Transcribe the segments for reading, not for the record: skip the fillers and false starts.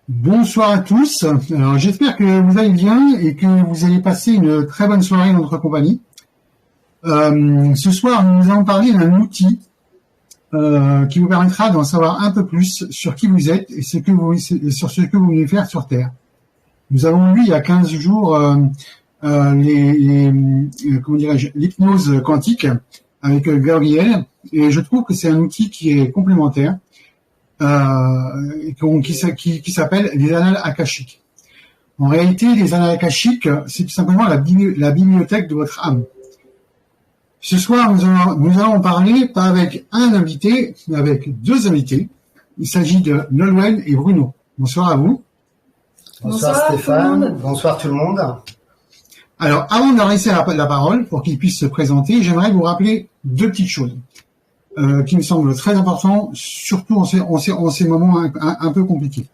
Bonsoir à tous. Alors, j'espère que vous allez bien et que vous allez passer une très bonne soirée dans notre compagnie. Ce soir, nous allons parler d'un outil qui vous permettra d'en savoir un peu plus sur qui vous êtes et sur ce que vous voulez faire sur Terre. Nous avons vu il y a 15 jours l'hypnose quantique avec Gabriel, et je trouve que c'est un outil qui est complémentaire. Qui s'appelle les annales akashiques. En réalité, les annales akashiques, c'est tout simplement la bibliothèque de votre âme. Ce soir, nous allons parler pas avec un invité, mais avec deux invités. Il s'agit de Nolwenn et Bruno. Bonsoir à vous. Bonsoir Stéphane, bonsoir tout le monde. Alors, avant de leur laisser la parole, pour qu'ils puissent se présenter, j'aimerais vous rappeler deux petites choses. Qui me semble très important, surtout en ces moments un peu compliqués.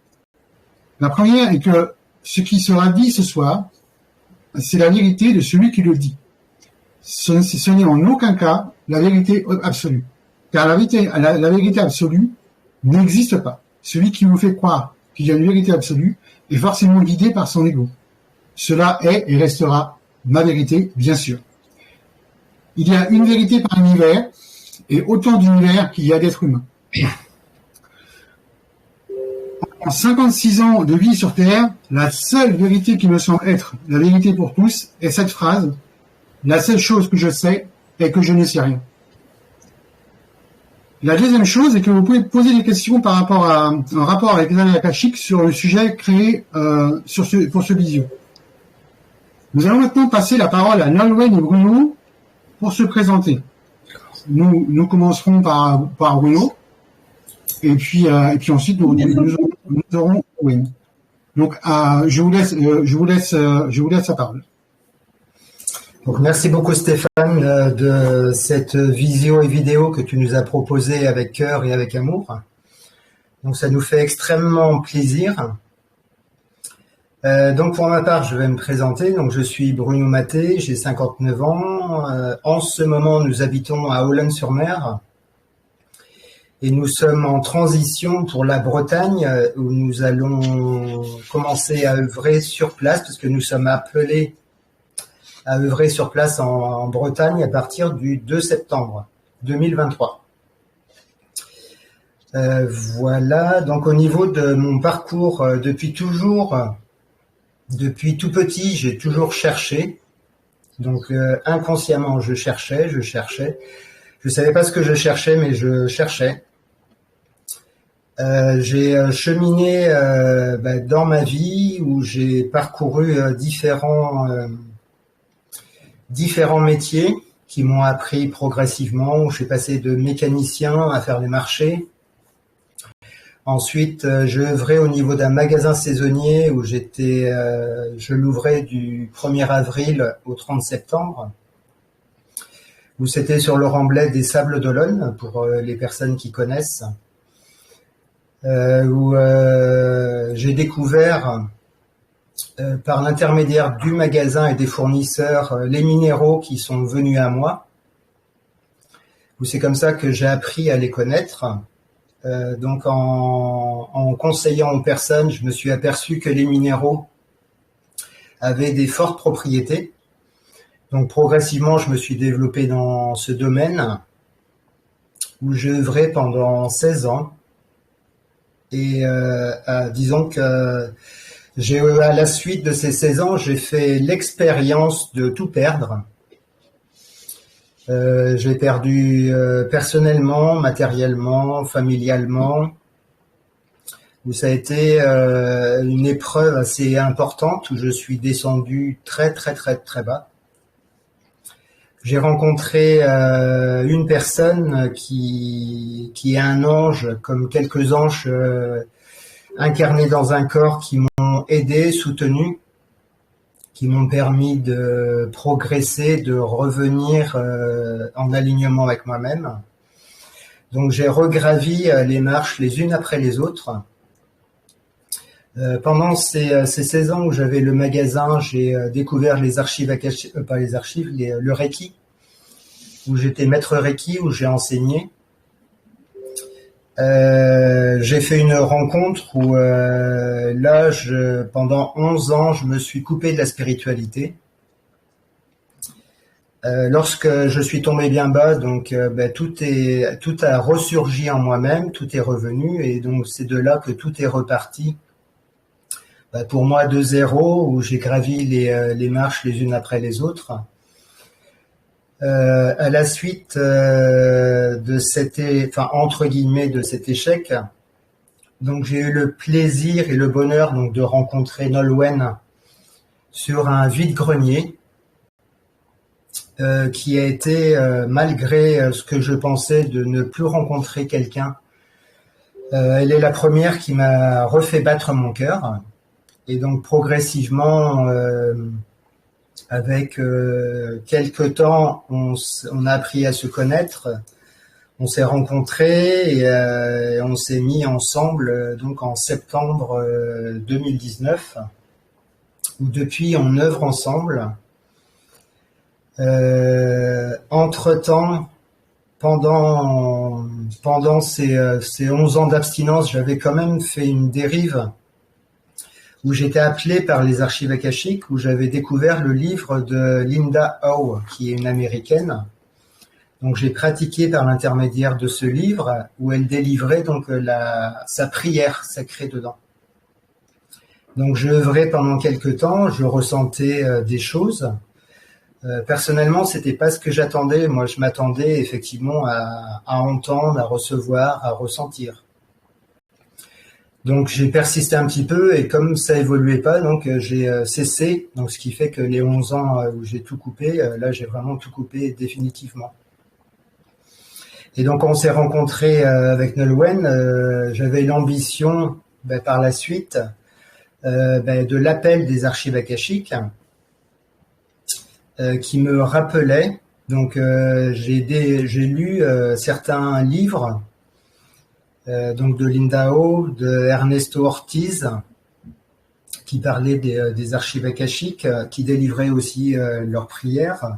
La première est que ce qui sera dit ce soir, c'est la vérité de celui qui le dit. Ce n'est en aucun cas la vérité absolue. Car la vérité absolue n'existe pas. Celui qui vous fait croire qu'il y a une vérité absolue est forcément guidé par son ego. Cela est et restera ma vérité, bien sûr. Il y a une vérité par univers, et autant d'univers qu'il y a d'êtres humains. En 56 ans de vie sur Terre, la seule vérité qui me semble être la vérité pour tous est cette phrase: la seule chose que je sais est que je ne sais rien. La deuxième chose est que vous pouvez poser des questions par rapport à un rapport avec les annales akashiques sur le sujet créé pour ce visio. Nous allons maintenant passer la parole à Nolwenn et Bruno pour se présenter. Nous commencerons par Bruno, et puis ensuite nous aurons Wayne. Donc je vous laisse la parole. Donc merci beaucoup Stéphane de cette visio et vidéo que tu nous as proposée avec cœur et avec amour. Donc ça nous fait extrêmement plaisir. Donc pour ma part, je vais me présenter. Donc je suis Bruno Maté, j'ai 59 ans. En ce moment, nous habitons à Olonne-sur-Mer et nous sommes en transition pour la Bretagne où nous allons commencer à œuvrer sur place parce que nous sommes appelés à œuvrer sur place en Bretagne à partir du 2 septembre 2023. Voilà, donc au niveau de mon parcours, depuis tout petit, j'ai toujours cherché. Donc inconsciemment, je cherchais. Je savais pas ce que je cherchais, mais je cherchais. J'ai cheminé dans ma vie où j'ai parcouru différents métiers qui m'ont appris progressivement, où j'ai passé de mécanicien à faire les marchés. Ensuite, je œuvrais au niveau d'un magasin saisonnier où je l'ouvrais du 1er avril au 30 septembre, où c'était sur le remblai des Sables d'Olonne, pour les personnes qui connaissent, où j'ai découvert, par l'intermédiaire du magasin et des fournisseurs, les minéraux qui sont venus à moi, où c'est comme ça que j'ai appris à les connaître. Donc en conseillant aux personnes, je me suis aperçu que les minéraux avaient des fortes propriétés. Donc progressivement, je me suis développé dans ce domaine où j'ai œuvré pendant 16 ans. Et disons que à la suite de ces 16 ans, j'ai fait l'expérience de tout perdre. J'ai perdu personnellement, matériellement, familialement, où ça a été une épreuve assez importante, où je suis descendu très très très très bas. J'ai rencontré une personne qui est un ange, comme quelques anges incarnés dans un corps, qui m'ont aidé, soutenu, qui m'ont permis de progresser, de revenir en alignement avec moi-même. Donc j'ai regravi les marches les unes après les autres. Pendant ces 16 ans où j'avais le magasin, j'ai découvert les archives le Reiki, où j'étais maître Reiki, où j'ai enseigné. j'ai fait une rencontre où là, pendant 11 ans, je me suis coupé de la spiritualité. Lorsque je suis tombé bien bas, donc tout a ressurgi en moi-même, tout est revenu, et donc c'est de là que tout est reparti. Pour moi, de zéro, où j'ai gravi les marches les unes après les autres. À la suite de entre guillemets de cet échec, donc j'ai eu le plaisir et le bonheur donc de rencontrer Nolwenn sur un vide-grenier qui a été, malgré ce que je pensais de ne plus rencontrer quelqu'un, elle est la première qui m'a refait battre mon cœur. Et donc progressivement, avec quelques temps, on a appris à se connaître, on s'est rencontrés et on s'est mis ensemble donc en septembre 2019, où depuis on œuvre ensemble. Entre-temps, pendant ces 11 ans d'abstinence, j'avais quand même fait une dérive où j'étais appelé par les archives akashiques, où j'avais découvert le livre de Linda Howe, qui est une américaine. Donc j'ai pratiqué par l'intermédiaire de ce livre, où elle délivrait donc sa prière sacrée dedans. Donc je œuvrais pendant quelques temps, je ressentais des choses. Personnellement, c'était pas ce que j'attendais. Moi, je m'attendais effectivement à entendre, à recevoir, à ressentir. Donc j'ai persisté un petit peu et comme ça évoluait pas, donc j'ai cessé. Donc ce qui fait que les 11 ans où j'ai tout coupé, là j'ai vraiment tout coupé définitivement. Et donc on s'est rencontrés avec Nolwenn. J'avais l'ambition par la suite de l'appel des archives akashiques qui me rappelait. Donc j'ai lu certains livres. Donc de Linda Howe, de Ernesto Ortiz, qui parlaient des archives akashiques, qui délivraient aussi leurs prières.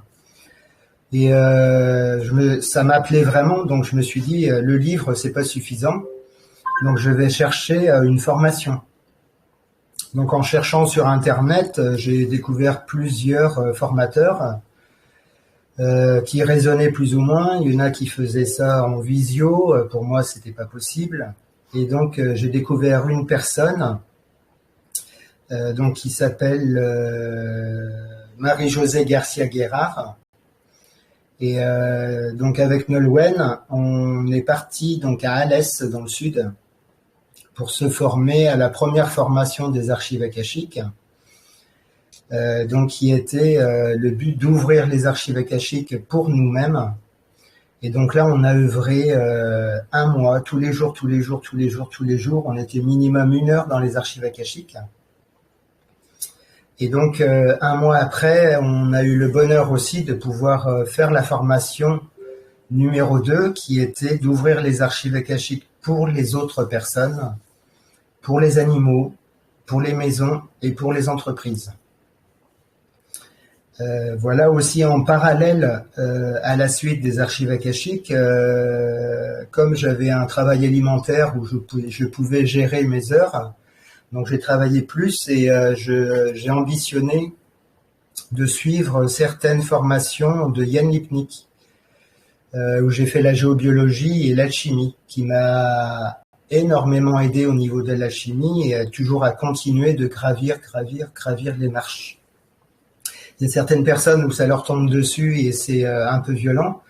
Et ça m'appelait vraiment, donc je me suis dit, le livre, c'est pas suffisant, donc je vais chercher une formation. Donc en cherchant sur Internet, j'ai découvert plusieurs formateurs qui résonnaient plus ou moins. Il y en a qui faisaient ça en visio. Pour moi, c'était pas possible. Et donc, j'ai découvert une personne donc qui s'appelle Marie-Josée Garcia-Guérard. Et donc, avec Nolwenn, on est parti donc à Alès, dans le sud, pour se former à la première formation des archives akashiques. Donc qui était le but d'ouvrir les archives akashiques pour nous-mêmes. Et donc là, on a œuvré un mois, tous les jours. On était minimum 1 heure dans les archives akashiques. Et donc, un mois après, on a eu le bonheur aussi de pouvoir faire la formation numéro 2, qui était d'ouvrir les archives akashiques pour les autres personnes, pour les animaux, pour les maisons et pour les entreprises. Voilà aussi en parallèle à la suite des archives akashiques, comme j'avais un travail alimentaire où je pouvais gérer mes heures, donc j'ai travaillé plus et j'ai ambitionné de suivre certaines formations de Yann Lipnik, où j'ai fait la géobiologie et l'alchimie, qui m'a énormément aidé au niveau de l'alchimie et toujours à continuer de gravir les marches. Il y a certaines personnes où ça leur tombe dessus et c'est un peu violent.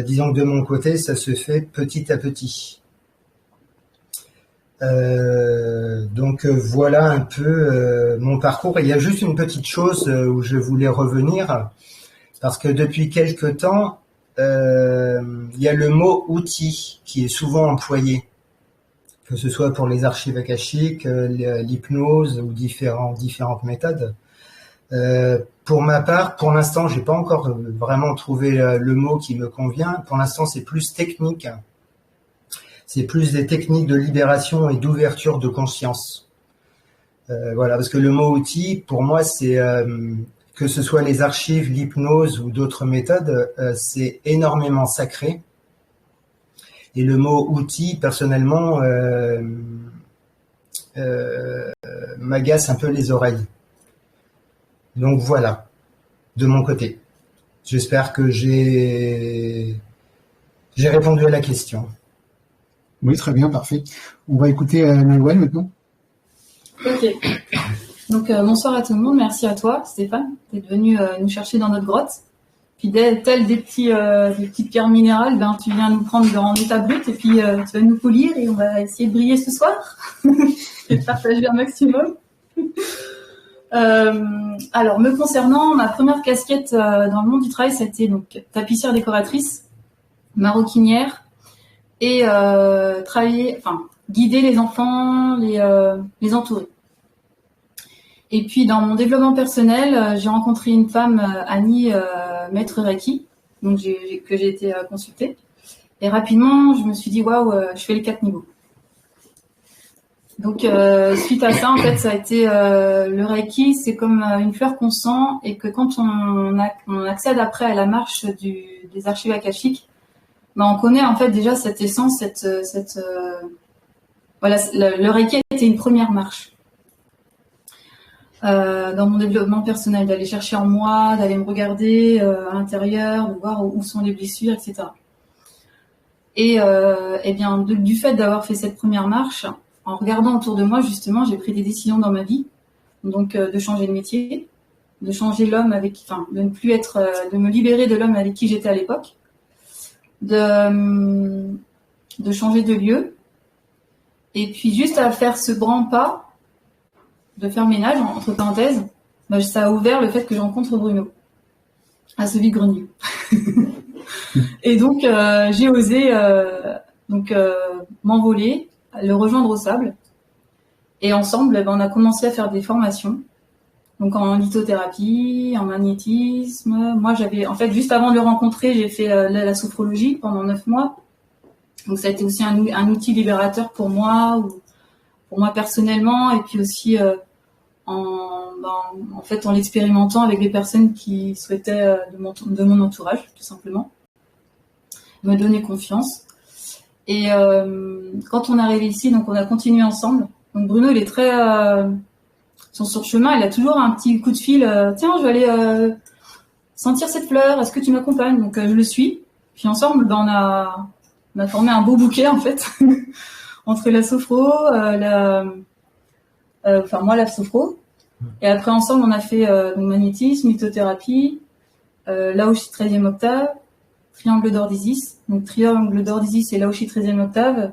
Disons que de mon côté, ça se fait petit à petit. Donc voilà un peu mon parcours. Et il y a juste une petite chose où je voulais revenir, parce que depuis quelque temps, il y a le mot outil qui est souvent employé, que ce soit pour les archives akashiques, l'hypnose ou différentes méthodes. Pour ma part, pour l'instant, j'ai pas encore vraiment trouvé le mot qui me convient. Pour l'instant, c'est plus technique. C'est plus des techniques de libération et d'ouverture de conscience. Voilà, parce que le mot outil, pour moi, c'est que ce soit les archives, l'hypnose ou d'autres méthodes, c'est énormément sacré. Et le mot outil, personnellement, m'agace un peu les oreilles. Donc voilà, de mon côté. J'espère que j'ai répondu à la question. Oui, très bien, parfait. On va écouter Nolwenn maintenant. Ok. Donc bonsoir à tout le monde, merci à toi Stéphane d'être venu nous chercher dans notre grotte. Puis tel des petites pierres minérales, ben tu viens nous prendre en état brut et puis tu vas nous polir et on va essayer de briller ce soir et de partager un maximum. Alors me concernant, ma première casquette dans le monde du travail, c'était donc tapissière décoratrice, maroquinière et guider les enfants, les entourer. Et puis dans mon développement personnel, j'ai rencontré une femme, Annie, maître Reiki, donc que j'ai été consultée. Et rapidement, je me suis dit waouh, je fais les 4 niveaux. Donc suite à ça, en fait, ça a été le Reiki, c'est comme une fleur qu'on sent et que quand on accède après à la marche des archives akashiques, ben on connaît en fait déjà cette essence, voilà, le Reiki était une première marche. Dans mon développement personnel, d'aller chercher en moi, d'aller me regarder à l'intérieur, de voir où sont les blessures, etc. Et bien, du fait d'avoir fait cette première marche, en regardant autour de moi, justement, j'ai pris des décisions dans ma vie, donc de changer de métier, de changer l'homme de ne plus être, de me libérer de l'homme avec qui j'étais à l'époque, de changer de lieu, et puis juste à faire ce grand pas, de faire ménage, entre parenthèses, bah, ça a ouvert le fait que je rencontre Bruno à ce vide-grenier. Et donc, j'ai osé m'envoler, le rejoindre au sable. Et ensemble, on a commencé à faire des formations. Donc, en lithothérapie, en magnétisme. Moi, juste avant de le rencontrer, j'ai fait la sophrologie pendant 9 mois. Donc, ça a été aussi un outil libérateur pour moi personnellement, et puis aussi en l'expérimentant avec les personnes qui souhaitaient de mon entourage, tout simplement, me donner confiance. Et quand on est arrivé ici, donc on a continué ensemble. Donc Bruno, il est très sur son chemin, il a toujours un petit coup de fil. Tiens, je vais aller sentir cette fleur. Est-ce que tu m'accompagnes? Donc je le suis. Puis ensemble, on a formé un beau bouquet en fait entre la sophro, moi la sophro. Et après ensemble, on a fait magnétisme, lithothérapie, Laoshi 13e octave, triangle d'or d'Isis. Donc triangle d'or d'Isis et Laoshi 13e octave,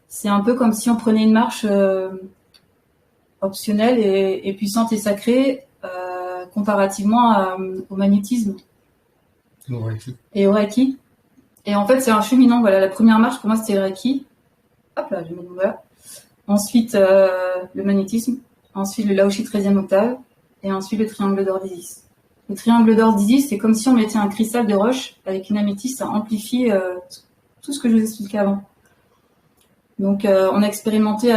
c'est un peu comme si on prenait une marche optionnelle et puissante et sacrée comparativement au magnétisme et au Reiki. Et en fait, c'est un cheminant. Voilà, la première marche pour moi c'était le Reiki. Hop là, voilà. Ensuite le magnétisme. Ensuite le Laoshi 13e octave, et ensuite le triangle d'or d'Isis. Le triangle d'or d'Isis, c'est comme si on mettait un cristal de roche avec une améthyste, ça amplifie tout ce que je vous expliquais avant. Donc on a expérimenté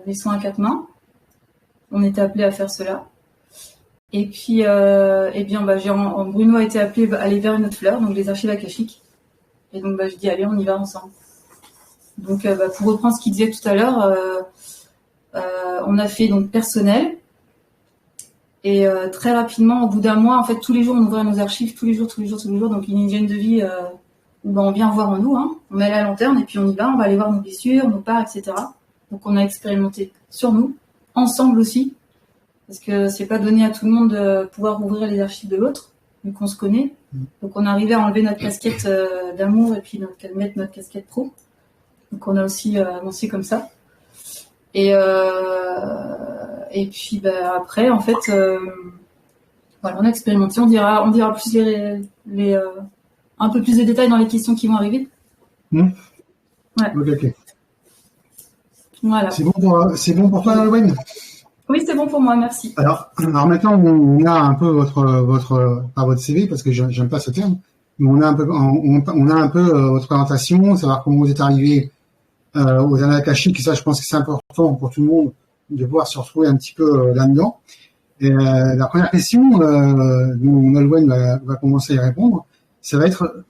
les soins à 4 mains, on était appelé à faire cela. Et puis Bruno a été appelé à aller vers une autre fleur, donc les archives akashiques. Et donc je dis allez, on y va ensemble. Donc pour reprendre ce qu'il disait tout à l'heure, on a fait donc personnel et très rapidement, au bout d'un mois, en fait, tous les jours on ouvrait nos archives, tous les jours, donc une hygiène de vie où on vient voir en nous, hein, on met la lanterne et puis on y va, on va aller voir nos blessures, nos parts, etc. Donc on a expérimenté sur nous, ensemble aussi, parce que c'est pas donné à tout le monde de pouvoir ouvrir les archives de l'autre, vu qu'on se connaît. Donc on arrivait à enlever notre casquette d'amour et puis mettre notre casquette pro. Donc on a aussi avancé comme ça. Et puis après, en fait, voilà, on a expérimenté. On dira plus un peu plus de détails dans les questions qui vont arriver. Ouais. Ok. Voilà. C'est bon pour toi, Nolwenn? Oui, c'est bon pour moi, merci. Alors maintenant, on a un peu votre CV, parce que j'aime pas ce terme, mais on a un peu votre présentation, savoir comment vous êtes arrivé aux annales akashiques, et ça, je pense que c'est important pour tout le monde de pouvoir se retrouver un petit peu là-dedans. Et la première question, dont Nolwenn va commencer à y répondre, ça va être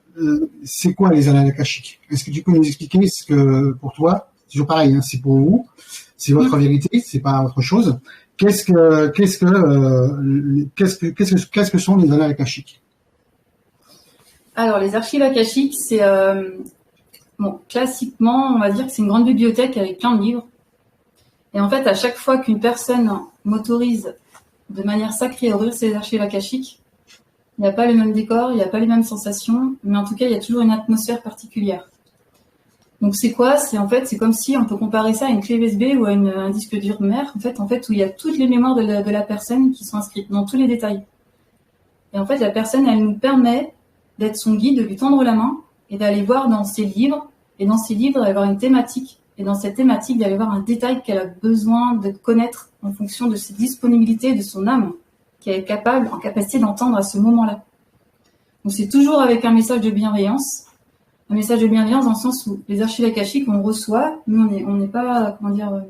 c'est quoi les annales akashiques? Est-ce que tu peux nous expliquer ce que, pour toi, c'est toujours pareil, hein, c'est pour vous, c'est votre vérité, c'est pas autre chose. Qu'est-ce que sont les annales akashiques? Alors, les archives akashiques, c'est bon, classiquement, on va dire que c'est une grande bibliothèque avec plein de livres. Et en fait, à chaque fois qu'une personne m'autorise de manière sacrée à ouvrir ses archives akashiques, il n'y a pas le même décor, il n'y a pas les mêmes sensations, mais en tout cas, il y a toujours une atmosphère particulière. Donc, c'est quoi? C'est comme si on peut comparer ça à une clé USB ou à un disque dur mère, en fait, où il y a toutes les mémoires de la personne qui sont inscrites dans tous les détails. Et en fait, la personne, elle nous permet d'être son guide, de lui tendre la main et d'aller voir dans ses livres. Et dans ces livres, il va y avoir une thématique. Et dans cette thématique, d'aller voir un détail qu'elle a besoin de connaître en fonction de ses disponibilités, de son âme, qu'elle est en capacité d'entendre à ce moment-là. Donc c'est toujours avec un message de bienveillance. Un message de bienveillance dans le sens où les archives akashiques, on reçoit, nous on n'est pas, comment dire,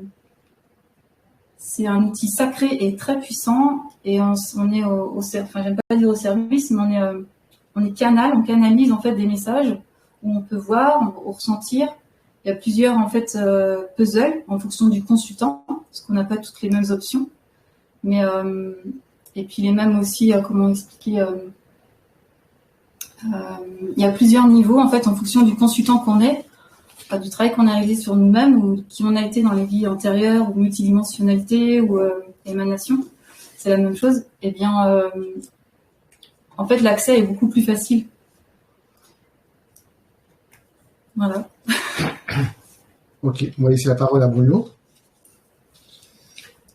c'est un outil sacré et très puissant, et on est enfin j'aime pas dire au service, mais on est canal, on canalise en fait des messages où on peut voir, on ressentir. Il y a plusieurs en fait puzzles en fonction du consultant, parce qu'on n'a pas toutes les mêmes options. Mais et puis les mêmes aussi, comment expliquer, il y a plusieurs niveaux en fait en fonction du consultant qu'on est, du travail qu'on a réalisé sur nous-mêmes ou qui on a été dans les vies antérieures, ou multidimensionnalité ou émanation. C'est la même chose. Eh bien, en fait, l'accès est beaucoup plus facile. Voilà. Ok, on va laisser la parole à Bruno.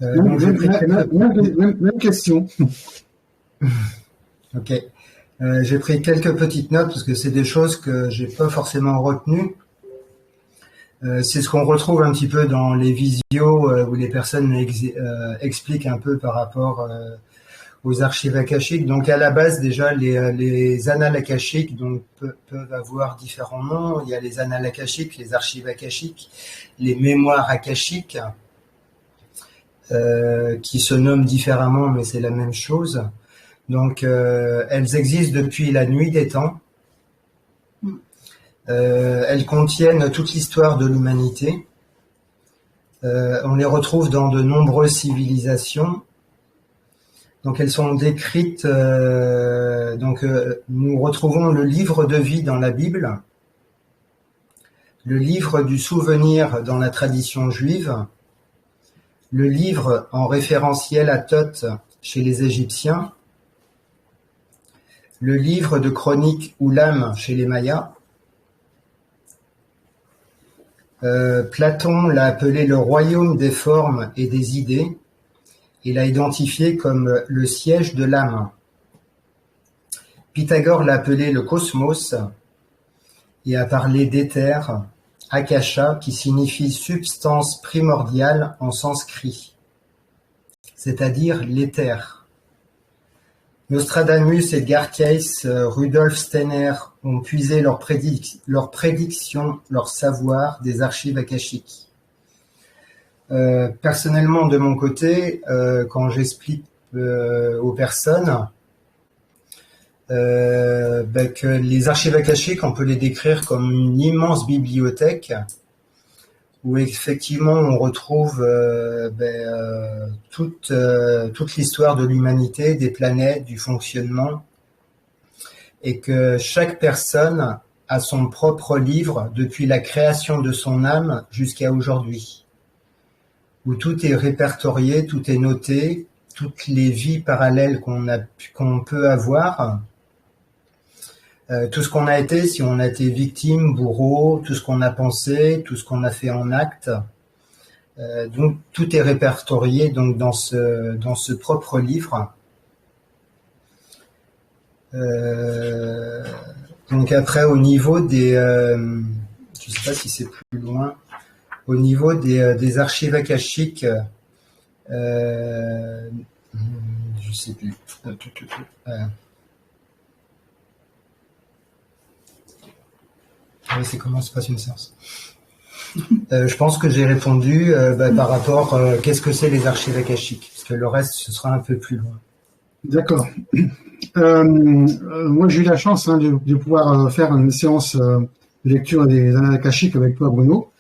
Même question. Ok. J'ai pris quelques petites notes parce que c'est des choses que j'ai pas forcément retenues. C'est ce qu'on retrouve un petit peu dans les visios où les personnes expliquent un peu par rapport aux archives akashiques. Donc à la base déjà les annales akashiques donc peuvent avoir différents noms. Il y a les annales akashiques, les archives akashiques, les mémoires akashiques qui se nomment différemment mais c'est la même chose. Donc elles existent depuis la nuit des temps. Elles contiennent toute l'histoire de l'humanité. On les retrouve dans de nombreuses civilisations. Donc elles sont décrites. Nous retrouvons le livre de vie dans la Bible, le livre du souvenir dans la tradition juive, le livre en référentiel à Thoth chez les Égyptiens, le livre de chronique Oulam chez les Mayas. Platon l'a appelé le royaume des formes et des idées et l'a identifié comme le siège de l'âme. Pythagore l'a appelé le cosmos et a parlé d'éther, akasha, qui signifie substance primordiale en sanskrit, c'est-à-dire l'éther. Nostradamus, Edgar Cayce, Rudolf Steiner ont puisé leurs prédictions, leur savoir des archives akashiques. Personnellement, de mon côté, quand j'explique aux personnes que les archives akashiques, on peut les décrire comme une immense bibliothèque où effectivement on retrouve toute l'histoire de l'humanité, des planètes, du fonctionnement, et que chaque personne a son propre livre depuis la création de son âme jusqu'à aujourd'hui, où tout est répertorié, tout est noté, toutes les vies parallèles qu'on peut avoir, tout ce qu'on a été, si on a été victime, bourreau, tout ce qu'on a pensé, tout ce qu'on a fait en acte. Donc tout est répertorié donc dans ce propre livre. Donc après au niveau des, je sais pas si c'est plus loin, au niveau des archives akashiques, je sais plus. C'est comment se passe une séance. Je pense que j'ai répondu par rapport qu'est-ce que c'est les archives akashiques, parce que le reste ce sera un peu plus loin. D'accord. Moi, j'ai eu la chance de pouvoir faire une séance de lecture des annales akashiques avec toi, Bruno.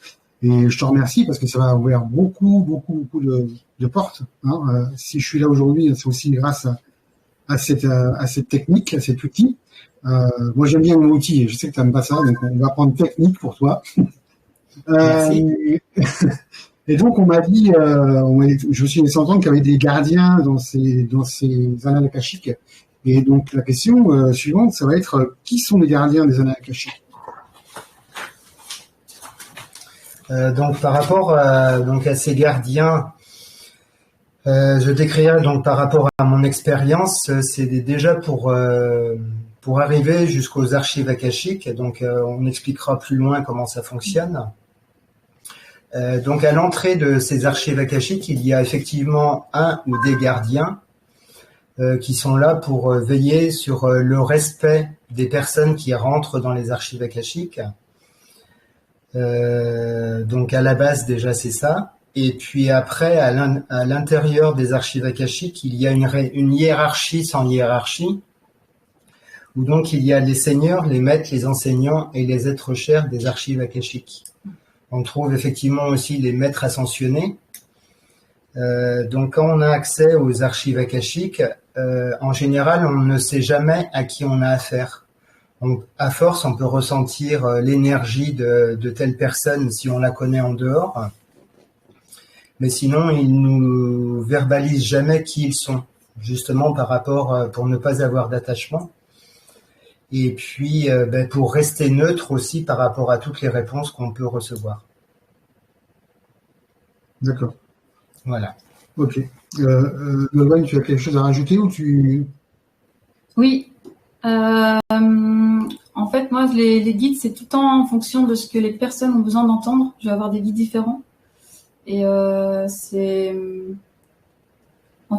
Et je te remercie parce que ça m'a ouvert beaucoup de portes. Si je suis là aujourd'hui, c'est aussi grâce à cette technique, à cet outil. Moi, j'aime bien mon outil et je sais que tu n'aimes pas ça, donc on va prendre technique pour toi. Merci. Et donc, on m'a dit, je me suis laissé entendre qu'il y avait des gardiens dans ces annales akashiques. Et donc, la question suivante, ça va être qui sont les gardiens des annales akashiques? Donc, par rapport à ces gardiens, je décrirais donc par rapport à mon expérience, c'est déjà pour arriver jusqu'aux archives akashiques. Donc, on expliquera plus loin comment ça fonctionne. Donc, à l'entrée de ces archives akashiques, il y a effectivement un ou des gardiens qui sont là pour veiller sur le respect des personnes qui rentrent dans les archives akashiques. Donc, à la base, déjà, c'est ça. Et puis après, à l'intérieur des archives akashiques, il y a une hiérarchie sans hiérarchie, où donc il y a les seigneurs, les maîtres, les enseignants et les êtres chers des archives akashiques. On trouve effectivement aussi les maîtres ascensionnés. Donc quand on a accès aux archives akashiques, en général, on ne sait jamais à qui on a affaire. À force, on peut ressentir l'énergie de telle personne si on la connaît en dehors. Mais sinon, ils nous verbalisent jamais qui ils sont, justement par rapport, pour ne pas avoir d'attachement. Et puis, pour rester neutre aussi par rapport à toutes les réponses qu'on peut recevoir. D'accord. Voilà. Ok. Logan, tu as quelque chose à rajouter ou tu... Oui. En fait, moi, les guides, c'est tout le temps en fonction de ce que les personnes ont besoin d'entendre. Je vais avoir des guides différents. Et en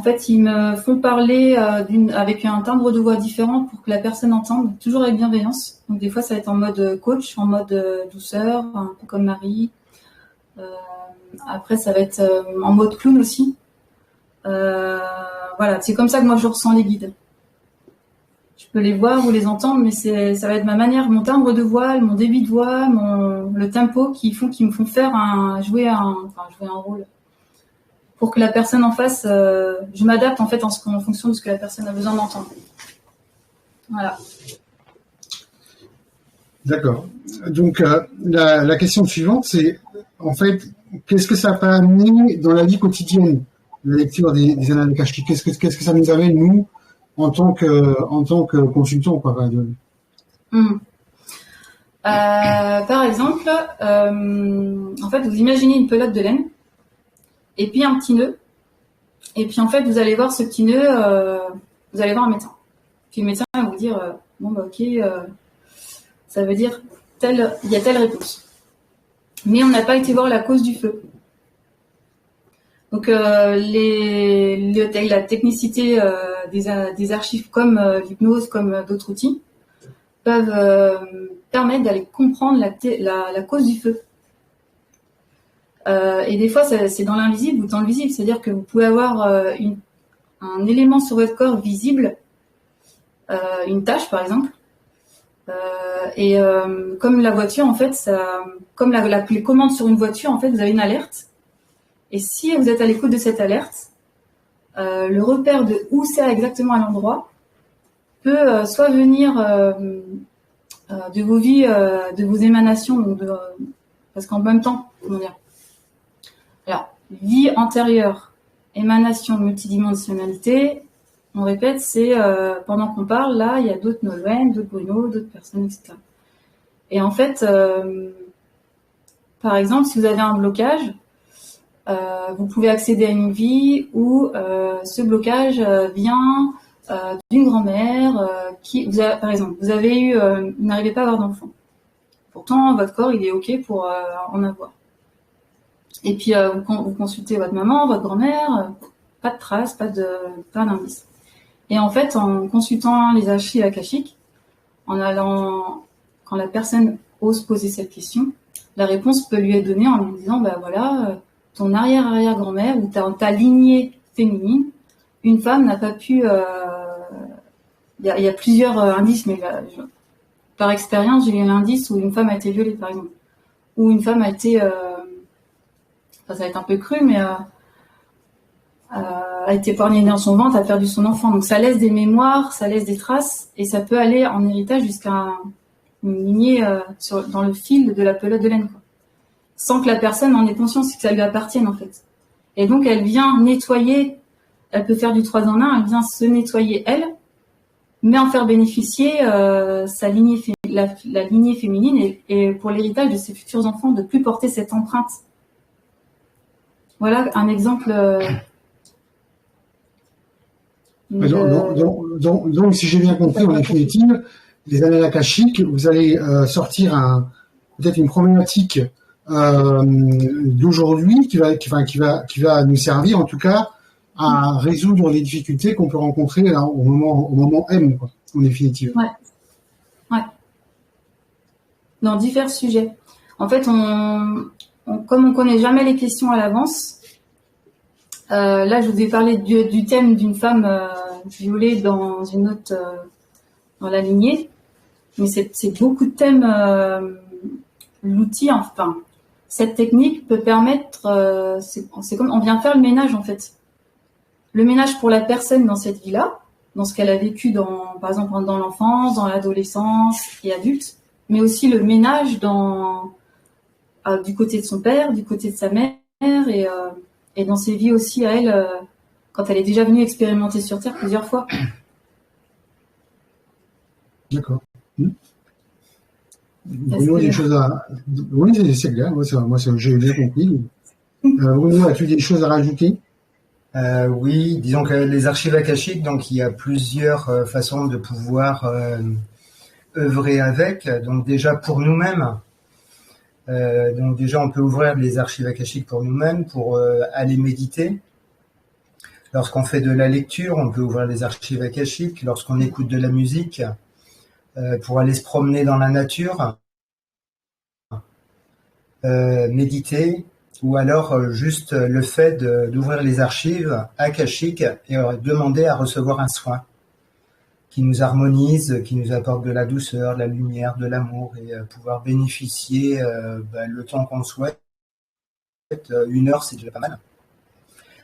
fait, ils me font parler avec un timbre de voix différent pour que la personne entende, toujours avec bienveillance. Donc des fois, ça va être en mode coach, en mode douceur, un peu comme Marie. Après, ça va être en mode clown aussi. Voilà, c'est comme ça que moi je ressens les guides. Je peux les voir ou les entendre, mais ça va être ma manière, mon timbre de voix, mon débit de voix, le tempo qui me font faire jouer un rôle. Pour que la personne en face, je m'adapte en fait en fonction de ce que la personne a besoin d'entendre. Voilà. D'accord. Donc la question suivante, c'est en fait, qu'est-ce que ça peut amener dans la vie quotidienne, la lecture des annales akashiques? Qu'est-ce que ça nous amène nous en tant que consultant, quoi. Par exemple, en fait, vous imaginez une pelote de laine et puis un petit nœud. Et puis en fait, vous allez voir ce petit nœud, vous allez voir un médecin. Puis le médecin va vous dire, ok, ça veut dire il y a telle réponse. Mais on n'a pas été voir la cause du feu. Donc la technicité des archives comme l'hypnose, comme d'autres outils, peuvent permettre d'aller comprendre la cause du feu. Et des fois, c'est dans l'invisible ou dans le visible. C'est-à-dire que vous pouvez avoir un élément sur votre corps visible, une tache par exemple, et comme la voiture, en fait, comme les commandes sur une voiture, en fait, vous avez une alerte. Et si vous êtes à l'écoute de cette alerte, le repère de où c'est exactement à l'endroit peut soit venir de vos vies, de vos émanations, donc parce qu'en même temps, comment dire, alors, vie antérieure, émanation, multidimensionnalité, on répète, c'est pendant qu'on parle, là, il y a d'autres Nolwenn, d'autres Bruno, d'autres personnes, etc. Et en fait, par exemple, si vous avez un blocage, vous pouvez accéder à une vie où ce blocage vient d'une grand-mère par exemple, vous n'arrivez pas à avoir d'enfant. Pourtant, votre corps, il est OK pour en avoir. Et puis, vous consultez votre maman, votre grand-mère, pas de traces, pas d'indices. Et en fait, en consultant les archives akashiques, quand la personne ose poser cette question, la réponse peut lui être donnée en lui disant, voilà, ton arrière-arrière-grand-mère ou ta lignée féminine, une femme n'a pas pu il y a plusieurs indices, mais par expérience, j'ai eu l'indice où une femme a été violée, par exemple, ou une femme a été, ça va être un peu cru, mais a été épargnée dans son ventre, a perdu son enfant. Donc ça laisse des mémoires, ça laisse des traces, et ça peut aller en héritage jusqu'à une lignée dans le fil de la pelote de laine, quoi. Sans que la personne en ait conscience, que ça lui appartienne en fait. Et donc elle vient nettoyer, elle peut faire du 3 en 1, elle vient se nettoyer elle, mais en faire bénéficier sa lignée, la lignée féminine et pour l'héritage de ses futurs enfants, de plus porter cette empreinte. Voilà un exemple. Donc, si j'ai bien compris, en définitive, les annales akashiques, vous allez sortir peut-être une problématique d'aujourd'hui qui va nous servir, en tout cas, à résoudre les difficultés qu'on peut rencontrer là, au moment M, quoi, en définitive. Ouais. Dans divers sujets. En fait, comme on connaît jamais les questions à l'avance, là, je vous ai parlé du thème d'une femme violée dans une autre, dans la lignée, mais c'est beaucoup de thèmes. L'outil, enfin, cette technique peut permettre, c'est comme on vient faire le ménage en fait. Le ménage pour la personne dans cette vie-là, dans ce qu'elle a vécu par exemple dans l'enfance, dans l'adolescence et adulte, mais aussi le ménage du côté de son père, du côté de sa mère et dans ses vies aussi à elle, quand elle est déjà venue expérimenter sur Terre plusieurs fois. D'accord. Bruno, des choses à... Oui, c'est clair. Moi, j'ai bien compris. Bruno, as-tu des choses à rajouter? Oui, disons que les archives akashiques, donc il y a plusieurs façons de pouvoir œuvrer avec. Donc déjà pour nous-mêmes, donc déjà on peut ouvrir les archives akashiques pour nous-mêmes, pour aller méditer. Lorsqu'on fait de la lecture, on peut ouvrir les archives akashiques. Lorsqu'on écoute de la musique, pour aller se promener dans la nature, méditer. Ou alors juste le fait d'ouvrir les archives akashiques et demander à recevoir un soin qui nous harmonise, qui nous apporte de la douceur, de la lumière, de l'amour et pouvoir bénéficier le temps qu'on souhaite. 1 heure, c'est déjà pas mal.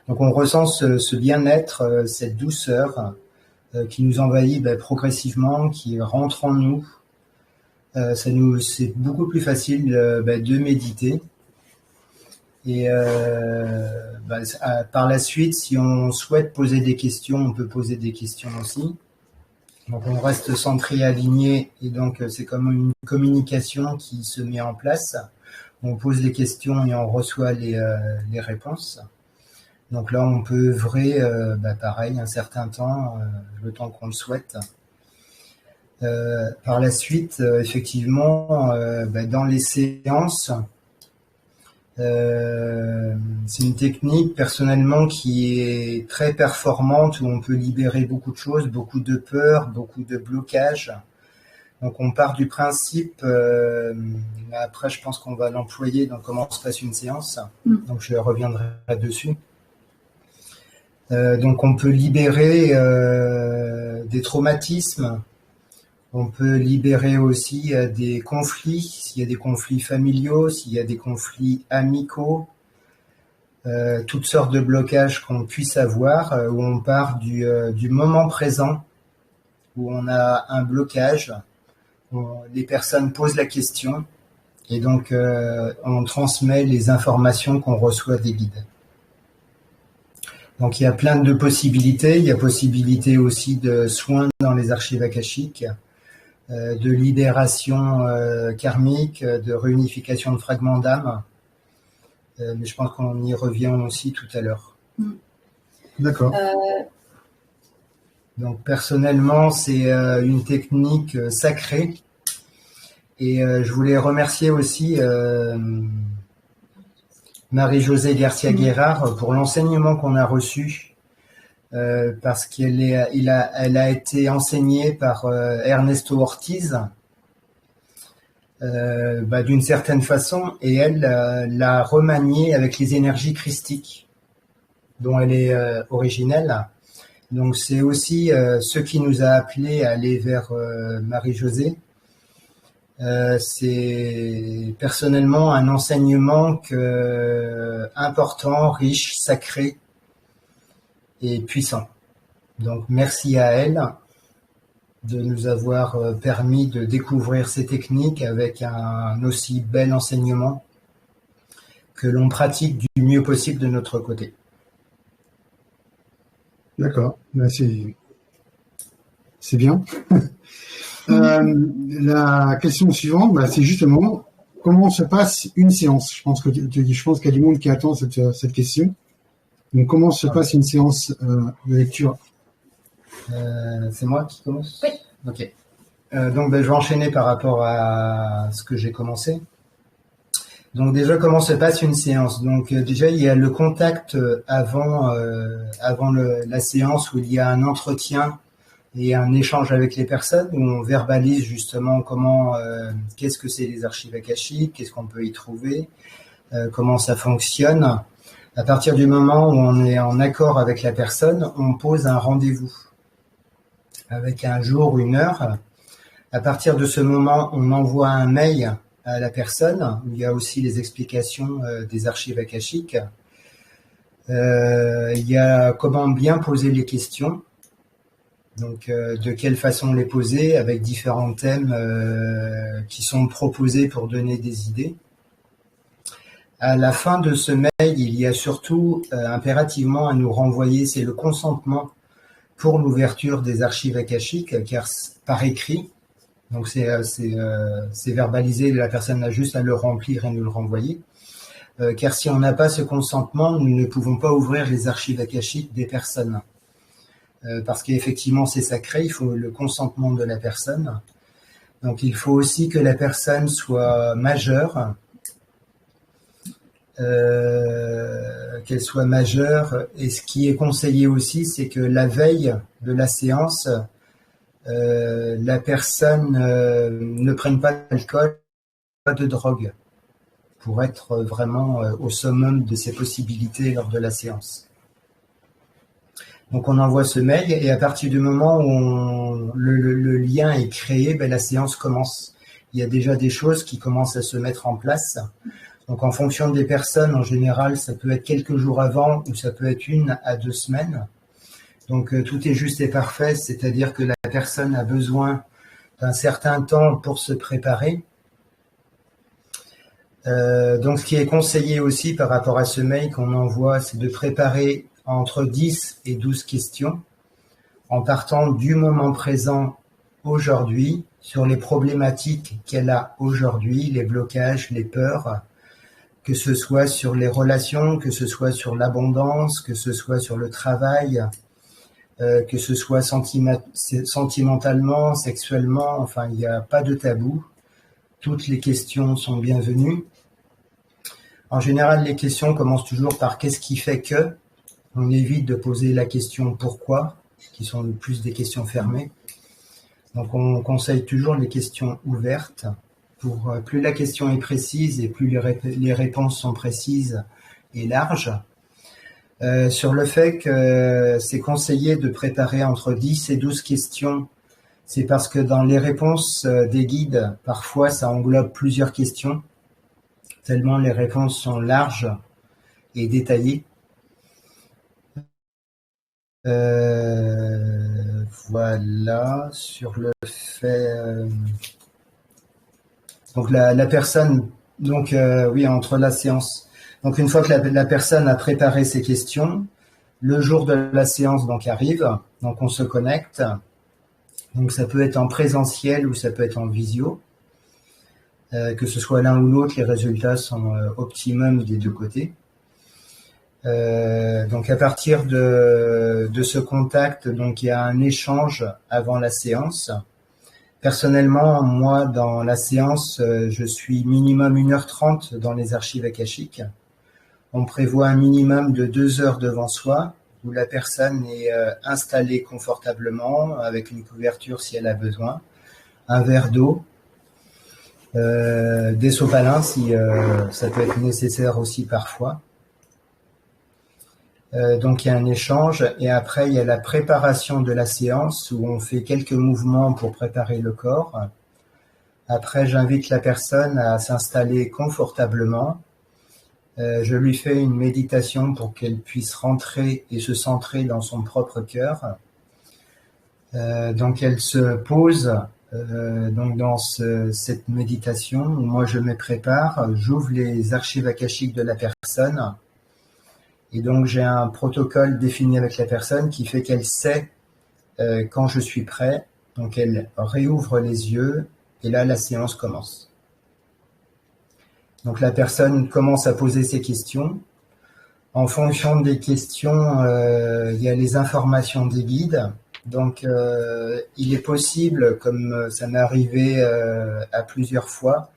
Donc on ressent ce bien-être, cette douceur qui nous envahit progressivement, qui rentre en nous. C'est beaucoup plus facile de méditer. Et par la suite, si on souhaite poser des questions, on peut poser des questions aussi. Donc on reste centré, aligné, et donc c'est comme une communication qui se met en place. On pose les questions et on reçoit les réponses. Donc là, on peut œuvrer, pareil, un certain temps, le temps qu'on le souhaite. Par la suite, effectivement, dans les séances, c'est une technique personnellement qui est très performante où on peut libérer beaucoup de choses, beaucoup de peurs, beaucoup de blocages. Donc on part du principe, mais après je pense qu'on va l'employer dans comment se passe une séance, donc je reviendrai dessus. Donc on peut libérer des traumatismes, on peut libérer aussi des conflits, s'il y a des conflits familiaux, s'il y a des conflits amicaux, toutes sortes de blocages qu'on puisse avoir, où on part du moment présent, où on a un blocage, où les personnes posent la question, et donc on transmet les informations qu'on reçoit des guides. Donc il y a plein de possibilités, il y a possibilité aussi de soins dans les archives akashiques, de libération karmique, de réunification de fragments d'âme. Mais je pense qu'on y revient aussi tout à l'heure. D'accord. Donc personnellement, c'est une technique sacrée. Et je voulais remercier aussi Marie-Josée Garcia-Guérard pour l'enseignement qu'on a reçu. Parce qu'elle a été enseignée par Ernesto Ortiz d'une certaine façon, et elle l'a remaniée avec les énergies christiques dont elle est originelle. Donc c'est aussi ce qui nous a appelés à aller vers Marie-Josée. C'est personnellement un enseignement important, riche, sacré et puissant. Donc merci à elle de nous avoir permis de découvrir ces techniques avec un aussi bel enseignement que l'on pratique du mieux possible de notre côté. D'accord, ben c'est bien. La question suivante, c'est justement comment se passe une séance. Je pense qu'il y a du monde qui attend cette question. Donc comment se passe une séance de lecture? C'est moi qui commence? Oui. Ok. Donc je vais enchaîner par rapport à ce que j'ai commencé. Donc déjà, comment se passe une séance? Donc déjà, il y a le contact avant la séance où il y a un entretien et un échange avec les personnes où on verbalise justement qu'est-ce que c'est les archives akashiques, qu'est-ce qu'on peut y trouver, comment ça fonctionne. À partir du moment où on est en accord avec la personne, on pose un rendez-vous avec un jour ou une heure. À partir de ce moment, on envoie un mail à la personne, où il y a aussi les explications des archives akashiques. Il y a comment bien poser les questions, donc de quelle façon les poser, avec différents thèmes qui sont proposés pour donner des idées. À la fin de ce mail, il y a surtout impérativement à nous renvoyer, c'est le consentement pour l'ouverture des archives akashiques, car par écrit. Donc c'est verbalisé, la personne a juste à le remplir et nous le renvoyer. Car si on n'a pas ce consentement, nous ne pouvons pas ouvrir les archives akashiques des personnes. Parce qu'effectivement c'est sacré, il faut le consentement de la personne. Donc il faut aussi que la personne soit majeure, qu'elle soit majeure. Et ce qui est conseillé aussi, c'est que la veille de la séance, la personne ne prenne pas d'alcool, pas de drogue, pour être vraiment au summum de ses possibilités lors de la séance. Donc on envoie ce mail et à partir du moment où le lien est créé, la séance commence. Il y a déjà des choses qui commencent à se mettre en place. Donc en fonction des personnes, en général, ça peut être quelques jours avant ou ça peut être 1 à 2 semaines. Donc tout est juste et parfait, c'est-à-dire que la personne a besoin d'un certain temps pour se préparer. Donc ce qui est conseillé aussi par rapport à ce mail qu'on envoie, c'est de préparer entre 10 et 12 questions en partant du moment présent aujourd'hui sur les problématiques qu'elle a aujourd'hui, les blocages, les peurs, que ce soit sur les relations, que ce soit sur l'abondance, que ce soit sur le travail, que ce soit sentimentalement, sexuellement, enfin il n'y a pas de tabou. Toutes les questions sont bienvenues. En général, les questions commencent toujours par qu'est-ce qui fait que. On évite de poser la question pourquoi, qui sont le plus des questions fermées. Donc on conseille toujours les questions ouvertes. Plus la question est précise et plus les réponses sont précises et larges. Sur le fait que c'est conseillé de préparer entre 10 et 12 questions, c'est parce que dans les réponses des guides, parfois ça englobe plusieurs questions, tellement les réponses sont larges et détaillées. Voilà, sur le fait... Donc la personne, donc oui, entre la séance... Donc une fois que la personne a préparé ses questions, le jour de la séance donc arrive, donc on se connecte. Donc ça peut être en présentiel ou ça peut être en visio. Que ce soit l'un ou l'autre, les résultats sont optimum des deux côtés. Donc à partir de ce contact, donc il y a un échange avant la séance. Personnellement, moi, dans la séance, je suis minimum 1h30 dans les archives akashiques. On prévoit un minimum de 2 heures devant soi, où la personne est installée confortablement, avec une couverture si elle a besoin, un verre d'eau, des sopalins si ça peut être nécessaire aussi parfois. Donc il y a un échange et après il y a la préparation de la séance où on fait quelques mouvements pour préparer le corps. Après j'invite la personne à s'installer confortablement. Je lui fais une méditation pour qu'elle puisse rentrer et se centrer dans son propre cœur. Donc elle se pose donc dans cette méditation où moi je me prépare, j'ouvre les archives akashiques de la personne et donc j'ai un protocole défini avec la personne qui fait qu'elle sait quand je suis prêt, donc elle réouvre les yeux et là la séance commence. Donc la personne commence à poser ses questions. En fonction des questions, il y a les informations des guides. Donc, il est possible, comme ça m'est arrivé à plusieurs fois,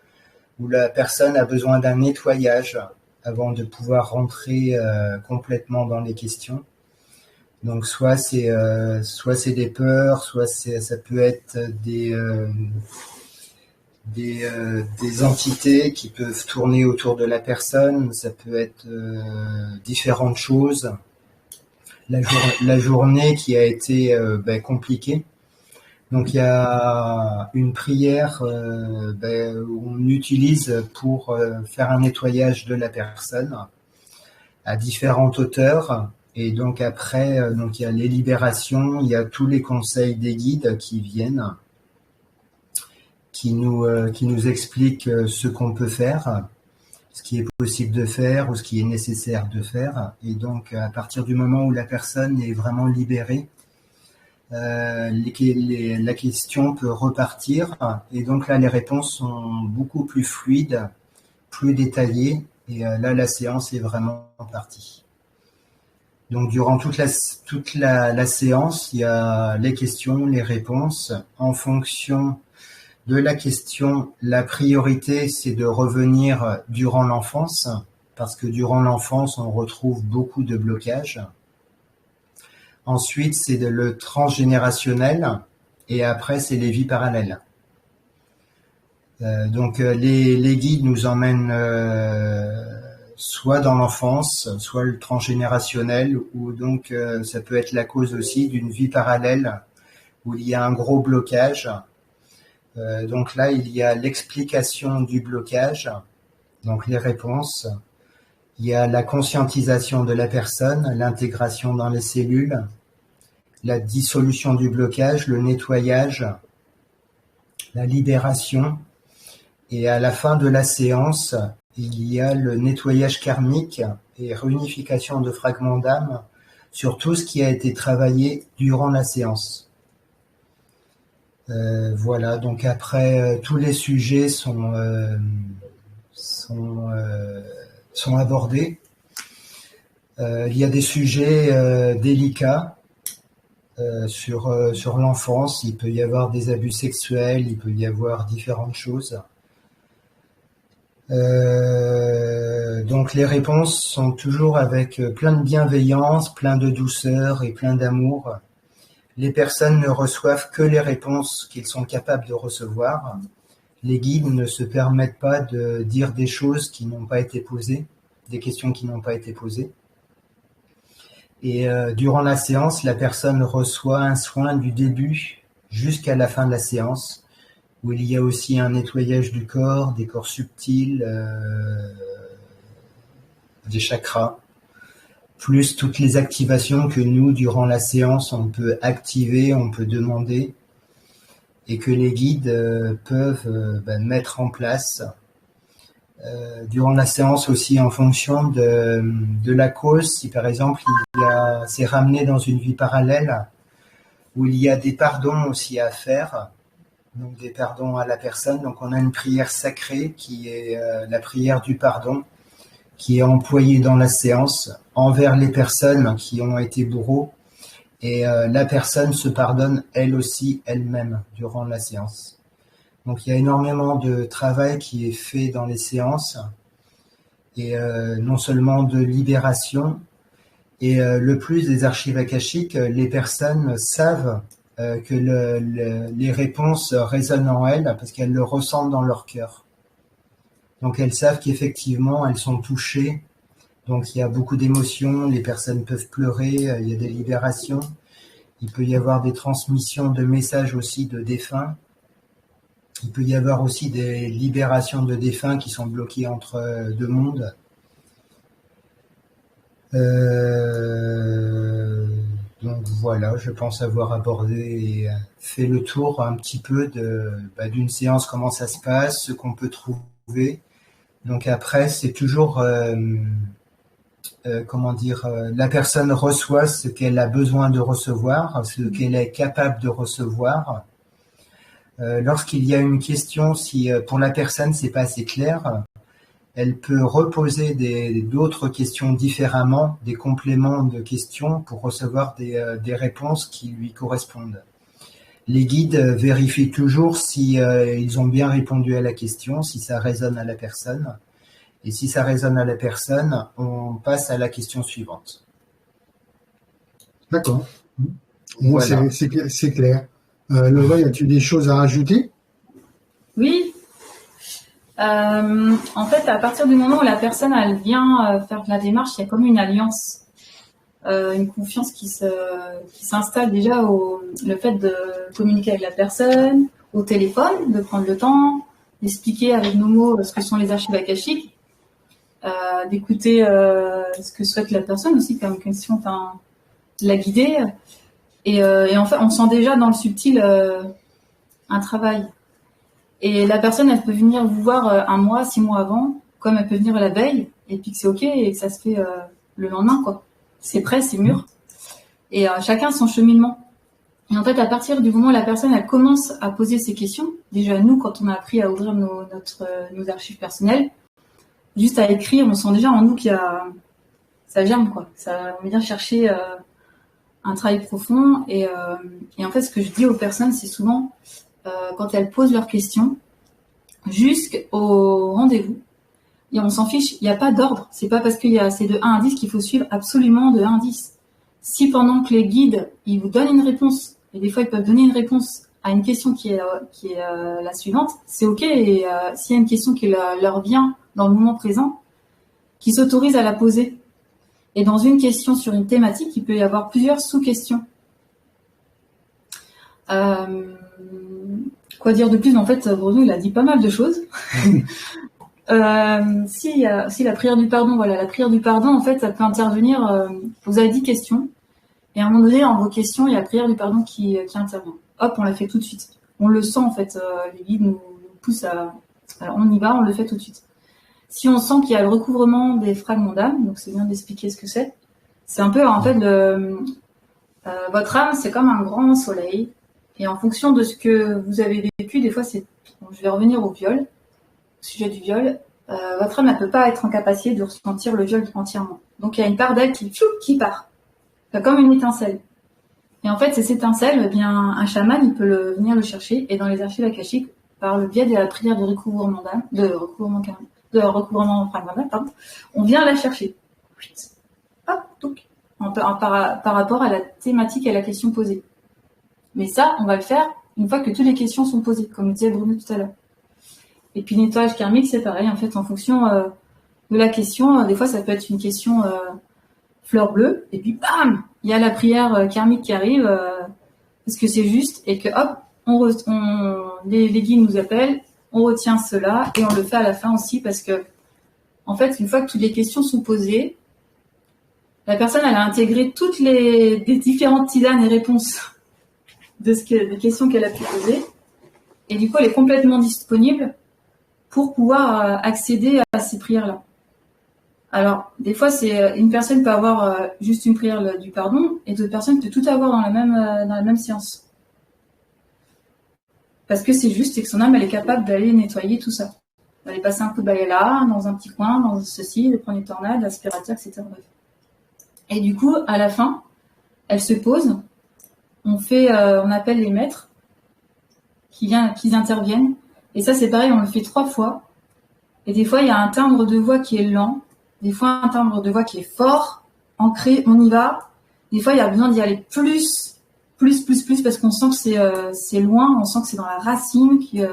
où la personne a besoin d'un nettoyage avant de pouvoir rentrer complètement dans les questions. Donc, soit c'est des peurs, soit ça peut être des entités qui peuvent tourner autour de la personne. Ça peut être différentes choses. La journée qui a été compliquée. Donc il y a une prière où on utilise pour faire un nettoyage de la personne à différentes hauteurs. Et donc après, donc il y a les libérations, il y a tous les conseils des guides qui viennent, qui nous expliquent ce qu'on peut faire, ce qui est possible de faire ou ce qui est nécessaire de faire. Et donc, à partir du moment où la personne est vraiment libérée, la question peut repartir. Et donc là, les réponses sont beaucoup plus fluides, plus détaillées. Et là, la séance est vraiment partie. Donc, durant toute la séance, il y a les questions, les réponses. En fonction de la question, la priorité, c'est de revenir durant l'enfance, parce que durant l'enfance, on retrouve beaucoup de blocages. Ensuite, c'est le transgénérationnel, et après, c'est les vies parallèles. Donc, les guides nous emmènent soit dans l'enfance, soit le transgénérationnel, ou donc ça peut être la cause aussi d'une vie parallèle où il y a un gros blocage. Donc là, il y a l'explication du blocage, donc les réponses. Il y a la conscientisation de la personne, l'intégration dans les cellules, la dissolution du blocage, le nettoyage, la libération. Et à la fin de la séance, il y a le nettoyage karmique et réunification de fragments d'âme sur tout ce qui a été travaillé durant la séance. Voilà, donc après tous les sujets sont abordés. Il y a des sujets délicats sur l'enfance. Il peut y avoir des abus sexuels, il peut y avoir différentes choses. Donc les réponses sont toujours avec plein de bienveillance, plein de douceur et plein d'amour. Les personnes ne reçoivent que les réponses qu'ils sont capables de recevoir. Les guides ne se permettent pas de dire des choses qui n'ont pas été posées, des questions qui n'ont pas été posées. Et durant la séance, la personne reçoit un soin du début jusqu'à la fin de la séance, où il y a aussi un nettoyage du corps, des corps subtils, des chakras, plus toutes les activations que nous, durant la séance, on peut activer, on peut demander, et que les guides peuvent mettre en place durant la séance aussi en fonction de la cause. Si par exemple c'est ramené dans une vie parallèle où il y a des pardons aussi à faire, donc des pardons à la personne, donc on a une prière sacrée qui est la prière du pardon, qui est employée dans la séance envers les personnes qui ont été bourreaux, et la personne se pardonne elle aussi elle-même durant la séance. Donc il y a énormément de travail qui est fait dans les séances, et non seulement de libération, et le plus des archives akashiques, les personnes savent que les réponses résonnent en elles parce qu'elles le ressentent dans leur cœur. Donc elles savent qu'effectivement elles sont touchées Donc il y a beaucoup d'émotions, les personnes peuvent pleurer, il y a des libérations. Il peut y avoir des transmissions de messages aussi de défunts. Il peut y avoir aussi des libérations de défunts qui sont bloqués entre deux mondes. Donc voilà, je pense avoir abordé et fait le tour un petit peu d'une séance, comment ça se passe, ce qu'on peut trouver. Donc après, c'est toujours, la personne reçoit ce qu'elle a besoin de recevoir, ce qu'elle est capable de recevoir. Lorsqu'il y a une question, si pour la personne c'est pas assez clair, elle peut reposer d'autres questions différemment, des compléments de questions pour recevoir des réponses qui lui correspondent. Les guides vérifient toujours si ils ont bien répondu à la question, si ça résonne à la personne. Et si ça résonne à la personne, on passe à la question suivante. D'accord. Moi, voilà. C'est clair. Lova, as-tu des choses à rajouter? Oui. En fait, à partir du moment où la personne elle vient faire la démarche, il y a comme une alliance, une confiance qui s'installe déjà le fait de communiquer avec la personne, au téléphone, de prendre le temps, d'expliquer avec nos mots ce que sont les archives akashiques, d'écouter ce que souhaite la personne aussi comme question, enfin, de la guider. Et en fait, on sent déjà dans le subtil un travail. Et la personne, elle peut venir vous voir 1 mois, 6 mois avant, comme elle peut venir la veille, et puis que c'est OK et que ça se fait le lendemain, quoi. C'est prêt, c'est mûr. Et chacun son cheminement. Et en fait, à partir du moment où la personne, elle commence à poser ses questions, déjà nous, quand on a appris à ouvrir nos archives personnelles, juste à écrire, on sent déjà en nous qu'il y a... ça germe, quoi. Ça, on vient chercher un travail profond. Et en fait, ce que je dis aux personnes, c'est souvent... quand elles posent leurs questions, jusqu'au rendez-vous. Et on s'en fiche, il n'y a pas d'ordre. C'est pas parce qu'il y a c'est de 1 à 10 qu'il faut suivre absolument de 1 à 10. Si pendant que les guides, ils vous donnent une réponse, et des fois ils peuvent donner une réponse à une question qui est la suivante, c'est OK. Et s'il y a une question qui leur vient dans le moment présent, qu'ils s'autorisent à la poser. Et dans une question sur une thématique, il peut y avoir plusieurs sous-questions. Quoi dire de plus? En fait, Bruno, il a dit pas mal de choses. Si la prière du pardon, voilà, la prière du pardon, en fait, ça peut intervenir. Vous avez 10 questions, et à un moment donné, dans vos questions, il y a la prière du pardon qui intervient. Hop, on la fait tout de suite. On le sent, en fait. Les guides nous poussent alors, on y va, on le fait tout de suite. Si on sent qu'il y a le recouvrement des fragments d'âme, donc c'est bien d'expliquer ce que c'est. C'est un peu, en fait, votre âme, c'est comme un grand soleil. Et en fonction de ce que vous avez vécu, des fois, je vais revenir au viol, au sujet du viol. Votre âme ne peut pas être en capacité de ressentir le viol entièrement. Donc, il y a une part d'elle qui part. C'est comme une étincelle. Et en fait, c'est cette étincelle, eh bien, un chaman, il peut venir le chercher. Et dans les archives akashiques, par le biais de la prière de recouvrement d'âme, de recouvrement d'âme, on vient la chercher. Hop, donc, par rapport à la thématique et à la question posée. Mais ça, on va le faire une fois que toutes les questions sont posées, comme le disait Bruno tout à l'heure. Et puis, le nettoyage karmique, c'est pareil. En fait, en fonction de la question, des fois, ça peut être une question fleur bleue. Et puis, bam, il y a la prière karmique qui arrive parce que c'est juste. Et que, hop, les guides nous appellent, on retient cela et on le fait à la fin aussi parce que, en fait, une fois que toutes les questions sont posées, la personne, elle a intégré toutes les différentes tisanes et réponses des questions qu'elle a pu poser. Et du coup, elle est complètement disponible pour pouvoir accéder à ces prières-là. Alors, des fois, une personne peut avoir juste une prière du pardon et d'autres personnes peuvent tout avoir dans la même séance. Parce que c'est juste et que son âme, elle est capable d'aller nettoyer tout ça. D'aller passer un coup de balai là, dans un petit coin, dans ceci, de prendre une tornade, l'aspirateur, etc. Bref. Et du coup, à la fin, elle se pose. On appelle les maîtres qui interviennent. Et ça, c'est pareil, on le fait 3 fois. Et des fois, il y a un timbre de voix qui est lent. Des fois, un timbre de voix qui est fort, ancré, on y va. Des fois, il y a besoin d'y aller plus, parce qu'on sent que c'est loin, on sent que c'est dans la racine, qu'il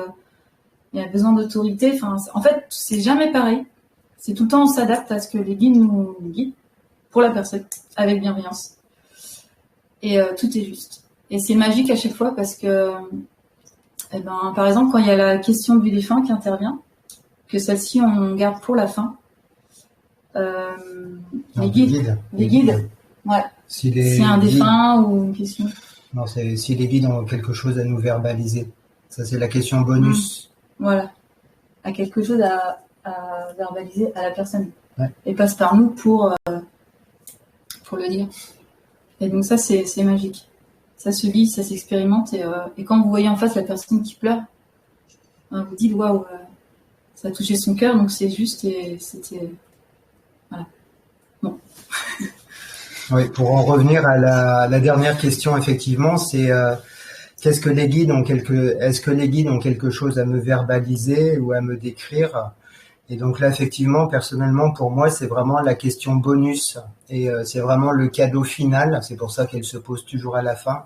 y a besoin d'autorité. Enfin, en fait, c'est jamais pareil. C'est tout le temps, on s'adapte à ce que les guides nous guident pour la personne, avec bienveillance. Et tout est juste. Et c'est magique à chaque fois parce que, par exemple, quand il y a la question du défunt qui intervient, que celle-ci on garde pour la fin, les guides, ouais. Si un défunt ou une question. Non, c'est si les guides ont quelque chose à nous verbaliser. Ça, c'est la question bonus. Voilà. À quelque chose à verbaliser à la personne. Ouais. Et passe par nous pour le dire. Et donc ça, c'est magique. Ça se vit, ça s'expérimente. Et quand vous voyez en face la personne qui pleure, vous dites waouh, ça a touché son cœur, donc c'est juste et c'était... Voilà. Bon. Oui, pour en revenir à la dernière question, effectivement, c'est est-ce que les guides ont quelque chose à me verbaliser ou à me décrire? Et donc là, effectivement, personnellement, pour moi, c'est vraiment la question bonus. Et c'est vraiment le cadeau final. C'est pour ça qu'elle se pose toujours à la fin.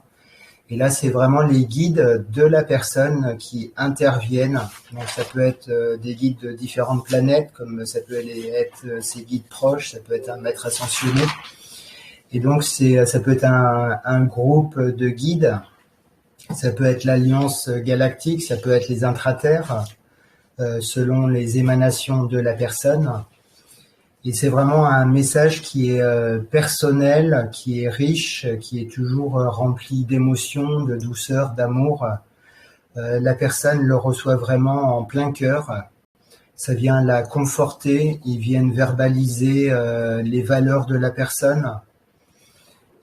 Et là, c'est vraiment les guides de la personne qui interviennent. Donc ça peut être des guides de différentes planètes, comme ça peut être ses guides proches, ça peut être un maître ascensionné. Et donc ça peut être un groupe de guides. Ça peut être l'Alliance galactique, ça peut être les intraterres, selon les émanations de la personne. Et c'est vraiment un message qui est personnel, qui est riche, qui est toujours rempli d'émotions, de douceur, d'amour. La personne le reçoit vraiment en plein cœur. Ça vient la conforter, ils viennent verbaliser les valeurs de la personne.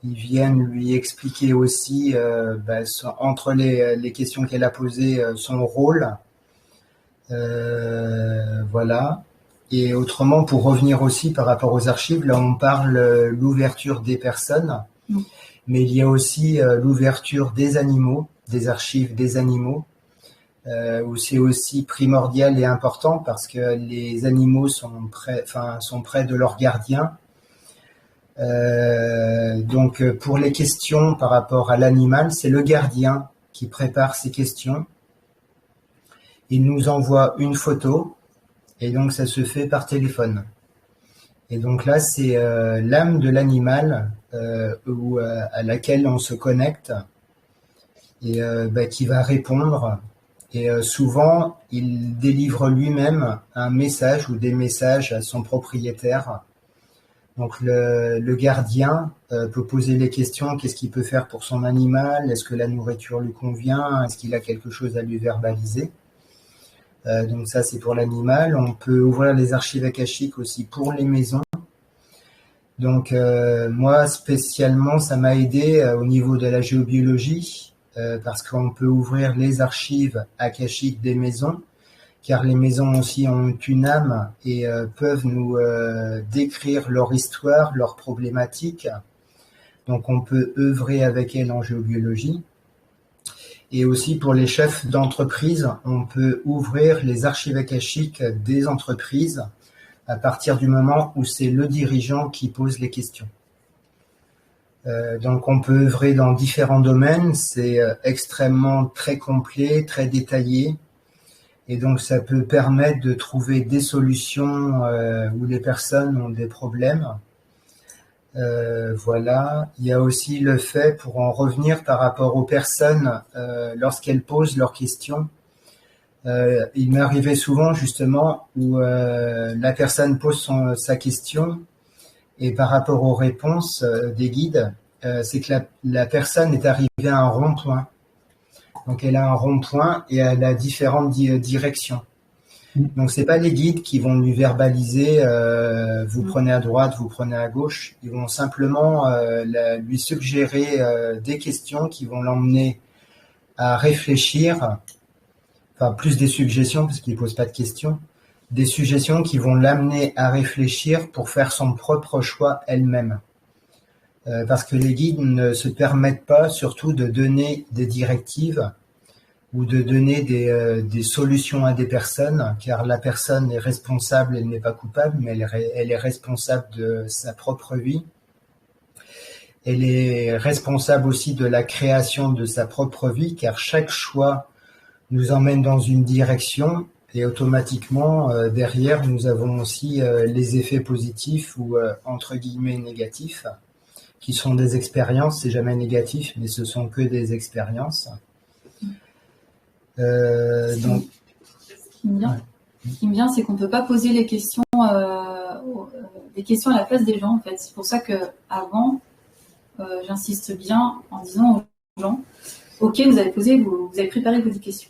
Ils viennent lui expliquer aussi, entre les questions qu'elle a posées, son rôle. Voilà. Et autrement, pour revenir aussi par rapport aux archives, là on parle l'ouverture des personnes, mais il y a aussi l'ouverture des animaux, des archives des animaux, où c'est aussi primordial et important parce que les animaux sont près de leurs gardiens. Donc pour les questions par rapport à l'animal, c'est le gardien qui prépare ces questions. Il nous envoie une photo et donc ça se fait par téléphone. Et donc là, c'est l'âme de l'animal à laquelle on se connecte et qui va répondre. Et souvent, il délivre lui-même un message ou des messages à son propriétaire. Donc le gardien peut poser les questions, qu'est-ce qu'il peut faire pour son animal? Est-ce que la nourriture lui convient? Est-ce qu'il a quelque chose à lui verbaliser? Donc ça, c'est pour l'animal. On peut ouvrir les archives akashiques aussi pour les maisons. Donc moi, spécialement, ça m'a aidé au niveau de la géobiologie parce qu'on peut ouvrir les archives akashiques des maisons, car les maisons aussi ont une âme et peuvent nous décrire leur histoire, leurs problématiques. Donc on peut œuvrer avec elles en géobiologie. Et aussi pour les chefs d'entreprise, on peut ouvrir les archives akashiques des entreprises à partir du moment où c'est le dirigeant qui pose les questions. Donc on peut œuvrer dans différents domaines, c'est extrêmement très complet, très détaillé. Et donc ça peut permettre de trouver des solutions où les personnes ont des problèmes. Voilà. Il y a aussi le fait, pour en revenir par rapport aux personnes, lorsqu'elles posent leurs questions, il m'est arrivé souvent justement où la personne pose sa question et par rapport aux réponses des guides, c'est que la personne est arrivée à un rond-point. Donc elle a un rond-point et elle a différentes directions. Donc c'est pas les guides qui vont lui verbaliser vous prenez à droite, vous prenez à gauche. Ils vont simplement lui suggérer des questions qui vont l'emmener à réfléchir. Enfin plus des suggestions parce qu'il pose pas de questions. Des suggestions qui vont l'amener à réfléchir pour faire son propre choix elle-même. Parce que les guides ne se permettent pas surtout de donner des directives ou de donner des solutions à des personnes, car la personne est responsable, elle n'est pas coupable, mais elle est responsable de sa propre vie. Elle est responsable aussi de la création de sa propre vie, car chaque choix nous emmène dans une direction, Et automatiquement, derrière, nous avons aussi les effets positifs ou entre guillemets négatifs, qui sont des expériences. C'est jamais négatif, mais ce sont que des expériences. Donc, ce qui me vient, c'est qu'on ne peut pas poser les questions à la place des gens, en fait. C'est pour ça qu'avant, j'insiste bien en disant aux gens, ok, vous avez préparé vos questions.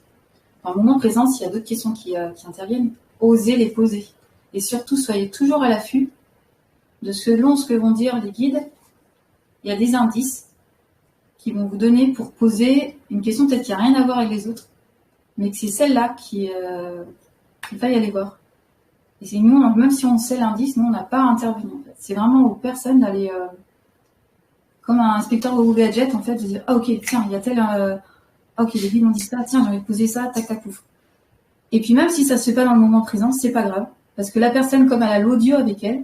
Dans le moment présent, s'il y a d'autres questions qui interviennent, osez les poser. Et surtout, soyez toujours à l'affût de selon ce que vont dire les guides. Il y a des indices qui vont vous donner pour poser une question peut-être qui n'a rien à voir avec les autres, mais que c'est celle-là qu'il faille aller voir. Et c'est nous, même si on sait l'indice, nous, on n'a pas à intervenir. En fait. C'est vraiment aux personnes d'aller, comme un inspecteur au gadget, en fait, de dire, ah ok, tiens, il y a tel... ok, les guides m'ont dit ça, tiens, j'ai envie de poser ça, tac, tac, pouf. Et puis même si ça se fait pas dans le moment présent, c'est pas grave. Parce que la personne, comme elle a l'audio avec elle,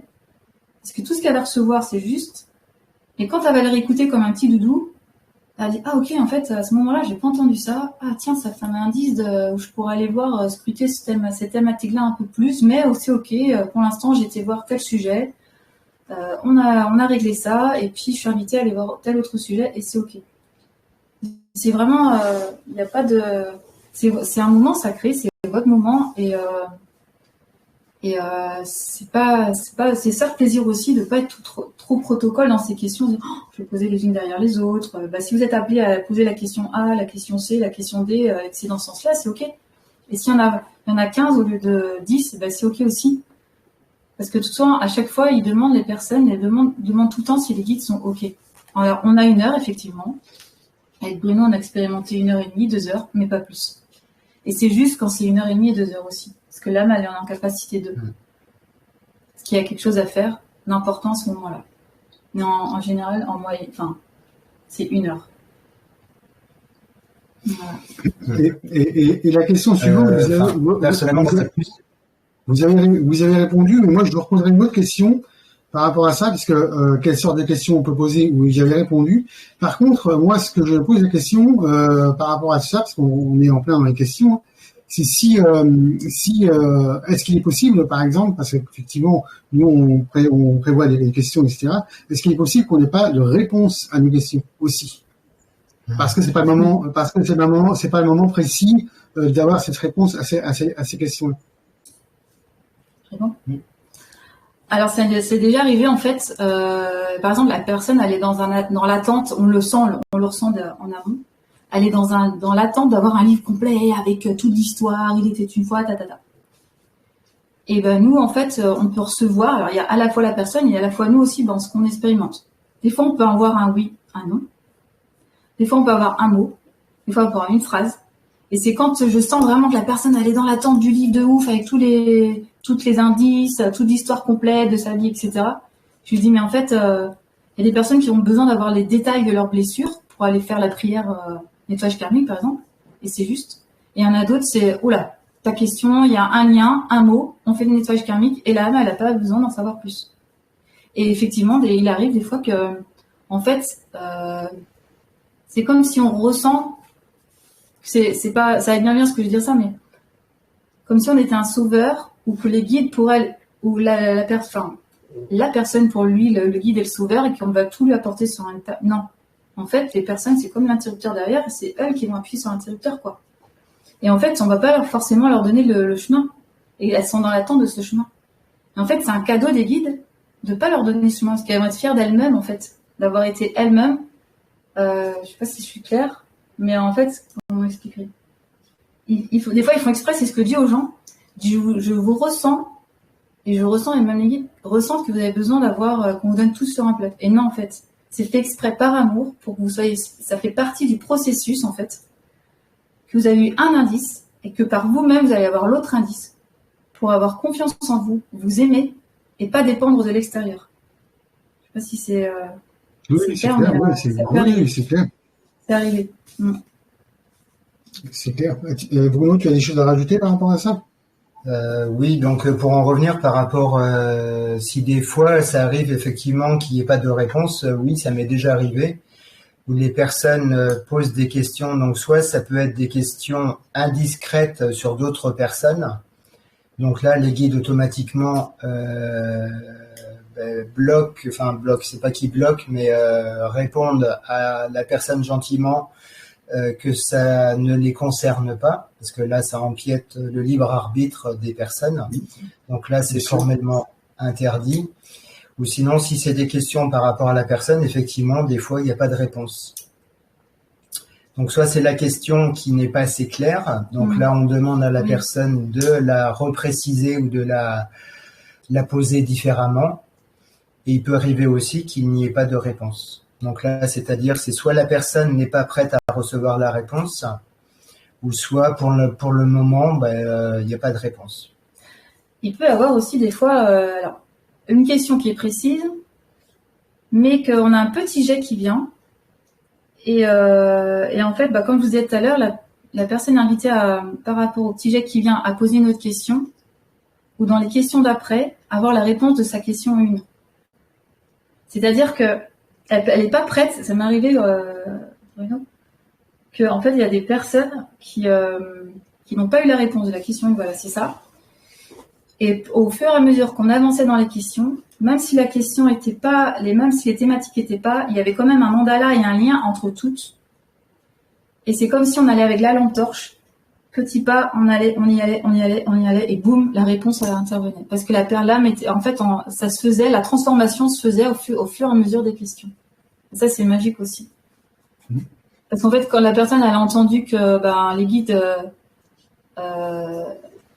parce que tout ce qu'elle va recevoir, c'est juste. Et quand elle va le réécouter comme un petit doudou, elle dit, ah ok, en fait, à ce moment-là, j'ai pas entendu ça. Ah tiens, ça fait un indice où je pourrais aller voir, scruter cette thématique-là un peu plus, mais aussi ok, pour l'instant, j'ai été voir tel sujet, on a réglé ça, et puis je suis invitée à aller voir tel autre sujet, et c'est ok. C'est vraiment, il n'y a pas de, c'est un moment sacré, c'est votre moment, et c'est ça le plaisir aussi de pas être trop protocole dans ces questions. De, je vais poser les unes derrière les autres. Si vous êtes appelé à poser la question A, la question C, la question D, et que c'est dans ce sens-là, c'est ok. Et s'il y en a 15 au lieu de 10, c'est ok aussi. Parce que de toute façon, à chaque fois, ils demandent les personnes, ils demandent tout le temps si les guides sont ok. Alors, on a 1 heure, effectivement. Avec Bruno, on a expérimenté 1h30, 2 heures, mais pas plus. Et c'est juste quand c'est 1h30 et 2 heures aussi. Parce que l'âme, elle est en capacité de. Parce qu'il y a quelque chose à faire d'important à ce moment-là. Mais en général, en moyenne, c'est 1 heure. Voilà. Et la question suivante, vous avez répondu, mais moi je vous reposerai une autre question par rapport à ça, puisque quelle sorte de questions on peut poser, où j'avais répondu. Par contre, moi, ce que je pose la question par rapport à ça, parce qu'on est en plein dans les questions, c'est si est-ce qu'il est possible, par exemple, parce qu'effectivement, nous on prévoit des questions, etc. Est-ce qu'il est possible qu'on n'ait pas de réponse à nos questions aussi, parce que c'est pas le moment précis d'avoir cette réponse à ces questions-là. Bon. Alors, c'est déjà arrivé, en fait, par exemple, la personne, elle est dans l'attente, on le ressent en amont, elle est dans l'attente d'avoir un livre complet avec toute l'histoire, il était une fois, tatata. Et ben, nous, en fait, on peut recevoir, alors il y a à la fois la personne et à la fois nous aussi, ce qu'on expérimente. Des fois, on peut avoir un oui, un non. Des fois, on peut avoir un mot. Des fois, on peut avoir une phrase. Et c'est quand je sens vraiment que la personne, elle est dans l'attente du livre de ouf, avec tous les indices, toute l'histoire complète de sa vie, etc. Je lui dis, mais en fait, il y a des personnes qui ont besoin d'avoir les détails de leurs blessures pour aller faire la prière nettoyage karmique, par exemple. Et c'est juste. Et il y en a d'autres, c'est, oula, ta question, il y a un lien, un mot, on fait des nettoyages karmiques, et l'âme, elle n'a pas besoin d'en savoir plus. Et effectivement, il arrive des fois que, en fait, c'est comme si on ressent, c'est pas, ça va bien ce que je veux dire ça, mais comme si on était un sauveur, ou que les guides pour elle, ou la personne pour lui, le guide est le sauveur, et qu'on va tout lui apporter sur un état. Non. En fait, les personnes, c'est comme l'interrupteur derrière, et c'est elles qui vont appuyer sur l'interrupteur, quoi. Et en fait, on va pas forcément leur donner le chemin. Et elles sont dans l'attente de ce chemin. Et en fait, c'est un cadeau des guides de pas leur donner ce chemin, parce qu'elles vont être fières d'elles-mêmes, en fait, d'avoir été elles-mêmes. Je sais pas si je suis claire, mais en fait, comment expliquer ? Des fois, ils font exprès, c'est ce que je dis aux gens. Je vous ressens, et je ressens, et même les guides ressentent que vous avez besoin d'avoir, qu'on vous donne tout sur un plat. Et non, en fait, c'est fait exprès par amour, pour que vous soyez, ça fait partie du processus, en fait, que vous avez eu un indice, et que par vous-même, vous allez avoir l'autre indice, pour avoir confiance en vous, vous aimer, et pas dépendre de l'extérieur. Je sais pas si c'est... oui, c'est clair, c'est clair. C'est arrivé. C'est clair. Bruno, tu as des choses à rajouter par rapport à ça ? Oui, donc pour en revenir par rapport, si des fois ça arrive effectivement qu'il n'y ait pas de réponse, oui, ça m'est déjà arrivé, où les personnes posent des questions, donc soit ça peut être des questions indiscrètes sur d'autres personnes, Donc là, les guides automatiquement bloquent, c'est pas qu'ils bloquent, mais répondent à la personne gentiment que ça ne les concerne pas, parce que là, ça empiète le libre arbitre des personnes. Donc là, c'est formellement interdit. Ou sinon, si c'est des questions par rapport à la personne, effectivement, des fois, il n'y a pas de réponse. Donc, soit c'est la question qui n'est pas assez claire. Donc là, on demande à la personne de la repréciser ou de la poser différemment. Et il peut arriver aussi qu'il n'y ait pas de réponse. Donc là, c'est-à-dire, c'est soit la personne n'est pas prête à recevoir la réponse, ou soit pour le moment, il n'y a pas de réponse. Il peut y avoir aussi des fois une question qui est précise, mais qu'on a un petit jet qui vient. Et en fait, comme je vous disais tout à l'heure, la personne est invitée par rapport au petit jet qui vient à poser une autre question, ou dans les questions d'après, avoir la réponse de sa question 1. C'est-à-dire que elle n'est pas prête. Ça m'est arrivé, Bruno, que en fait il y a des personnes qui n'ont pas eu la réponse de la question 1. Voilà, c'est ça. Et au fur et à mesure qu'on avançait dans les questions, même si la question était pas, même si les thématiques n'étaient pas, il y avait quand même un mandala et un lien entre toutes. Et c'est comme si on allait avec la lampe torche, petit pas, on y allait, et boum, la réponse elle intervenait. Parce que l'âme était, en fait, ça se faisait, la transformation se faisait au fur et à mesure des questions. Et ça, c'est magique aussi. Parce qu'en fait, quand la personne elle a entendu que les guides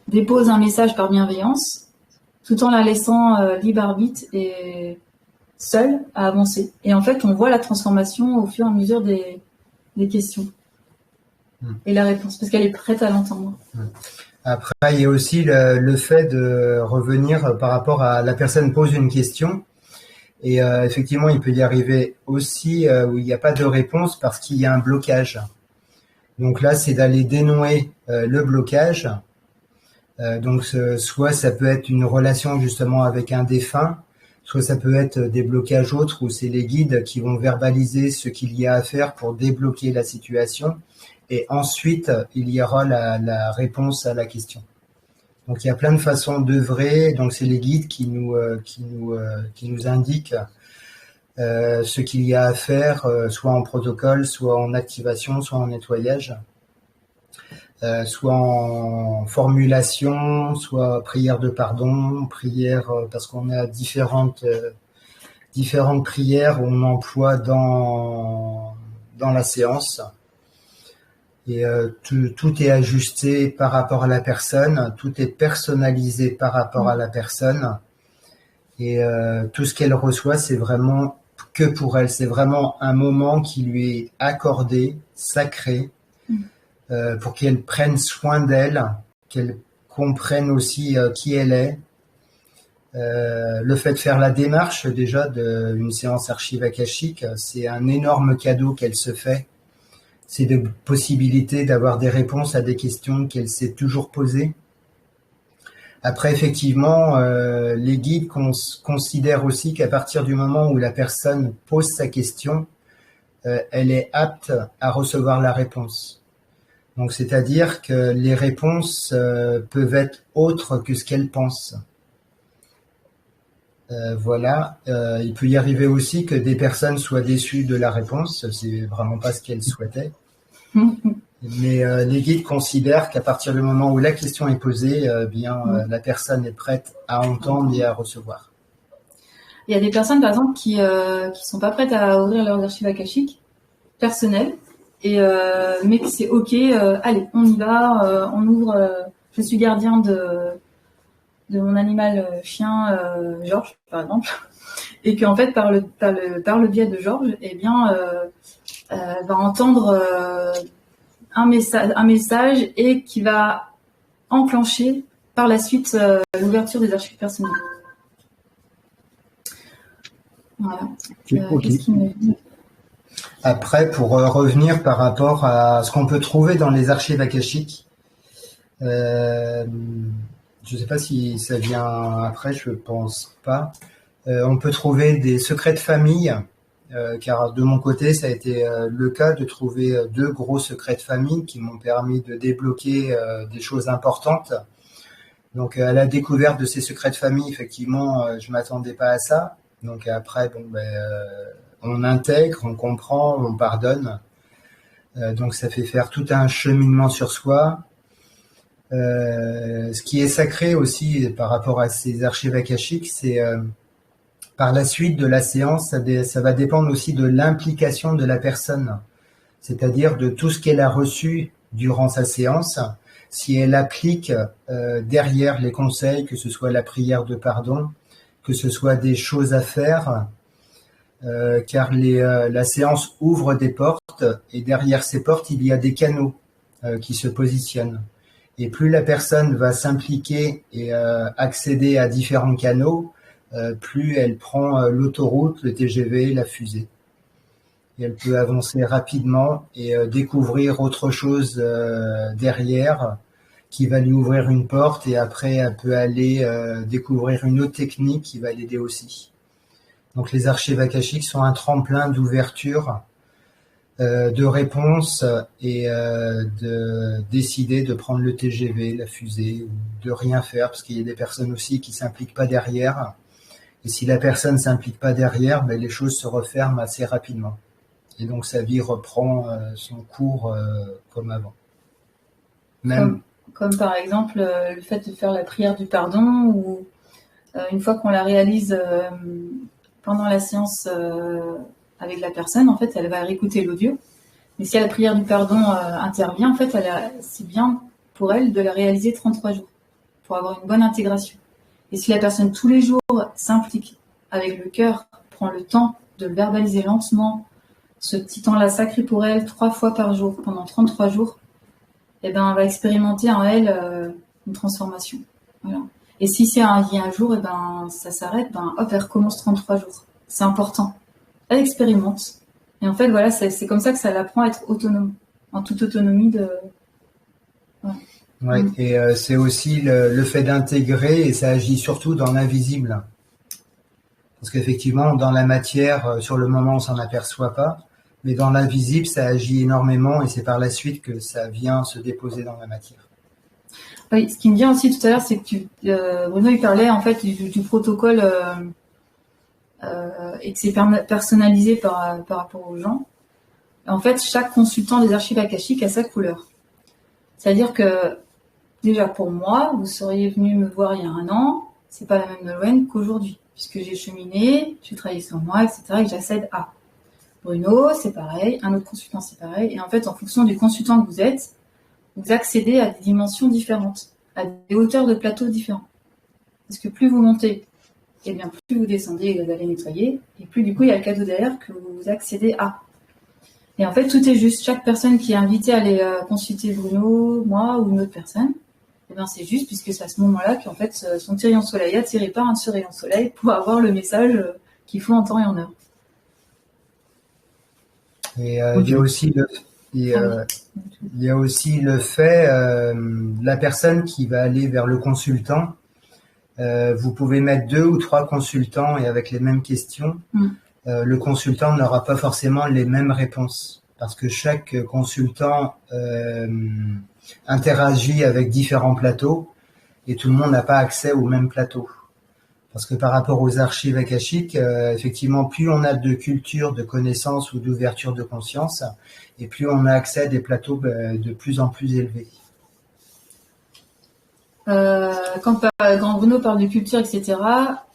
déposent un message par bienveillance, tout en la laissant libre arbitre et seule à avancer. Et en fait, on voit la transformation au fur et à mesure des questions. Et la réponse, parce qu'elle est prête à l'entendre. Après, il y a aussi le fait de revenir par rapport à la personne pose une question. Et effectivement, il peut y arriver aussi où il n'y a pas de réponse parce qu'il y a un blocage. Donc là, c'est d'aller dénouer le blocage. Donc, soit ça peut être une relation justement avec un défunt, soit ça peut être des blocages autres où c'est les guides qui vont verbaliser ce qu'il y a à faire pour débloquer la situation. Et ensuite, il y aura la réponse à la question. Donc, il y a plein de façons d'œuvrer. Donc, c'est les guides qui nous indiquent ce qu'il y a à faire, soit en protocole, soit en activation, soit en nettoyage, soit en formulation, soit prière de pardon, prière parce qu'on a différentes prières où on emploie dans la séance. Et tout est ajusté par rapport à la personne, tout est personnalisé par rapport à la personne, et tout ce qu'elle reçoit, c'est vraiment que pour elle, c'est vraiment un moment qui lui est accordé, sacré, pour qu'elle prenne soin d'elle, qu'elle comprenne aussi qui elle est. Le fait de faire la démarche déjà d'une séance archive akashique, c'est un énorme cadeau qu'elle se fait. C'est de possibilité d'avoir des réponses à des questions qu'elle s'est toujours posées. Après, effectivement, les guides considèrent aussi qu'à partir du moment où la personne pose sa question, elle est apte à recevoir la réponse. Donc, c'est-à-dire que les réponses peuvent être autres que ce qu'elle pense. Voilà. Il peut y arriver aussi que des personnes soient déçues de la réponse. C'est vraiment pas ce qu'elles souhaitaient. Mais les guides considèrent qu'à partir du moment où la question est posée, la personne est prête à entendre et à recevoir. Il y a des personnes, par exemple, qui sont pas prêtes à ouvrir leurs archives akashiques personnelles, mais que c'est ok. Allez, on y va. On ouvre. Je suis gardien de mon animal chien Georges, par exemple, et qu'en fait par le biais de Georges, va entendre un message et qui va enclencher par la suite l'ouverture des archives personnelles. Voilà. Qu'est-ce qu'il me dit ? Après, pour revenir par rapport à ce qu'on peut trouver dans les archives akashiques, je ne sais pas si ça vient après, je pense pas. On peut trouver des secrets de famille, car de mon côté, ça a été le cas de trouver 2 gros secrets de famille qui m'ont permis de débloquer des choses importantes. Donc à la découverte de ces secrets de famille, effectivement, je m'attendais pas à ça. Donc après, on intègre, on comprend, on pardonne. Donc ça fait faire tout un cheminement sur soi. Ce qui est sacré aussi par rapport à ces archives akashiques, c'est par la suite de la séance, ça va dépendre aussi de l'implication de la personne, c'est-à-dire de tout ce qu'elle a reçu durant sa séance, si elle applique derrière les conseils, que ce soit la prière de pardon, que ce soit des choses à faire, car la séance ouvre des portes et derrière ces portes, il y a des canaux qui se positionnent. Et plus la personne va s'impliquer et accéder à différents canaux, plus elle prend l'autoroute, le TGV, la fusée. Et elle peut avancer rapidement et découvrir autre chose derrière qui va lui ouvrir une porte, et après elle peut aller découvrir une autre technique qui va l'aider aussi. Donc les archives akashiques sont un tremplin d'ouverture, de réponse, et de décider de prendre le TGV, la fusée, ou de rien faire, parce qu'il y a des personnes aussi qui s'impliquent pas derrière. Et si la personne s'implique pas derrière, les choses se referment assez rapidement. Et donc sa vie reprend son cours comme avant. Comme par exemple le fait de faire la prière du pardon, ou une fois qu'on la réalise pendant la séance avec la personne, en fait, elle va réécouter l'audio. Mais si la prière du pardon intervient, en fait, c'est bien pour elle de la réaliser 33 jours pour avoir une bonne intégration. Et si la personne tous les jours s'implique avec le cœur, prend le temps de le verbaliser lentement, ce petit temps-là sacré pour elle 3 fois par jour pendant 33 jours, elle va expérimenter en elle une transformation. Voilà. Et si il y a un jour, ça s'arrête, hop, elle recommence 33 jours. C'est important. Elle expérimente. Et en fait, voilà, c'est comme ça que ça l'apprend à être autonome, en toute autonomie de... Ouais. Ouais, et c'est aussi le fait d'intégrer, et ça agit surtout dans l'invisible. Parce qu'effectivement, dans la matière, sur le moment, on s'en aperçoit pas, mais dans l'invisible, ça agit énormément, et c'est par la suite que ça vient se déposer dans la matière. Oui, ce qui me vient aussi tout à l'heure, c'est que Bruno, il parlait en fait du protocole et que c'est personnalisé par rapport aux gens. En fait, chaque consultant des archives akashiques a sa couleur. C'est-à-dire que, déjà pour moi, vous seriez venu me voir il y a 1 an, c'est pas la même Nolwenn qu'aujourd'hui, puisque j'ai cheminé, j'ai travaillé sur moi, etc., et que j'accède à. Bruno, c'est pareil, un autre consultant, c'est pareil, et en fait, en fonction du consultant que vous êtes, vous accédez à des dimensions différentes, à des hauteurs de plateau différents. Parce que plus vous montez, et bien plus vous descendez et vous allez nettoyer, et plus du coup il y a le cadeau derrière que vous accédez à. Et en fait, tout est juste. Chaque personne qui est invitée à aller consulter Bruno, moi ou une autre personne, c'est juste puisque c'est à ce moment-là qu'en fait son petit rayon soleil a tiré par un de ce rayon soleil pour avoir le message qu'il faut en temps et en heure. Et il y a aussi le fait, la personne qui va aller vers le consultant, vous pouvez mettre 2 ou 3 consultants et avec les mêmes questions, le consultant n'aura pas forcément les mêmes réponses parce que chaque consultant interagit avec différents plateaux et tout le monde n'a pas accès au même plateau. Parce que par rapport aux archives akashiques, effectivement, plus on a de culture, de connaissances ou d'ouverture de conscience, et plus on a accès à des plateaux de plus en plus élevés. Quand Bruno parle de culture, etc.,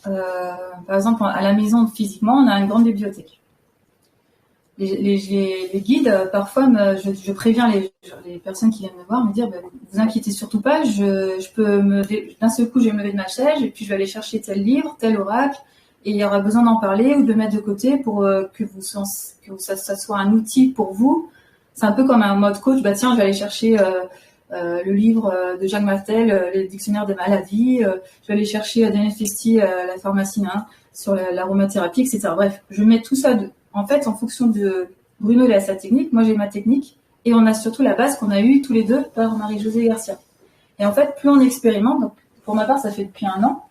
par exemple, à la maison, physiquement, on a une grande bibliothèque. Les guides, parfois, je préviens les personnes qui viennent me voir, me dire, vous inquiétez surtout pas, je peux d'un seul coup, je vais me lever de ma chaise, et puis je vais aller chercher tel livre, tel oracle, et il y aura besoin d'en parler ou de le mettre de côté pour que ça soit un outil pour vous. C'est un peu comme un mode coach, tiens, je vais aller chercher le livre de Jacques Martel, le dictionnaire des maladies, je vais aller chercher Daniel Festi, la pharmacie, sur l'aromathérapie, etc. Bref, je mets tout ça en fait, en fonction de Bruno, il a sa technique, moi j'ai ma technique, et on a surtout la base qu'on a eue tous les deux par Marie-Josée Garcia. Et en fait, plus on expérimente, donc pour ma part, ça fait depuis 1 an,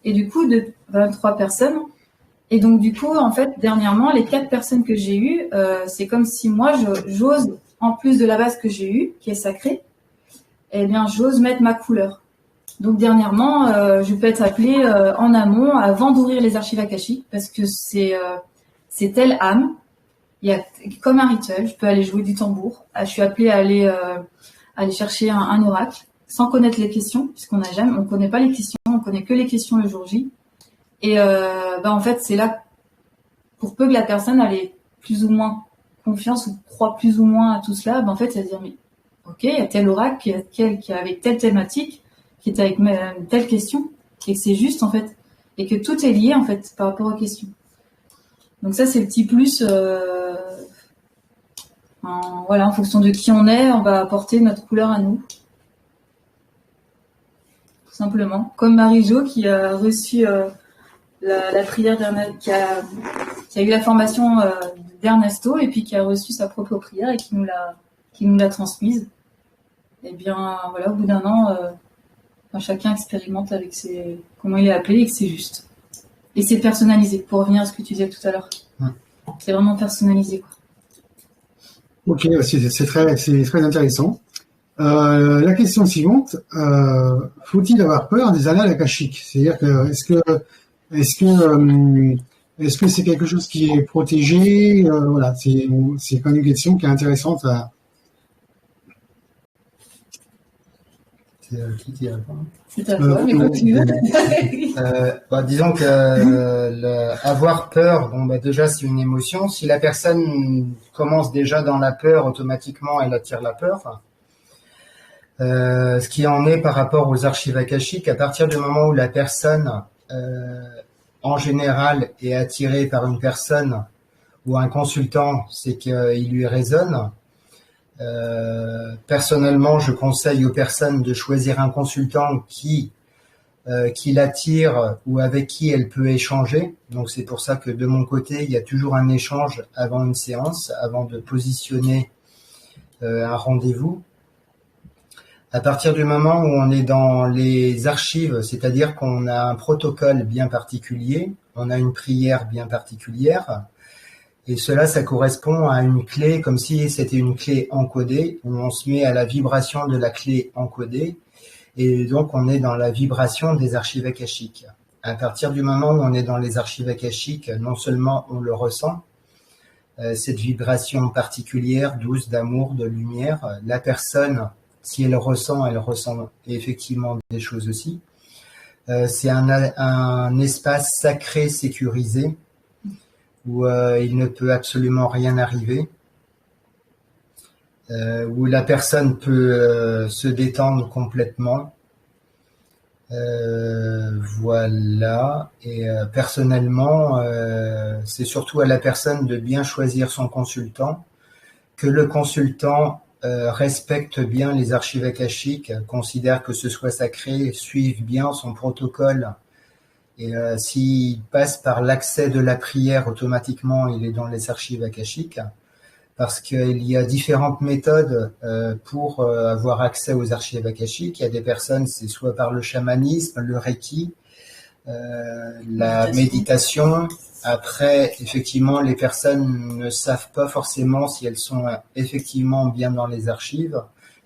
et du coup, de 23 personnes, et donc du coup, en fait, dernièrement, les 4 personnes que j'ai eues, c'est comme si moi, j'ose, en plus de la base que j'ai eue, qui est sacrée, eh bien, j'ose mettre ma couleur. Donc dernièrement, je peux être appelée en amont avant d'ouvrir les archives akashiques parce que c'est telle âme. Il y a comme un rituel, je peux aller jouer du tambour. Je suis appelée à aller chercher un oracle sans connaître les questions, puisqu'on on connaît pas les questions, on connaît que les questions le jour J. Et en fait, c'est là, pour peu que la personne ait plus ou moins confiance ou croit plus ou moins à tout cela, en fait, elle va dire mais ok, il y a tel oracle qui est avec telle thématique, qui est avec telle question, et que c'est juste en fait, et que tout est lié en fait par rapport aux questions. Donc ça, c'est le petit plus. En fonction de qui on est, on va apporter notre couleur à nous. Tout simplement. Comme Marie-Jo qui a reçu la prière qui a eu la formation d'Ernesto et puis qui a reçu sa propre prière et qui nous l'a transmise. Et bien voilà, au bout d'un an, chacun expérimente avec comment il est appelé et que c'est juste. Et c'est personnalisé, pour revenir à ce que tu disais tout à l'heure. C'est vraiment personnalisé, quoi. Ok, c'est très intéressant. La question suivante, faut-il avoir peur des annales akashiques? C'est-à-dire que est-ce que c'est quelque chose qui est protégé? Voilà, c'est quand même une question qui est intéressante à... C'est qui dit répond? C'est à toi, mais quand tu veux. Disons que avoir peur, déjà c'est une émotion. Si la personne commence déjà dans la peur, automatiquement elle attire la peur. Ce qui en est par rapport aux archives akashiques, à partir du moment où la personne, en général, est attirée par une personne ou un consultant, c'est qu'il lui résonne. Personnellement, je conseille aux personnes de choisir un consultant qui l'attire ou avec qui elle peut échanger. Donc c'est pour ça que de mon côté, il y a toujours un échange avant une séance, avant de positionner un rendez-vous. À partir du moment où on est dans les archives, c'est-à-dire qu'on a un protocole bien particulier, on a une prière bien particulière, et cela, ça correspond à une clé, comme si c'était une clé encodée, où on se met à la vibration de la clé encodée, et donc on est dans la vibration des archives akashiques. À partir du moment où on est dans les archives akashiques, non seulement on le ressent, cette vibration particulière, douce, d'amour, de lumière, la personne, si elle ressent effectivement des choses aussi. C'est un espace sacré sécurisé, où il ne peut absolument rien arriver, où la personne peut se détendre complètement. Voilà. Et personnellement, c'est surtout à la personne de bien choisir son consultant, que le consultant respecte bien les archives akashiques, considère que ce soit sacré, suive bien son protocole. Et s'il passe par l'accès de la prière, automatiquement, il est dans les archives akashiques, parce qu'il y a différentes méthodes pour avoir accès aux archives akashiques. Il y a des personnes, c'est soit par le chamanisme, le reiki, la méditation. Après, effectivement, les personnes ne savent pas forcément si elles sont effectivement bien dans les archives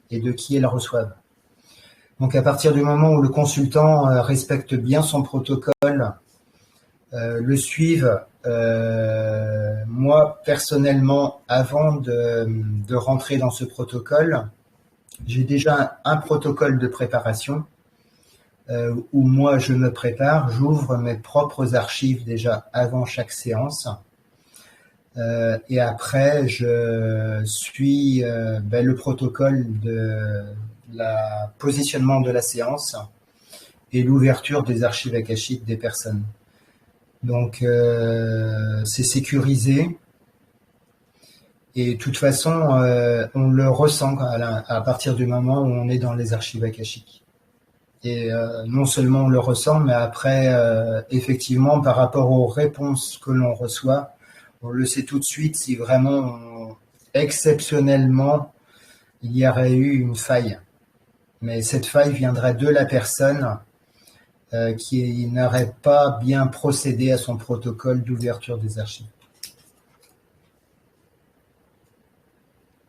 et de qui elles reçoivent. Donc à partir du moment où le consultant respecte bien son protocole, le suive, moi personnellement, avant de rentrer dans ce protocole, j'ai déjà un protocole de préparation où moi je me prépare, j'ouvre mes propres archives déjà avant chaque séance. Et après, je suis le protocole de la positionnement de la séance et l'ouverture des archives akashiques des personnes. Donc, c'est sécurisé. Et de toute façon, on le ressent à partir du moment où on est dans les archives akashiques. Et non seulement on le ressent, mais après, effectivement, par rapport aux réponses que l'on reçoit, on le sait tout de suite si vraiment, exceptionnellement, il y aurait eu une faille. Mais cette faille viendrait de la personne qui n'aurait pas bien procédé à son protocole d'ouverture des archives.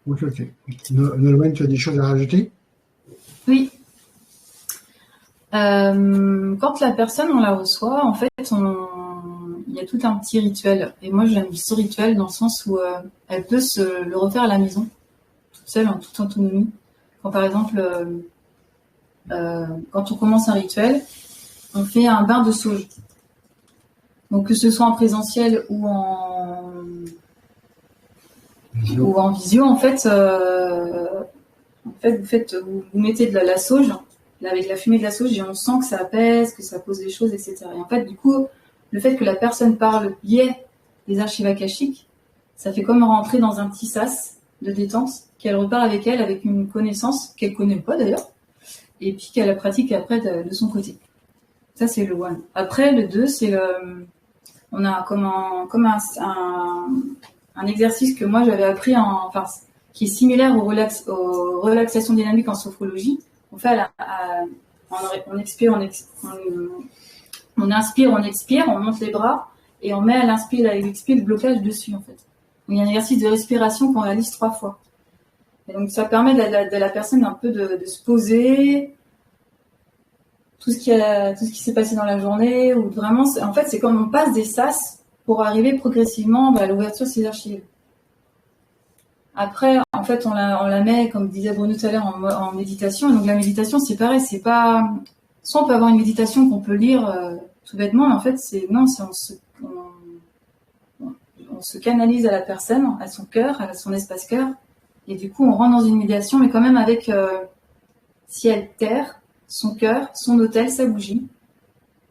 Ok. Nolwenn, tu as des choses à rajouter? Oui. Quand la personne, on la reçoit, en fait, il y a tout un petit rituel. Et moi, j'aime ce rituel dans le sens où elle peut se le refaire à la maison, toute seule, en toute autonomie. Quand, par exemple, quand on commence un rituel, on fait un bain de sauge. Donc, que ce soit en présentiel ou en visio, en fait, vous mettez de la sauge, avec la fumée de la sauge, et on sent que ça apaise, que ça pose des choses, etc. Et en fait, du coup, le fait que la personne parle biais des archives akashiques, ça fait comme rentrer dans un petit sas de détente, qu'elle repart avec elle, avec une connaissance qu'elle connaît pas d'ailleurs, et puis qu'elle la pratique après de son côté. Ça, c'est le one. Après, le 2, c'est on a comme un exercice que moi j'avais appris qui est similaire aux relaxations dynamiques en sophrologie. On fait on expire, on inspire, on expire, on monte les bras et on met à l'inspire et à l'expire le blocage dessus en fait. Il y a un exercice de respiration qu'on réalise 3 fois. Et donc ça permet de la personne un peu de se poser, tout ce qui s'est passé dans la journée, ou vraiment, en fait, c'est comme on passe des sas pour arriver progressivement à l'ouverture de ces archives. Après, en fait, on la met, comme disait Bruno tout à l'heure, en méditation. Et donc la méditation, c'est pareil, c'est pas. Soit on peut avoir une méditation qu'on peut lire tout bêtement, mais en fait, on se canalise à la personne, à son cœur, à son espace cœur, et du coup, on rentre dans une méditation, mais quand même avec ciel, terre, son cœur, son autel, sa bougie.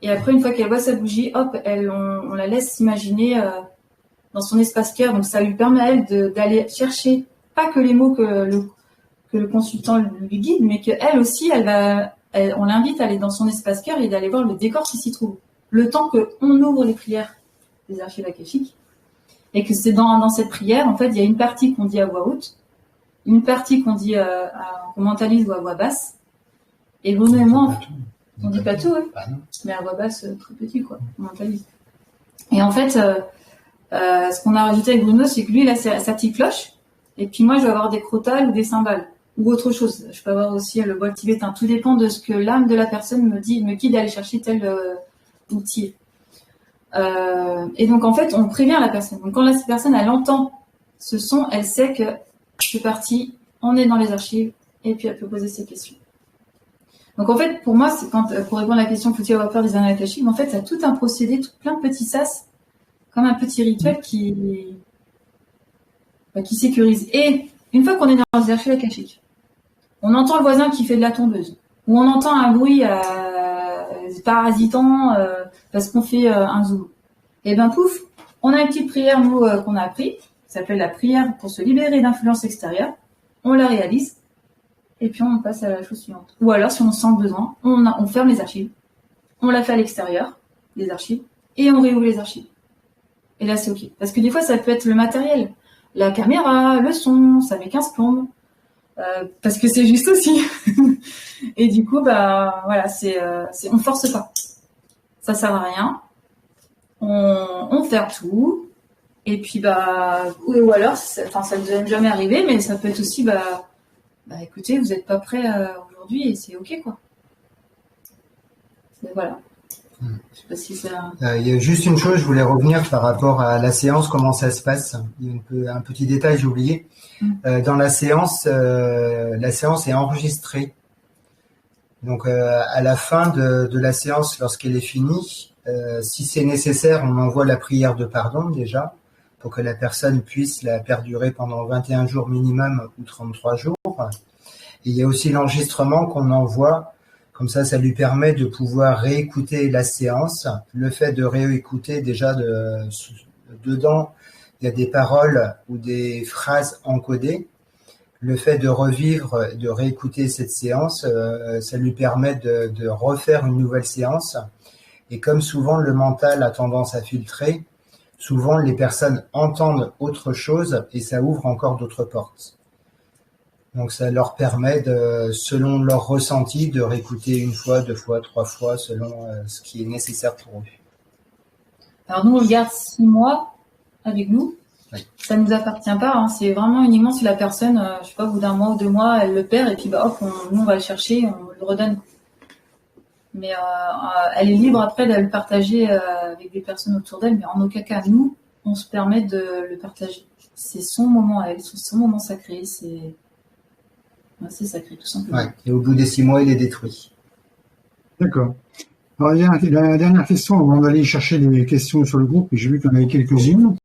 Et après, une fois qu'elle voit sa bougie, hop, on la laisse s'imaginer dans son espace cœur. Donc, ça lui permet à elle d'aller chercher pas que les mots que le consultant lui guide, mais qu'elle aussi, on l'invite à aller dans son espace cœur et d'aller voir le décor qui s'y trouve. Le temps qu'on ouvre les prières des archives akashiques. Et que c'est dans cette prière, en fait, il y a une partie qu'on dit à voix haute, une partie qu'on dit qu'on mentalise ou à voix basse. Et Bruno et moi, on dit pas tout, ouais. Mais à voix basse, très petit, quoi. On mentalise. Et en fait, ce qu'on a rajouté avec Bruno, c'est que lui, il a sa petite cloche. Et puis moi, je vais avoir des crotales ou des cymbales. Ou autre chose. Je peux avoir aussi le bol tibétain. Tout dépend de ce que l'âme de la personne me guide à aller chercher tel outil. Et donc, en fait, on prévient la personne. Donc, quand la personne, elle entend ce son, elle sait que c'est parti, on est dans les archives, et puis elle peut poser ses questions. Donc, en fait, pour moi, pour répondre à la question, faut-il avoir peur des annales akashiques, en fait, ça a tout un procédé, plein de petits sas, comme un petit rituel qui sécurise. Et une fois qu'on est dans les archives akashiques, on entend le voisin qui fait de la tondeuse, ou on entend un bruit parasitant parce qu'on fait un zoom. Et ben pouf, on a une petite prière, nous, qu'on a appris, qui s'appelle la prière pour se libérer d'influence extérieure. On la réalise, et puis on passe à la chose suivante. Ou alors, si on sent le besoin, on ferme les archives, on la fait à l'extérieur, les archives, et on réouvre les archives. Et là, c'est OK. Parce que des fois, ça peut être le matériel, la caméra, le son, ça met 15 plombes. Parce que c'est juste aussi. Et du coup, voilà, on force pas. Ça sert à rien. On fait tout. Et puis, ou alors, ça ne nous est jamais arrivé, mais ça peut être aussi, écoutez, vous n'êtes pas prêt aujourd'hui et c'est OK, quoi. Voilà. Je sais pas si ça... Il y a juste une chose, je voulais revenir par rapport à la séance, comment ça se passe. Il y a un petit détail, j'ai oublié. Dans la séance est enregistrée. Donc, à la fin de la séance, lorsqu'elle est finie, si c'est nécessaire, on envoie la prière de pardon déjà, pour que la personne puisse la perdurer pendant 21 jours minimum ou 33 jours. Et il y a aussi l'enregistrement qu'on envoie. Comme ça lui permet de pouvoir réécouter la séance. Le fait de réécouter, déjà, dedans, il y a des paroles ou des phrases encodées. Le fait de revivre, de réécouter cette séance, ça lui permet de refaire une nouvelle séance. Et comme souvent le mental a tendance à filtrer, souvent les personnes entendent autre chose et ça ouvre encore d'autres portes. Donc ça leur permet, selon leur ressenti, de réécouter 1 fois, 2 fois, 3 fois, selon ce qui est nécessaire pour eux. Alors nous, on le garde 6 mois avec nous. Oui. Ça ne nous appartient pas. Hein. C'est vraiment uniquement si la personne, je sais pas, au bout d'1 mois ou 2 mois, elle le perd et puis hop, nous on va le chercher, on le redonne. Mais elle est libre après de le partager avec des personnes autour d'elle, mais en aucun cas, nous, on se permet de le partager. C'est son moment à elle, son moment sacré, c'est sacré, tout simplement. Ouais. Et au bout des 6 mois, il est détruit. D'accord. Alors, la dernière question, avant d'aller chercher des questions sur le groupe, et j'ai vu qu'il y en avait quelques-unes.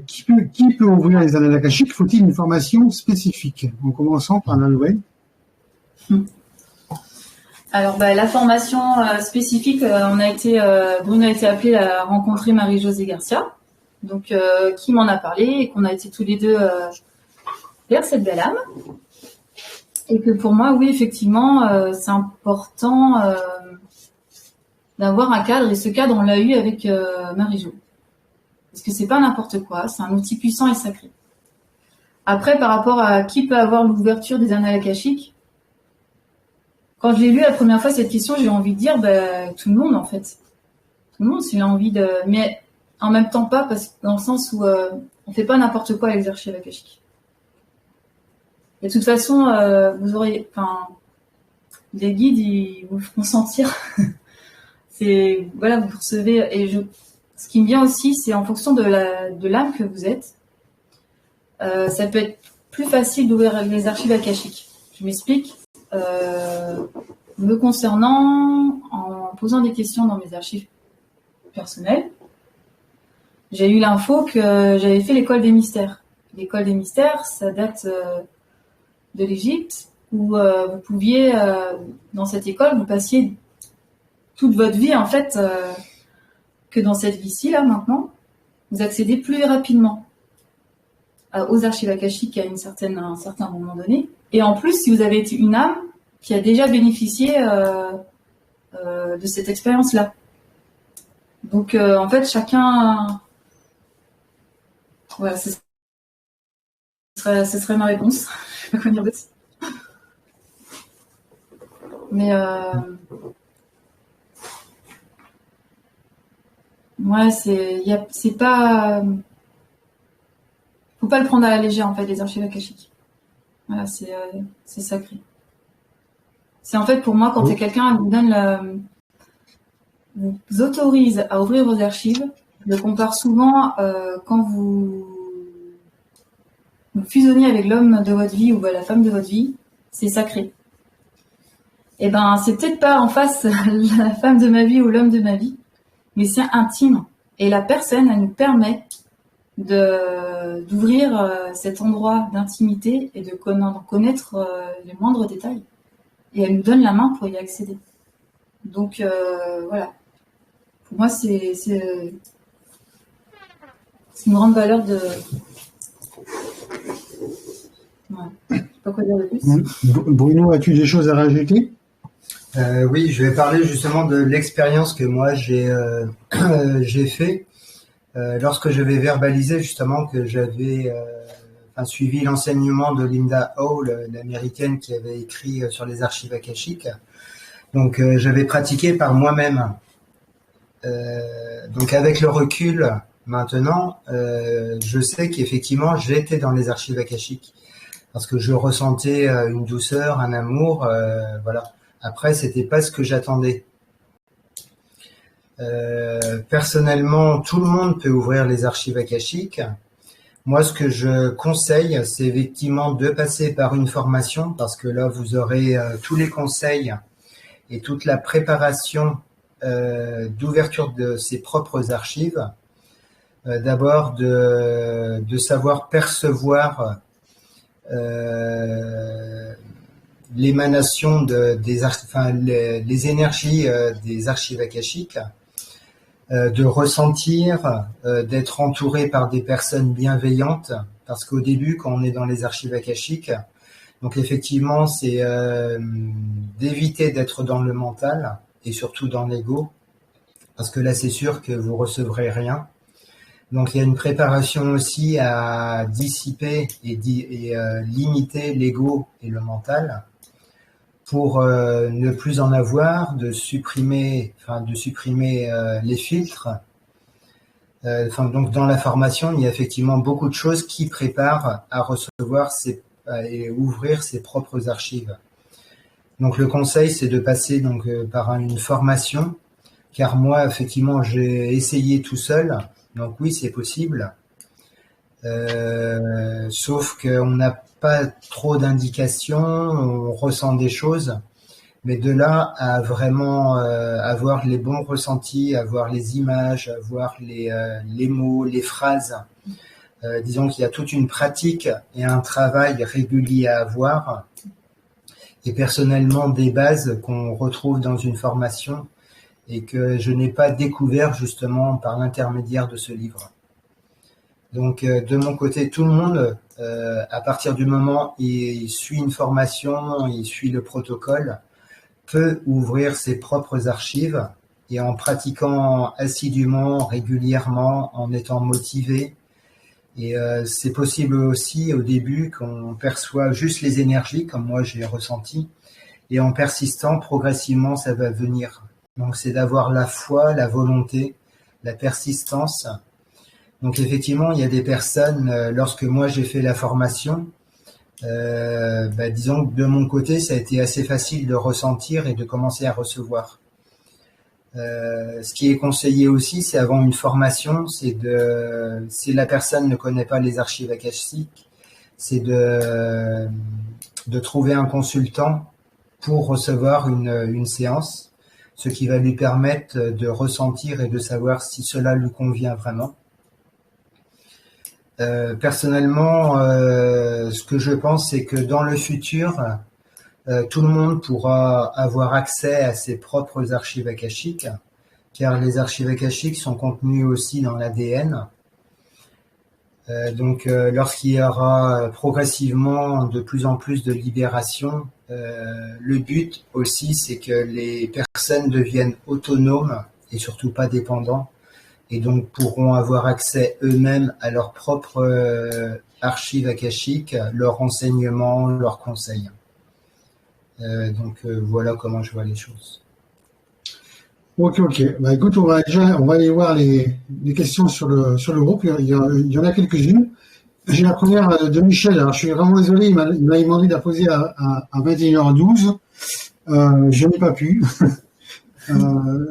Qui peut ouvrir les annales akashiques? Faut-il une formation spécifique? En commençant par Nolwenn. Alors, la formation spécifique, Bruno a été appelé à rencontrer Marie-Josée Garcia, donc qui m'en a parlé et qu'on a été tous les deux vers cette belle âme. Et que pour moi, oui, effectivement, c'est important d'avoir un cadre, et ce cadre, on l'a eu avec Marie-Jo. Parce que c'est pas n'importe quoi, c'est un outil puissant et sacré. Après, par rapport à qui peut avoir l'ouverture des annales akashiques, quand je l'ai lu la première fois, cette question, j'ai envie de dire, tout le monde, en fait. Tout le monde, s'il a envie de... Mais en même temps pas, parce que dans le sens où on fait pas n'importe quoi avec les archives akashiques. Et de toute façon, vous aurez... Enfin, les guides, ils vous feront sentir. C'est... Voilà, vous recevez... Et ce qui me vient aussi, c'est en fonction de l'âme que vous êtes. Ça peut être plus facile d'ouvrir les archives akashiques. Je m'explique. Me concernant, en posant des questions dans mes archives personnelles, j'ai eu l'info que j'avais fait l'école des mystères. L'école des mystères, ça date de l'Égypte, où vous pouviez, dans cette école, vous passiez toute votre vie, en fait, que dans cette vie-ci, là, maintenant, vous accédez plus rapidement aux archives akashiques à un certain moment donné. Et en plus, si vous avez été une âme qui a déjà bénéficié de cette expérience-là. Donc, en fait, chacun... Voilà, ce serait ma réponse. Je sais pas quoi dire d'autre. Mais... Ouais, c'est pas... Faut pas le prendre à la légère, en fait, les archives akashiques. Voilà, c'est sacré. C'est en fait, pour moi, quand quelqu'un vous autorise à ouvrir vos archives, je le compare souvent quand vous fusionnez avec l'homme de votre vie ou la femme de votre vie, c'est sacré. Et c'est peut-être pas en face la femme de ma vie ou l'homme de ma vie, mais c'est intime. Et la personne, elle nous permet d'ouvrir cet endroit d'intimité et de connaître les moindres détails. Et elle nous donne la main pour y accéder. Donc, voilà. Pour moi, c'est une grande valeur de... Ouais. Je sais pas quoi dire de plus. Bruno, as-tu des choses à rajouter? Oui, je vais parler justement de l'expérience que moi j'ai fait lorsque je vais verbaliser justement que j'avais suivi l'enseignement de Linda Hall, l'américaine qui avait écrit sur les archives akashiques. Donc j'avais pratiqué par moi-même. Donc avec le recul maintenant, je sais qu'effectivement j'étais dans les archives akashiques parce que je ressentais une douceur, un amour, voilà. Après, c'était pas ce que j'attendais. Personnellement, tout le monde peut ouvrir les archives akashiques. Moi, ce que je conseille, c'est effectivement de passer par une formation parce que là, vous aurez tous les conseils et toute la préparation d'ouverture de ses propres archives. D'abord, de savoir percevoir l'émanation les énergies des archives akashiques, de ressentir, d'être entouré par des personnes bienveillantes, parce qu'au début, quand on est dans les archives akashiques, donc effectivement, c'est d'éviter d'être dans le mental et surtout dans l'ego, parce que là, c'est sûr que vous recevrez rien. Donc, il y a une préparation aussi à dissiper et limiter l'ego et le mental, pour ne plus en avoir, de supprimer les filtres. Donc dans la formation, il y a effectivement beaucoup de choses qui préparent à recevoir et ouvrir ses propres archives. Donc le conseil, c'est de passer donc par une formation, car moi, effectivement, j'ai essayé tout seul. Donc oui, c'est possible. Sauf qu'on n'a pas trop d'indications, on ressent des choses. Mais de là à vraiment avoir les bons ressentis, avoir les images, avoir les mots, les phrases, disons qu'il y a toute une pratique et un travail régulier à avoir. Et personnellement, des bases qu'on retrouve dans une formation et que je n'ai pas découvert justement par l'intermédiaire de ce livre. Donc, de mon côté, tout le monde, à partir du moment où il suit une formation, il suit le protocole, peut ouvrir ses propres archives et en pratiquant assidûment, régulièrement, en étant motivé. Et c'est possible aussi au début qu'on perçoit juste les énergies, comme moi j'ai ressenti, et en persistant, progressivement, ça va venir. Donc c'est d'avoir la foi, la volonté, la persistance. Donc effectivement, il y a des personnes, lorsque moi j'ai fait la formation, disons que de mon côté, ça a été assez facile de ressentir et de commencer à recevoir. Ce qui est conseillé aussi, c'est avant une formation, si la personne ne connaît pas les archives akashiques, c'est de trouver un consultant pour recevoir une séance, ce qui va lui permettre de ressentir et de savoir si cela lui convient vraiment. Personnellement, ce que je pense, c'est que dans le futur, tout le monde pourra avoir accès à ses propres archives akashiques, car les archives akashiques sont contenues aussi dans l'ADN. Donc, lorsqu'il y aura progressivement de plus en plus de libération, le but aussi, c'est que les personnes deviennent autonomes et surtout pas dépendants, et donc pourront avoir accès eux-mêmes à leurs propres archives akashiques, leurs renseignements, leurs conseils. Voilà comment je vois les choses. Ok. Bah écoute, on va aller voir les questions sur le groupe. Il y en a quelques-unes. J'ai la première de Michel. Alors je suis vraiment désolé, il m'a demandé de la poser à 21h12. Je n'ai pas pu.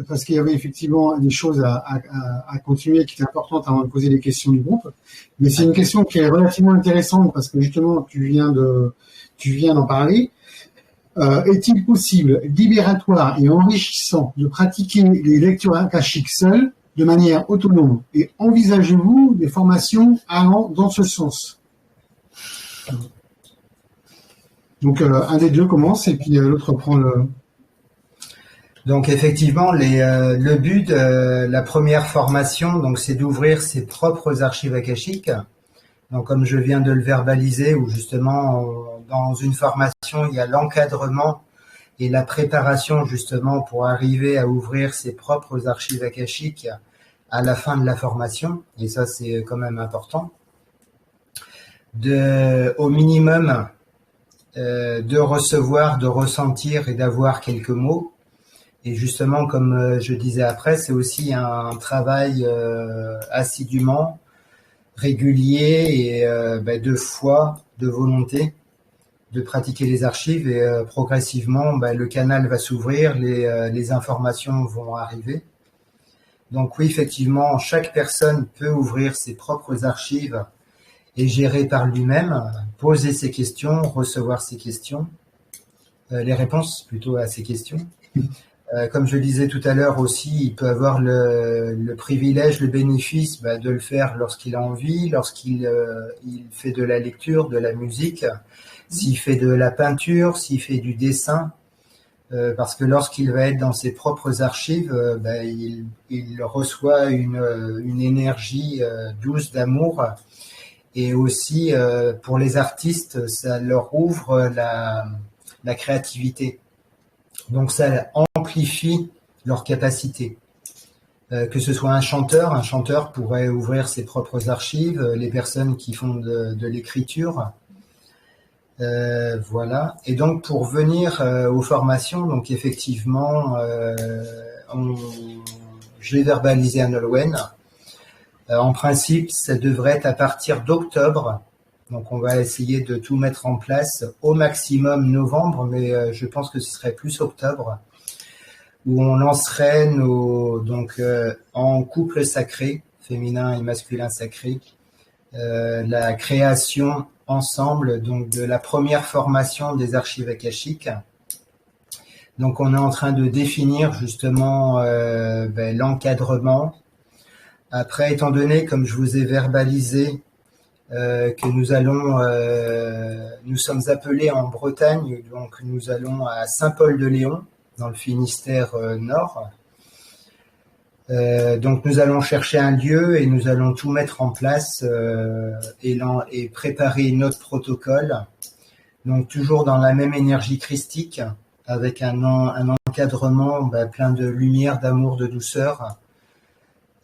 Parce qu'il y avait effectivement des choses à continuer qui étaient importantes avant de poser les questions du groupe. Mais c'est une question qui est relativement intéressante parce que justement tu viens d'en parler. Est-il possible, libératoire et enrichissant de pratiquer les lectures akashiques seules de manière autonome, et envisagez-vous des formations allant dans ce sens? Donc un des deux commence et puis l'autre prend le... Donc effectivement, le but de la première formation, donc c'est d'ouvrir ses propres archives akashiques. Donc comme je viens de le verbaliser, où justement dans une formation il y a l'encadrement et la préparation justement pour arriver à ouvrir ses propres archives akashiques à la fin de la formation, et ça c'est quand même important. Au minimum de recevoir, de ressentir et d'avoir quelques mots. Et justement, comme je disais après, c'est aussi un travail assidûment, régulier et de foi, de volonté, de pratiquer les archives et progressivement, le canal va s'ouvrir, les informations vont arriver. Donc oui, effectivement, chaque personne peut ouvrir ses propres archives et gérer par lui-même, poser ses questions, recevoir ses questions, les réponses plutôt à ces questions. Comme je le disais tout à l'heure aussi, il peut avoir le privilège, le bénéfice de le faire lorsqu'il a envie, lorsqu'il il fait de la lecture, de la musique, s'il fait de la peinture, s'il fait du dessin, parce que lorsqu'il va être dans ses propres archives, il reçoit une énergie douce d'amour, et aussi pour les artistes, ça leur ouvre la créativité. Donc ça amplifie leur capacité. Que ce soit un chanteur pourrait ouvrir ses propres archives, les personnes qui font de l'écriture. Voilà. Et donc pour venir aux formations, donc effectivement, je l'ai verbalisé à Nolwenn. En principe, ça devrait être à partir d'octobre. Donc on va essayer de tout mettre en place au maximum novembre, mais je pense que ce serait plus octobre, où on lancerait en couple sacré, féminin et masculin sacré, la création ensemble donc de la première formation des archives akashiques. Donc on est en train de définir justement l'encadrement. Après, étant donné, comme je vous ai verbalisé, que nous sommes appelés en Bretagne, donc nous allons à Saint-Paul-de-Léon, dans le Finistère Nord. Donc nous allons chercher un lieu et nous allons tout mettre en place et préparer notre protocole. Donc toujours dans la même énergie christique, avec un encadrement plein de lumière, d'amour, de douceur,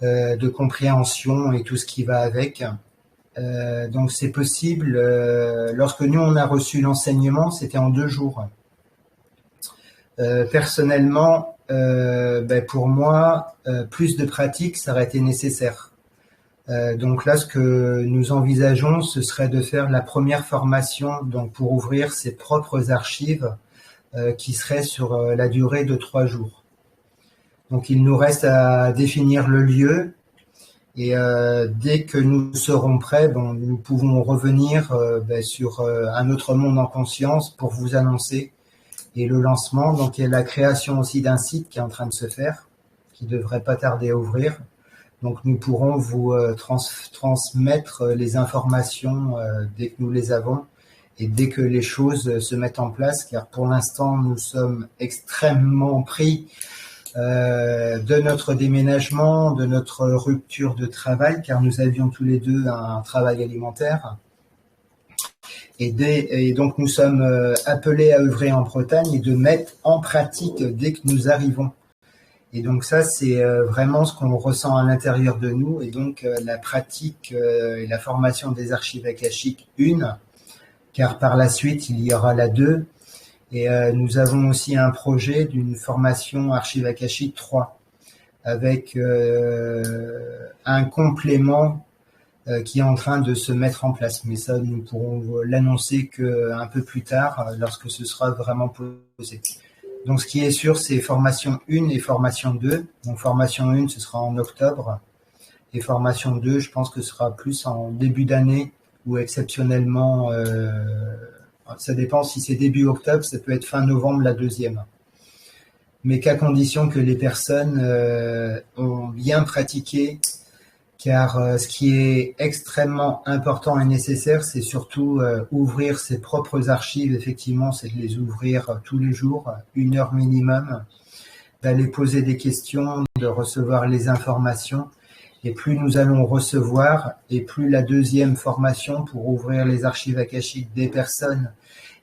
de compréhension et tout ce qui va avec. Donc c'est possible. Lorsque nous on a reçu l'enseignement, c'était en 2 jours. Personnellement, pour moi, plus de pratique, ça aurait été nécessaire. Donc là, ce que nous envisageons, ce serait de faire la première formation, donc pour ouvrir ses propres archives, qui serait sur la durée de 3 jours. Donc il nous reste à définir le lieu, et dès que nous serons prêts, nous pouvons revenir sur un autre monde en conscience pour vous annoncer. Et le lancement, donc il y a la création aussi d'un site qui est en train de se faire, qui devrait pas tarder à ouvrir. Donc nous pourrons vous transmettre les informations dès que nous les avons et dès que les choses se mettent en place, car pour l'instant nous sommes extrêmement pris de notre déménagement, de notre rupture de travail, car nous avions tous les deux un travail alimentaire. Et donc nous sommes appelés à œuvrer en Bretagne et de mettre en pratique dès que nous arrivons. Et donc ça, c'est vraiment ce qu'on ressent à l'intérieur de nous. Et donc la pratique et la formation des archives akashiques 1, car par la suite, il y aura la 2. Et nous avons aussi un projet d'une formation archives akashiques 3, avec un complément qui est en train de se mettre en place. Mais ça, nous pourrons l'annoncer qu'un peu plus tard, lorsque ce sera vraiment posé. Donc, ce qui est sûr, c'est formation 1 et formation 2. Donc, formation 1, ce sera en octobre. Et formation 2, je pense que ce sera plus en début d'année ou exceptionnellement, ça dépend si c'est début octobre, ça peut être fin novembre la 2e. Mais qu'à condition que les personnes ont bien pratiqué, car ce qui est extrêmement important et nécessaire, c'est surtout ouvrir ses propres archives. Effectivement, c'est de les ouvrir tous les jours, 1 heure minimum, d'aller poser des questions, de recevoir les informations. Et plus nous allons recevoir, et plus la 2e formation pour ouvrir les archives akashiques des personnes,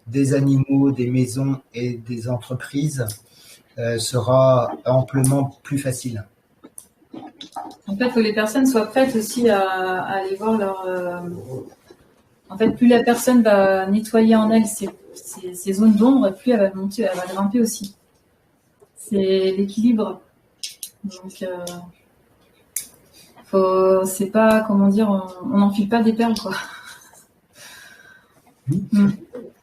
des animaux, des maisons et des entreprises sera amplement plus facile. En fait, il faut que les personnes soient prêtes aussi à aller voir leur... En fait, plus la personne va nettoyer en elle ses zones d'ombre, plus elle va monter, elle va grimper aussi. C'est l'équilibre. Donc, c'est pas, comment dire, on n'enfile pas des perles, quoi.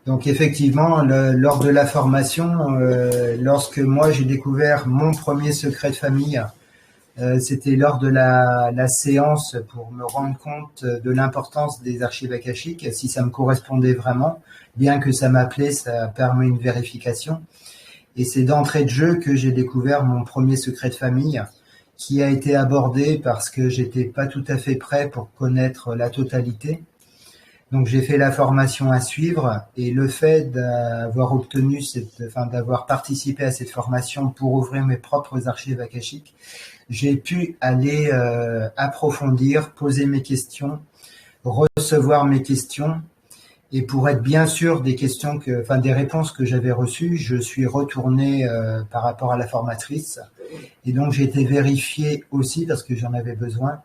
Donc effectivement, lors de la formation, lorsque moi j'ai découvert mon premier secret de famille, c'était lors de la séance pour me rendre compte de l'importance des archives akashiques, si ça me correspondait vraiment, bien que ça m'appelait, ça permet une vérification. Et c'est d'entrée de jeu que j'ai découvert mon premier secret de famille, qui a été abordé parce que j'étais pas tout à fait prêt pour connaître la totalité. Donc j'ai fait la formation à suivre, et le fait d'avoir d'avoir participé à cette formation pour ouvrir mes propres archives akashiques, j'ai pu aller approfondir, poser mes questions, recevoir mes questions, et pour être bien sûr des réponses que j'avais reçues, je suis retourné par rapport à la formatrice, et donc j'ai été vérifié aussi parce que j'en avais besoin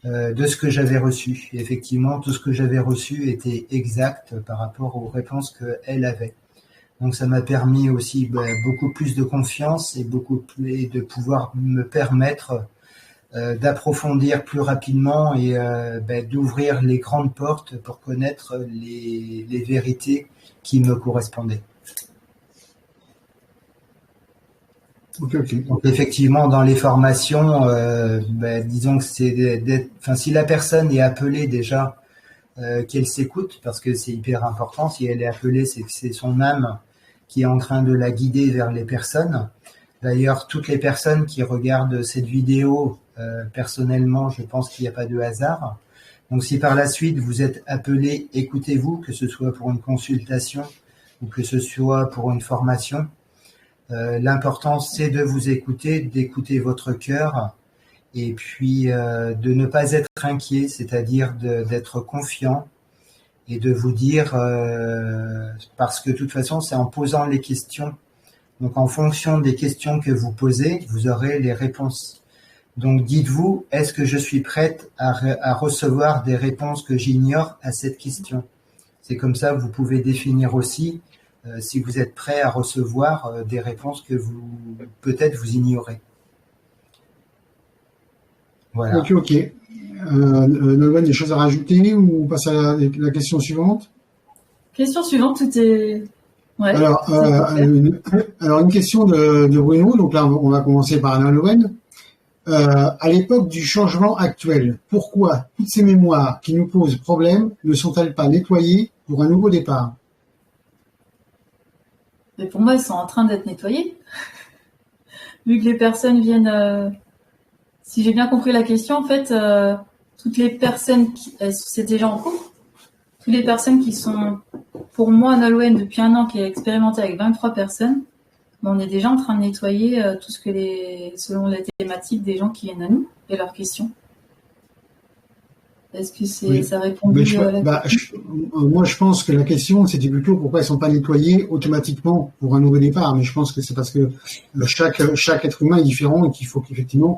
de ce que j'avais reçu. Et effectivement, tout ce que j'avais reçu était exact par rapport aux réponses qu'elle avait. Donc ça m'a permis aussi beaucoup plus de confiance et de pouvoir me permettre d'approfondir plus rapidement et d'ouvrir les grandes portes pour connaître les vérités qui me correspondaient. Okay. Donc effectivement, dans les formations, disons que si la personne est appelée déjà, qu'elle s'écoute, parce que c'est hyper important. Si elle est appelée, c'est que c'est son âme qui est en train de la guider vers les personnes. D'ailleurs, toutes les personnes qui regardent cette vidéo, personnellement, je pense qu'il n'y a pas de hasard. Donc si par la suite vous êtes appelé, écoutez-vous, que ce soit pour une consultation ou que ce soit pour une formation. L'important, c'est de vous écouter, d'écouter votre cœur et puis de ne pas être inquiet, c'est-à-dire d'être confiant et de vous dire, parce que de toute façon, c'est en posant les questions. Donc, en fonction des questions que vous posez, vous aurez les réponses. Donc, dites-vous, est-ce que je suis prête à recevoir des réponses que j'ignore à cette question? C'est comme ça que vous pouvez définir aussi si vous êtes prêt à recevoir des réponses que peut-être vous ignorez. Voilà. Ok. Nolwenn, des choses à rajouter ou on passe à la question suivante? Question suivante, tout est... Ouais, alors, une question de Bruno. Donc là, on va commencer par Nolwenn. À l'époque du changement actuel, pourquoi toutes ces mémoires qui nous posent problème ne sont-elles pas nettoyées pour un nouveau départ? Mais pour moi, elles sont en train d'être nettoyées. Vu que les personnes viennent... Si j'ai bien compris la question, en fait, toutes les personnes, c'est déjà en cours. Toutes les personnes qui sont, pour moi, Nolwenn, depuis 1 an, qui a expérimenté avec 23 personnes, on est déjà en train de nettoyer tout ce que selon les thématiques des gens qui viennent à nous et leurs questions. Est-ce que ça répond à la question? Moi, je pense que la question, c'était plutôt pourquoi elles ne sont pas nettoyées automatiquement pour un nouveau départ. Mais je pense que c'est parce que chaque être humain est différent et qu'il faut qu'effectivement,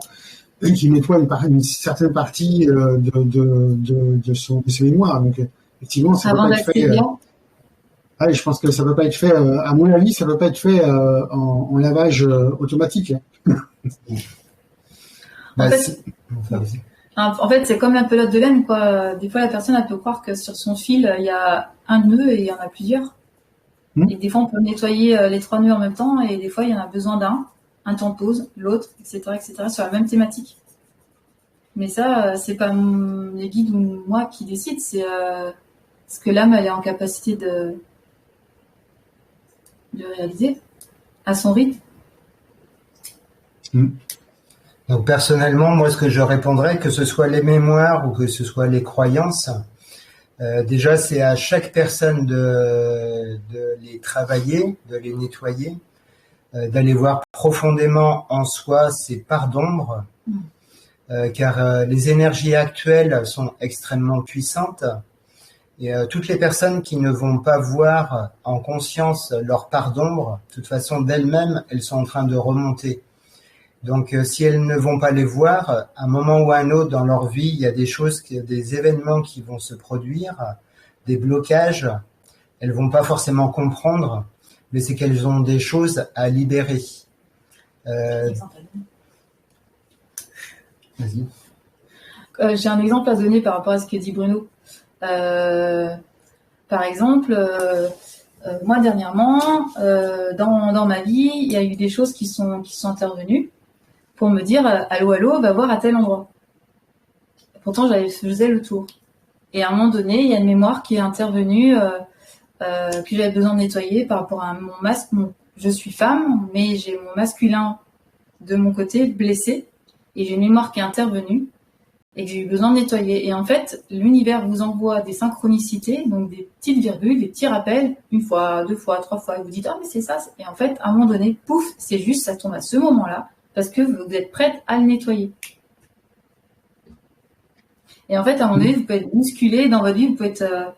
qu'il nettoie une certaine partie de ses mémoires. Donc, effectivement, ça avant peut pas être fait. Je pense que ça peut pas être fait. À mon avis, ça peut pas être fait en lavage automatique. En fait, c'est comme la pelote de laine, quoi. Des fois, la personne, elle peut croire que sur son fil, il y a un nœud et il y en a plusieurs. Et des fois, on peut nettoyer les 3 nœuds en même temps et des fois, il y en a besoin d'un. Un temps pause, l'autre, etc., sur la même thématique. Mais ça, c'est pas les guides ou moi qui décide, c'est ce que l'âme, elle est en capacité de réaliser à son rythme. Donc personnellement, moi, ce que je répondrais, que ce soit les mémoires ou que ce soit les croyances, déjà, c'est à chaque personne de les travailler, de les nettoyer, d'aller voir profondément en soi ces parts d'ombre, car les énergies actuelles sont extrêmement puissantes et toutes les personnes qui ne vont pas voir en conscience leur part d'ombre, de toute façon d'elles-mêmes, elles sont en train de remonter. Donc si elles ne vont pas les voir, à un moment ou à un autre dans leur vie, il y a des choses, des événements qui vont se produire, des blocages, elles vont pas forcément comprendre, mais c'est qu'elles ont des choses à libérer. Vas-y. J'ai un exemple à donner par rapport à ce que dit Bruno. Par exemple, moi dernièrement, dans ma vie, il y a eu des choses qui sont intervenues pour me dire allô, va voir à tel endroit. Pourtant, je faisais le tour. Et à un moment donné, il y a une mémoire qui est intervenue. Que j'avais besoin de nettoyer par rapport à mon masque. Je suis femme, mais j'ai mon masculin de mon côté blessé et j'ai une mémoire qui est intervenue et que j'ai eu besoin de nettoyer. Et en fait, l'univers vous envoie des synchronicités, donc des petites virgules, des petits rappels, 1 fois, 2 fois, 3 fois, et vous dites « Ah, mais c'est ça !» Et en fait, à un moment donné, pouf, c'est juste, ça tombe à ce moment-là parce que vous êtes prête à le nettoyer. Et en fait, à un moment donné, vous pouvez être musculé dans votre vie, vous pouvez être...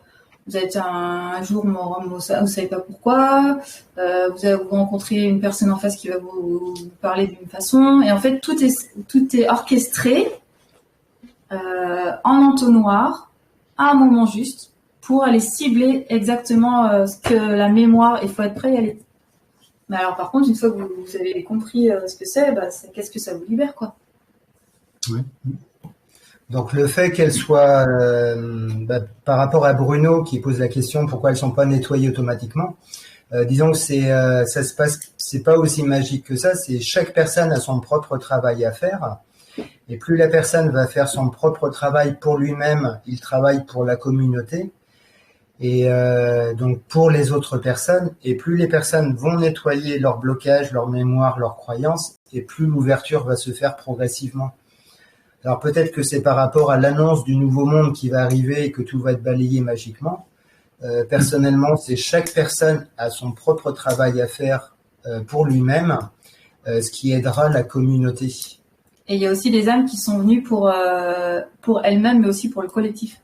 Vous êtes un jour, vous savez pas pourquoi, vous allez vous rencontrer une personne en face qui va vous parler d'une façon, et en fait tout est orchestré en entonnoir à un moment juste pour aller cibler exactement ce que la mémoire, il faut être prêt à y aller. Mais alors par contre, une fois que vous avez compris ce que c'est, qu'est-ce que ça vous libère, quoi. Ouais. Donc le fait qu'elles soient, par rapport à Bruno qui pose la question pourquoi elles sont pas nettoyées automatiquement, disons que ça se passe, c'est pas aussi magique que ça. C'est chaque personne a son propre travail à faire, et plus la personne va faire son propre travail pour lui-même, il travaille pour la communauté et donc pour les autres personnes. Et plus les personnes vont nettoyer leur blocage, leur mémoire, leurs croyances, et plus l'ouverture va se faire progressivement. Alors peut-être que c'est par rapport à l'annonce du nouveau monde qui va arriver et que tout va être balayé magiquement. Personnellement, c'est chaque personne a son propre travail à faire pour lui-même, ce qui aidera la communauté. Et il y a aussi des âmes qui sont venues pour elles-mêmes, mais aussi pour le collectif.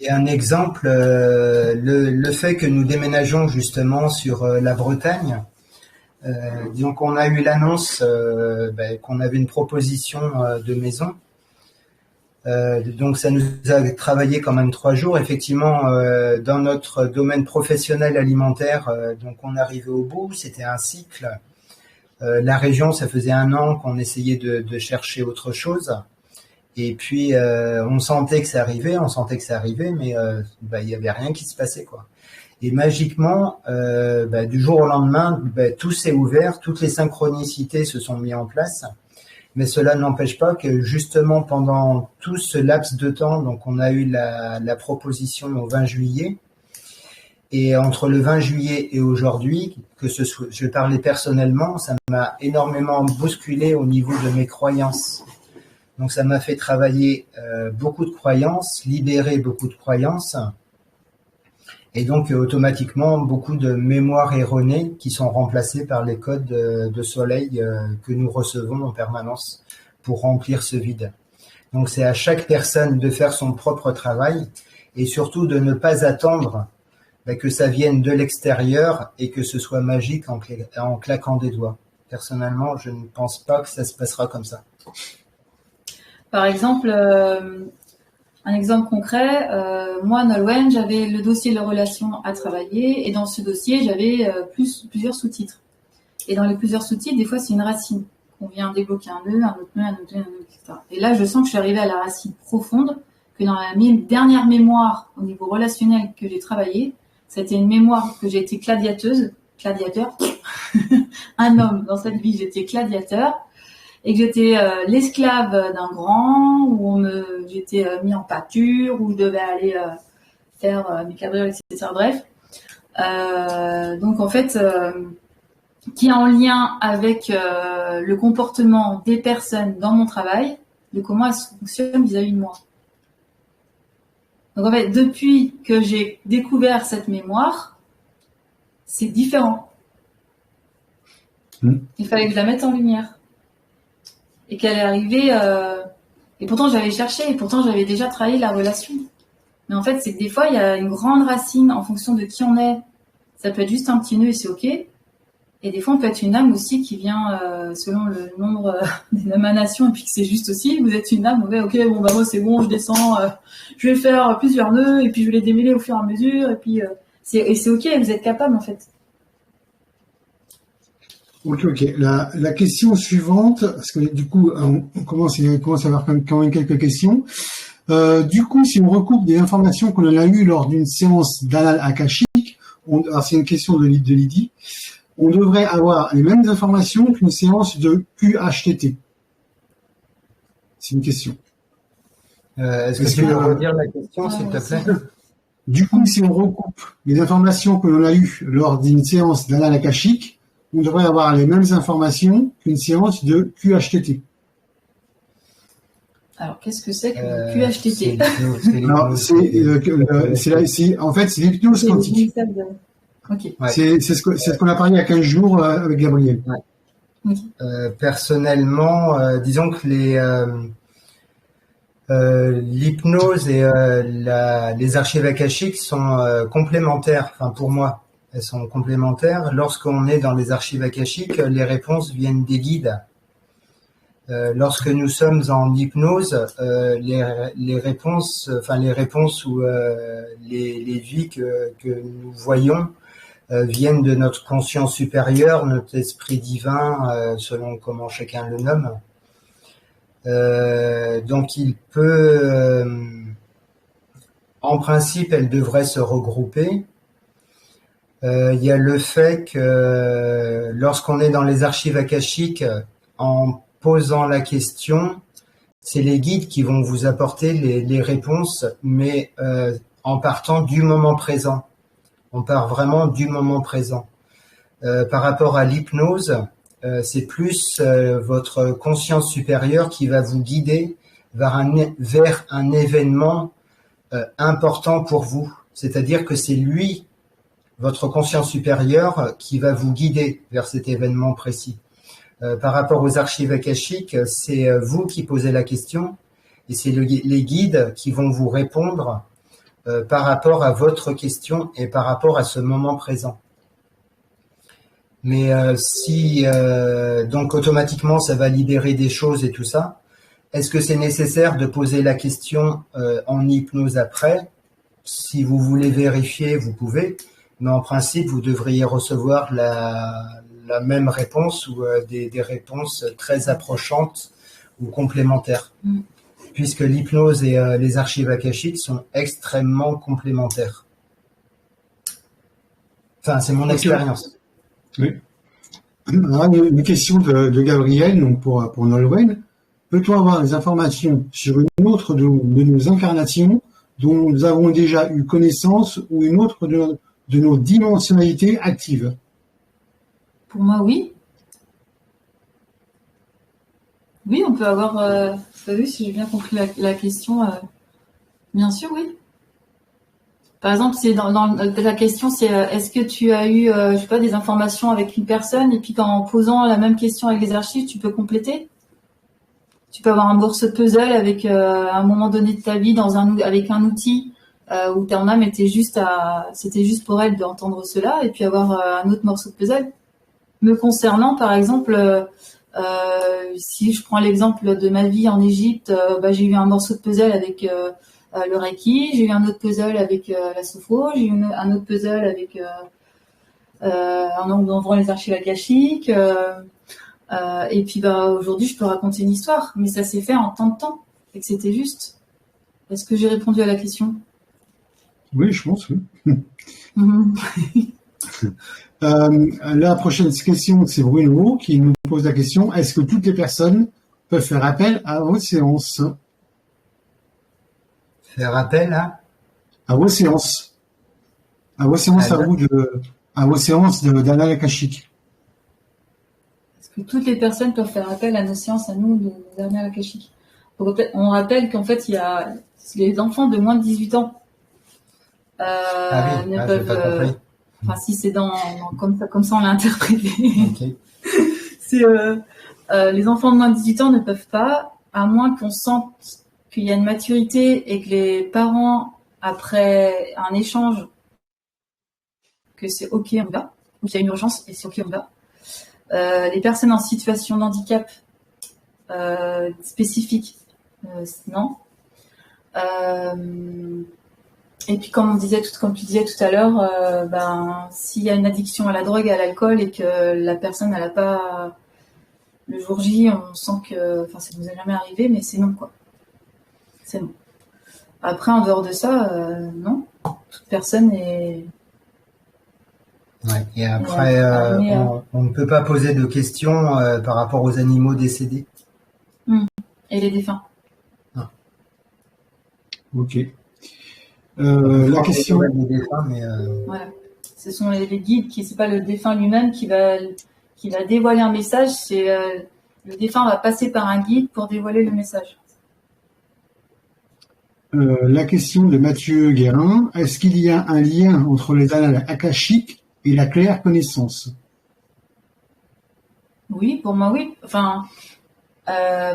Et un exemple, le fait que nous déménageons justement sur la Bretagne, disons qu'on a eu l'annonce qu'on avait une proposition de maison. Donc ça nous a travaillé quand même 3 jours. Effectivement, dans notre domaine professionnel alimentaire, donc on arrivait au bout, c'était un cycle. La région, ça faisait 1 an qu'on essayait de chercher autre chose. Et puis on sentait que ça arrivait, mais il y avait rien qui se passait, quoi. Et magiquement, du jour au lendemain, tout s'est ouvert, toutes les synchronicités se sont mises en place. Mais cela n'empêche pas que justement pendant tout ce laps de temps, donc on a eu la proposition au 20 juillet. Et entre le 20 juillet et aujourd'hui, je parlais personnellement, ça m'a énormément bousculé au niveau de mes croyances. Donc ça m'a fait travailler beaucoup de croyances, libérer beaucoup de croyances, et donc automatiquement beaucoup de mémoires erronées qui sont remplacées par les codes de soleil que nous recevons en permanence pour remplir ce vide. Donc c'est à chaque personne de faire son propre travail et surtout de ne pas attendre que ça vienne de l'extérieur et que ce soit magique en claquant des doigts. Personnellement, je ne pense pas que ça se passera comme ça. Par exemple, un exemple concret, moi, Nolwenn, j'avais le dossier de relations à travailler et dans ce dossier, j'avais plusieurs sous-titres. Et dans les plusieurs sous-titres, des fois, c'est une racine. On vient débloquer un nœud, un autre nœud, un autre nœud, etc. Et là, je sens que je suis arrivée à la racine profonde, que dans la dernière mémoire au niveau relationnel que j'ai travaillé, c'était une mémoire que j'ai été gladiateur, un homme dans cette vie, j'étais gladiateur, et que j'étais l'esclave d'un grand, où j'étais mis en pâture, où je devais aller faire mes cabrioles, etc. Bref. Donc en fait, qui est en lien avec le comportement des personnes dans mon travail, de comment elles fonctionnent vis-à-vis de moi. Donc en fait, depuis que j'ai découvert cette mémoire, c'est différent. Il fallait que je la mette en lumière. Et qu'elle est arrivée, et pourtant j'avais cherché, et pourtant j'avais déjà travaillé la relation. Mais en fait, c'est que des fois, il y a une grande racine en fonction de qui on est. Ça peut être juste un petit nœud et c'est ok. Et des fois, on peut être une âme aussi qui vient selon le nombre d'émanations, et puis que c'est juste aussi, vous êtes une âme, ok, bon, bah moi c'est bon, je descends, je vais faire plusieurs nœuds, et puis je vais les démêler au fur et à mesure, et puis c'est ok, vous êtes capable en fait. Ok. La question suivante, parce que du coup, on commence à avoir quand même quelques questions. Du coup, si on recoupe des informations qu'on a eues lors d'une séance d'anal akashique, alors c'est une question de Lydie, on devrait avoir les mêmes informations qu'une séance de QHTT. C'est une question. Est-ce que tu peux redire la question, s'il te plaît ? Du coup, si on recoupe les informations que l'on a eues lors d'une séance d'anal akashique, on devrait avoir les mêmes informations qu'une séance de QHTT. Alors, qu'est-ce que c'est que le QHTT ? En fait, c'est l'hypnose quantique. Okay. Ouais. C'est ce qu'on a parlé il y a 15 jours avec Gabriel. Ouais. Personnellement, disons que l'hypnose et les archives akashiques sont complémentaires. Enfin, pour moi, elles sont complémentaires. Lorsqu'on est dans les archives akashiques, les réponses viennent des guides. Lorsque nous sommes en hypnose, les réponses ou les vies que nous voyons viennent de notre conscience supérieure, notre esprit divin, selon comment chacun le nomme. Donc il peut, en principe, elles devraient se regrouper. Il y a le fait que lorsqu'on est dans les archives akashiques, en posant la question, c'est les guides qui vont vous apporter les réponses, mais en partant du moment présent. On part vraiment du moment présent. Par rapport à l'hypnose, c'est plus votre conscience supérieure qui va vous guider vers un événement important pour vous. C'est-à-dire que c'est lui, votre conscience supérieure, qui va vous guider vers cet événement précis. Par rapport aux archives akashiques, c'est vous qui posez la question et c'est les guides qui vont vous répondre par rapport à votre question et par rapport à ce moment présent. Mais donc automatiquement ça va libérer des choses et tout ça. Est-ce que c'est nécessaire de poser la question en hypnose après? Si vous voulez vérifier, vous pouvez, mais en principe vous devriez recevoir la même réponse ou des réponses très approchantes ou complémentaires. Puisque l'hypnose et les archives akashiques sont extrêmement complémentaires. Enfin, c'est mon expérience. Oui. Alors, une question de Gabriel, donc pour Nolwenn. Peut-on avoir des informations sur une autre de nos incarnations dont nous avons déjà eu connaissance ou une autre de nos dimensionnalités actives? Pour moi, oui. Oui, on peut avoir... Vous avez vu, si j'ai bien compris la question, bien sûr, oui. Par exemple, c'est dans la question, c'est est-ce que tu as eu, je sais pas, des informations avec une personne et puis en posant la même question avec les archives, tu peux compléter. Tu peux avoir un morceau de puzzle avec à un moment donné de ta vie avec un outil où ton âme c'était juste pour elle d'entendre cela et puis avoir un autre morceau de puzzle. Me concernant, par exemple. Si je prends l'exemple de ma vie en Égypte, j'ai eu un morceau de puzzle avec le Reiki, j'ai eu un autre puzzle avec la Sophro, j'ai eu un autre puzzle avec en ouvrant les archives akashiques. Et puis aujourd'hui, je peux raconter une histoire, mais ça s'est fait en tant de temps et que c'était juste. Est-ce que j'ai répondu à la question? Oui, je pense, oui. La prochaine question, c'est Bruno qui nous pose la question: est-ce que toutes les personnes peuvent faire appel à vos séances? Faire appel à vos séances. À vos séances à vos séances d'anal akashique. Est-ce que toutes les personnes peuvent faire appel à nos séances, à nous, d'anal akashique? On rappelle qu'en fait, il y a les enfants de moins de 18 ans ne peuvent... Enfin, si c'est comme ça on l'a interprété. Okay. C'est les enfants de moins de 18 ans ne peuvent pas, à moins qu'on sente qu'il y a une maturité et que les parents, après un échange, que c'est OK, on va, ou qu'il y a une urgence et c'est OK, on va. Les personnes en situation de handicap spécifique, non. Et puis comme tu disais tout à l'heure, s'il y a une addiction à la drogue et à l'alcool et que la personne elle a pas le jour J, on sent que, ça nous est jamais arrivé, mais c'est non quoi. C'est non. Après en dehors de ça, non. Toute personne est. Ouais. Et après, on ne peut pas poser de questions par rapport aux animaux décédés. Et les défunts. Ah. Ok. La question. Voilà. Ce sont les guides c'est pas le défunt lui-même qui va dévoiler un message, c'est le défunt va passer par un guide pour dévoiler le message. La question de Mathieu Guérin: est-ce qu'il y a un lien entre les annales akashiques et la claire connaissance? Oui, pour moi, oui. Enfin,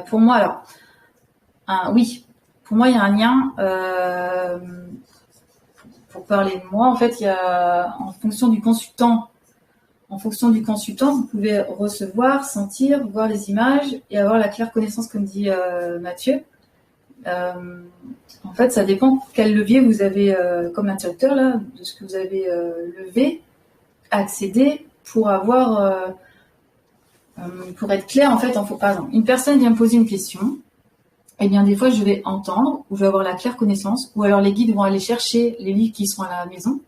pour moi, alors, oui. Pour moi, il y a un lien. Pour parler de moi, en fait, il y a, en fonction du consultant, vous pouvez recevoir, sentir, voir les images et avoir la claire connaissance, comme dit Mathieu. En fait, ça dépend quel levier vous avez comme interrupteur là, de ce que vous avez levé. accéder pour avoir, pour être clair en fait. Par exemple, une personne vient me poser une question. Eh bien, des fois, je vais entendre, ou je vais avoir la claire connaissance, ou alors les guides vont aller chercher les livres qui sont à la maison,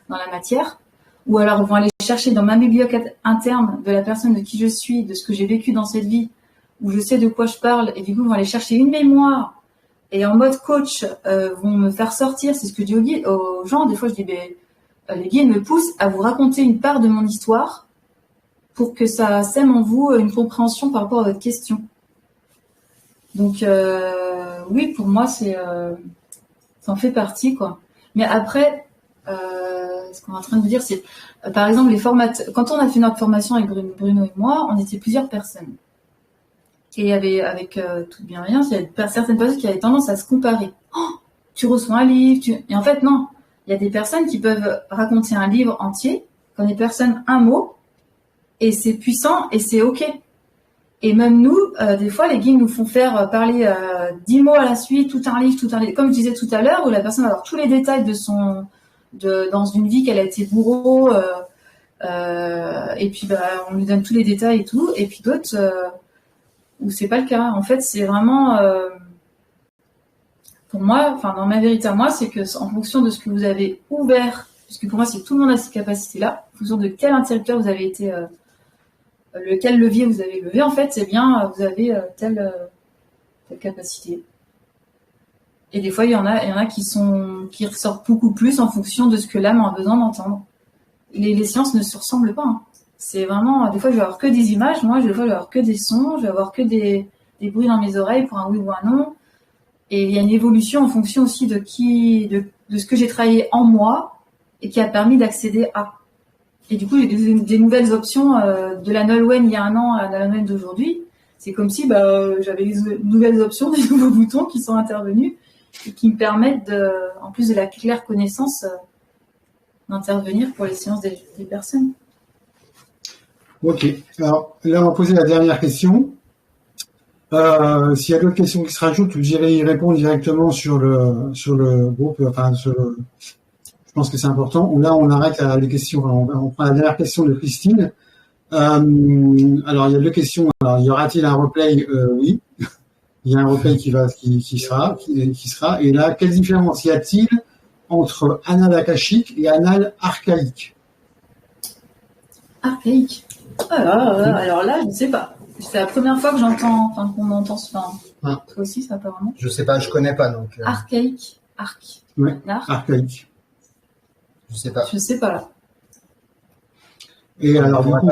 dans la matière, ou alors vont aller chercher dans ma bibliothèque interne de la personne de qui je suis, de ce que j'ai vécu dans cette vie, où je sais de quoi je parle, et du coup, vont aller chercher une mémoire, et en mode coach, vont me faire sortir. C'est ce que je dis aux guides, aux gens. Des fois, je dis, les guides me poussent à vous raconter une part de mon histoire pour que ça sème en vous une compréhension par rapport à votre question. Donc oui, pour moi, ça en fait partie, quoi. Mais après, ce qu'on est en train de dire, c'est par exemple quand on a fait notre formation avec Bruno et moi, on était plusieurs personnes. Et il y avait, avec toute bienveillance, il y avait certaines personnes qui avaient tendance à se comparer. Oh, tu reçois un livre, et en fait non. Il y a des personnes qui peuvent raconter un livre entier, comme des personnes un mot, et c'est puissant et c'est ok. Et même nous, des fois, les guides nous font faire parler 10 mots à la suite, tout un livre, comme je disais tout à l'heure, où la personne va avoir tous les détails dans une vie qu'elle a été bourreau, et puis on lui donne tous les détails et tout, et puis d'autres où c'est pas le cas. En fait, c'est vraiment, pour moi, enfin dans ma vérité à moi, c'est que en fonction de ce que vous avez ouvert, puisque pour moi, c'est tout le monde a ces capacités-là, en fonction de quel interrupteur vous avez été lequel levier vous avez levé, en fait, c'est bien, vous avez telle capacité. Et des fois, il y en a qui ressortent beaucoup plus en fonction de ce que l'âme a besoin d'entendre. Les séances ne se ressemblent pas. Hein. C'est vraiment, des fois, je vais avoir que des images, des fois, je vais avoir que des sons, je vais avoir que des bruits dans mes oreilles pour un oui ou un non. Et il y a une évolution en fonction aussi de ce que j'ai travaillé en moi et qui a permis d'accéder à. Et du coup, j'ai des nouvelles options de la Nolwenn il y a un an à la Nolwenn d'aujourd'hui. C'est comme si j'avais des nouvelles options, des nouveaux boutons qui sont intervenus et qui me permettent, en plus de la claire connaissance, d'intervenir pour les séances des personnes. Ok. Alors là, on va poser la dernière question. S'il y a d'autres questions qui se rajoutent, j'irai y répondre directement sur le groupe, je pense que c'est important. Là, on arrête les questions. On prend la dernière question de Christine. Alors, il y a deux questions. Alors, y aura-t-il un replay? Oui. Il y a un replay qui sera. Et là, quelle différence y a-t-il entre anal akashique et anal archaïque? Archaïque. Alors là, je ne sais pas. C'est la première fois que qu'on entend ça. Toi aussi, ça apparemment. Je sais pas, je connais pas donc. Archaïque. Ouais. Archaïque. Je sais pas là. Et alors, du coup,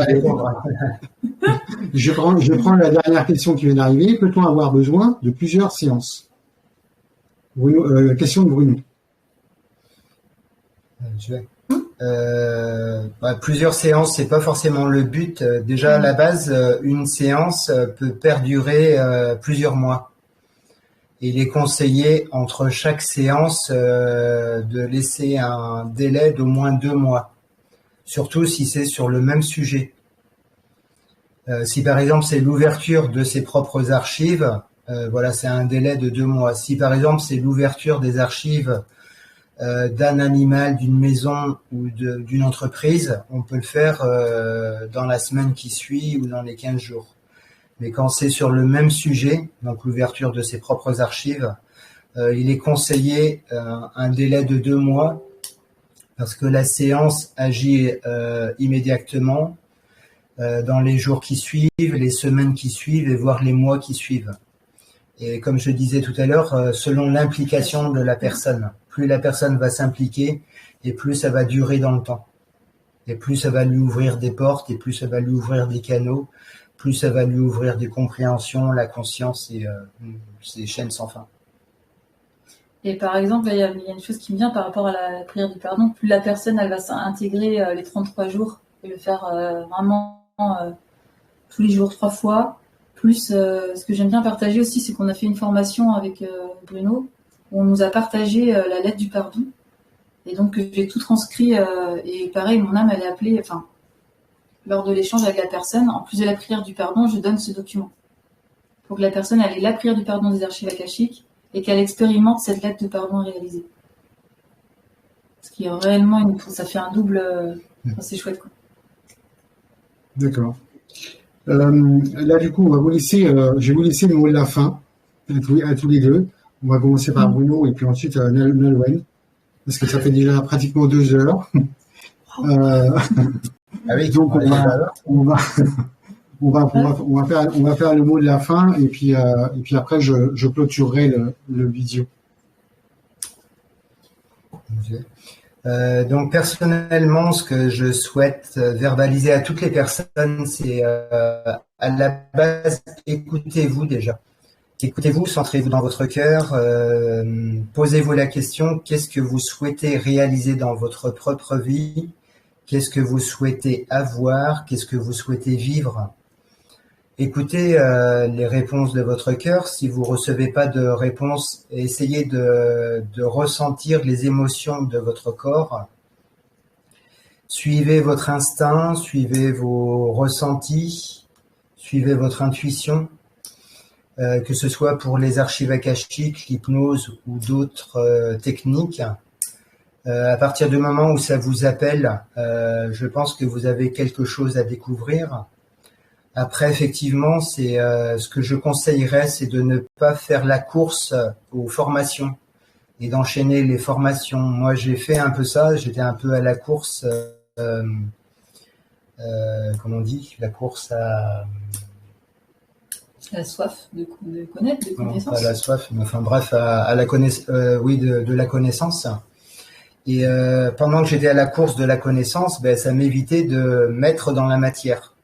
je prends la dernière question qui vient d'arriver. Peut-on avoir besoin de plusieurs séances? Question de Bruno. Plusieurs séances, c'est pas forcément le but. Déjà, à la base, une séance peut perdurer plusieurs mois. Il est conseillé entre chaque séance de laisser un délai d'au moins 2 mois, surtout si c'est sur le même sujet. Si par exemple c'est l'ouverture de ses propres archives, c'est un délai de 2 mois. Si par exemple c'est l'ouverture des archives d'un animal, d'une maison ou d'une entreprise, on peut le faire dans la semaine qui suit ou dans les 15 jours. Mais quand c'est sur le même sujet, donc l'ouverture de ses propres archives, il est conseillé un délai de 2 mois parce que la séance agit immédiatement dans les jours qui suivent, les semaines qui suivent et voire les mois qui suivent. Et comme je disais tout à l'heure, selon l'implication de la personne, plus la personne va s'impliquer et plus ça va durer dans le temps. Et plus ça va lui ouvrir des portes et plus ça va lui ouvrir des canaux, plus ça va lui ouvrir des compréhensions, la conscience et ces chaînes sans fin. Et par exemple, il y a une chose qui me vient par rapport à la prière du pardon. Plus la personne elle va s'intégrer les 33 jours et le faire vraiment tous les jours 3 fois. Plus, ce que j'aime bien partager aussi, c'est qu'on a fait une formation avec Bruno où on nous a partagé la lettre du pardon. Et donc, j'ai tout transcrit. Et pareil, mon âme, elle est appelée, lors de l'échange avec la personne, en plus de la prière du pardon, je donne ce document. Pour que la personne, elle ait la prière du pardon des archives akashiques et qu'elle expérimente cette lettre de pardon réalisée. Ce qui est réellement, ça fait un double, c'est chouette, quoi. D'accord. Là, du coup, on va vous laisser, je vais vous laisser le mot de la fin à tous les deux. On va commencer par Bruno et puis ensuite Nolwenn, parce que ça fait déjà pratiquement 2 heures. Donc on va faire le mot de la fin et puis après je clôturerai le vidéo. Donc personnellement, ce que je souhaite verbaliser à toutes les personnes, c'est à la base, écoutez-vous déjà. Écoutez-vous, centrez-vous dans votre cœur, posez-vous la question, qu'est-ce que vous souhaitez réaliser dans votre propre vie? Qu'est-ce que vous souhaitez avoir? Qu'est-ce que vous souhaitez vivre? Écoutez les réponses de votre cœur. Si vous recevez pas de réponse, essayez de ressentir les émotions de votre corps. Suivez votre instinct, suivez vos ressentis, suivez votre intuition, que ce soit pour les archives akashiques, l'hypnose ou d'autres techniques. À partir du moment où ça vous appelle, je pense que vous avez quelque chose à découvrir. Après, effectivement, c'est ce que je conseillerais, c'est de ne pas faire la course aux formations et d'enchaîner les formations. Moi, j'ai fait un peu ça, j'étais un peu à la course, comment on dit, la course à... La soif de connaître, de connaissance. Non, pas la soif, mais enfin bref, à la oui, de la connaissance. Et pendant que j'étais à la course de la connaissance, ça m'évitait de mettre dans la matière.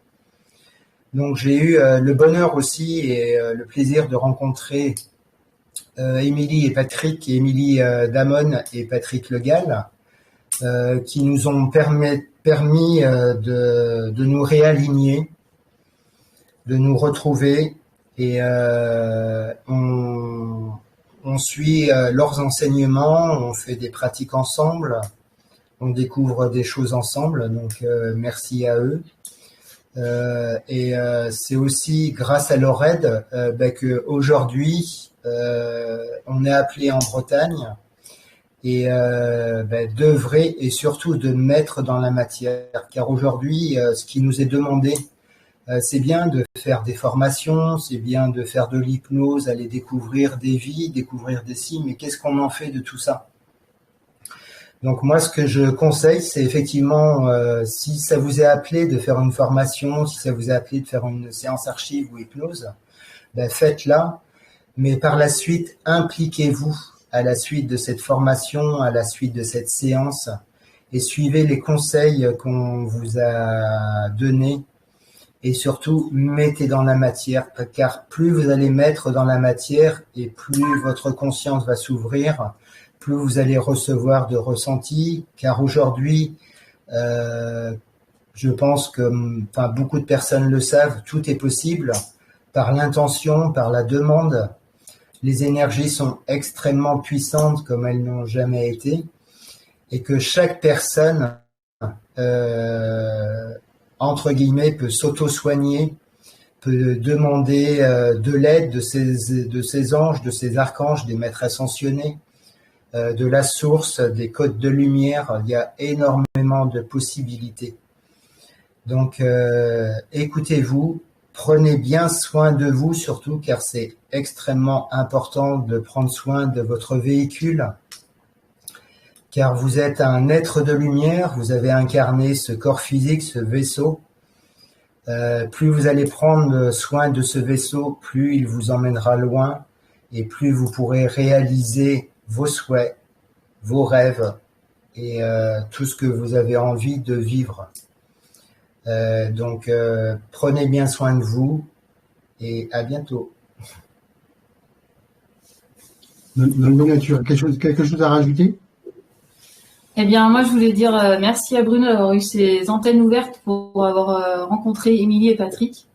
Donc j'ai eu le bonheur aussi et le plaisir de rencontrer Émilie et Patrick, Émilie Damon et Patrick Le Gall, qui nous ont permis de nous réaligner, de nous retrouver, et on suit leurs enseignements, on fait des pratiques ensemble, on découvre des choses ensemble, donc merci à eux. Et c'est aussi grâce à leur aide qu'aujourd'hui on est appelé en Bretagne et d'œuvrer et surtout de mettre dans la matière, car aujourd'hui ce qui nous est demandé, c'est bien de faire des formations, c'est bien de faire de l'hypnose, aller découvrir des vies, découvrir des signes, mais qu'est-ce qu'on en fait de tout ça? Donc moi, ce que je conseille, c'est effectivement, si ça vous est appelé de faire une formation, si ça vous est appelé de faire une séance archive ou hypnose, faites-la, mais par la suite, impliquez-vous à la suite de cette formation, à la suite de cette séance, et suivez les conseils qu'on vous a donnés, et surtout, mettez dans la matière, car plus vous allez mettre dans la matière, et plus votre conscience va s'ouvrir, plus vous allez recevoir de ressentis, car aujourd'hui, je pense que beaucoup de personnes le savent, tout est possible par l'intention, par la demande. Les énergies sont extrêmement puissantes comme elles n'ont jamais été, et que chaque personne, entre guillemets, peut s'auto-soigner, peut demander de l'aide de ses anges, de ses archanges, des maîtres ascensionnés, de la source, des codes de lumière. Il y a énormément de possibilités. Donc, écoutez-vous, prenez bien soin de vous surtout, car c'est extrêmement important de prendre soin de votre véhicule, car vous êtes un être de lumière, vous avez incarné ce corps physique, ce vaisseau. Plus vous allez prendre soin de ce vaisseau, plus il vous emmènera loin, et plus vous pourrez réaliser vos souhaits, vos rêves et tout ce que vous avez envie de vivre. Donc, prenez bien soin de vous et à bientôt. Quelque chose à rajouter? Eh bien, moi, je voulais dire merci à Bruno d'avoir eu ses antennes ouvertes pour avoir rencontré Émilie et Patrick.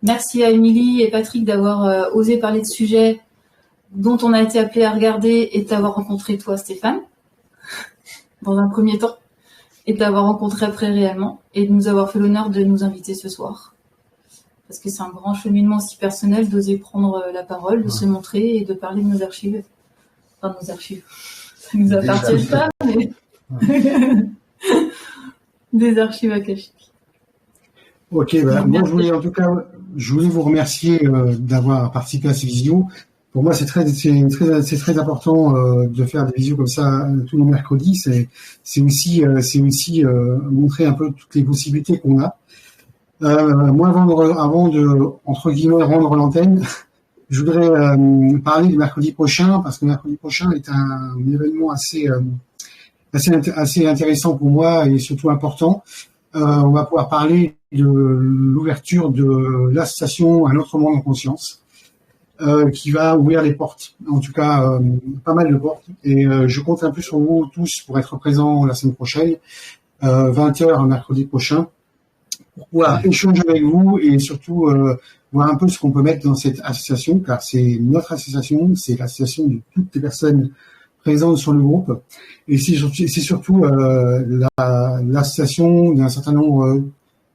Merci à Émilie et Patrick d'avoir osé parler de sujets dont on a été appelé à regarder et d'avoir rencontré toi, Stéphane, dans un premier temps, et d'avoir rencontré après réellement, et de nous avoir fait l'honneur de nous inviter ce soir. Parce que c'est un grand cheminement aussi personnel d'oser prendre la parole, de se montrer et de parler de nos archives. Enfin, nos archives. Ça nous appartient pas, mais... des archives akashiques. Ok, moi je voulais vous remercier d'avoir participé à ces visios. Pour moi, c'est très important de faire des visios comme ça tous les mercredis. C'est aussi montrer un peu toutes les possibilités qu'on a. Moi, avant de entre guillemets rendre l'antenne, je voudrais parler du mercredi prochain parce que le mercredi prochain est un événement assez intéressant pour moi et surtout important. On va pouvoir parler de l'ouverture de l'association Un autre monde en conscience, qui va ouvrir les portes, en tout cas pas mal de portes. Et je compte un peu sur vous tous pour être présents la semaine prochaine, 20h mercredi prochain, pour pouvoir échanger avec vous et surtout voir un peu ce qu'on peut mettre dans cette association, car c'est notre association, c'est l'association de toutes les personnes présentes sur le groupe. Et c'est surtout l'association d'un certain nombre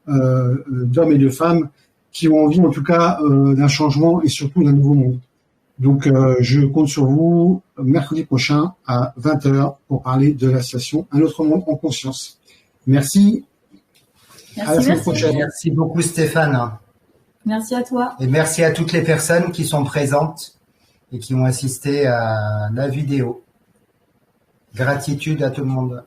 d'hommes et de femmes qui ont envie, en tout cas, d'un changement et surtout d'un nouveau monde. Donc, je compte sur vous mercredi prochain à 20h pour parler de l'association Un autre monde en conscience. Merci. À la semaine prochaine. Merci beaucoup, Stéphane. Merci à toi. Et merci à toutes les personnes qui sont présentes et qui ont assisté à la vidéo. Gratitude à tout le monde.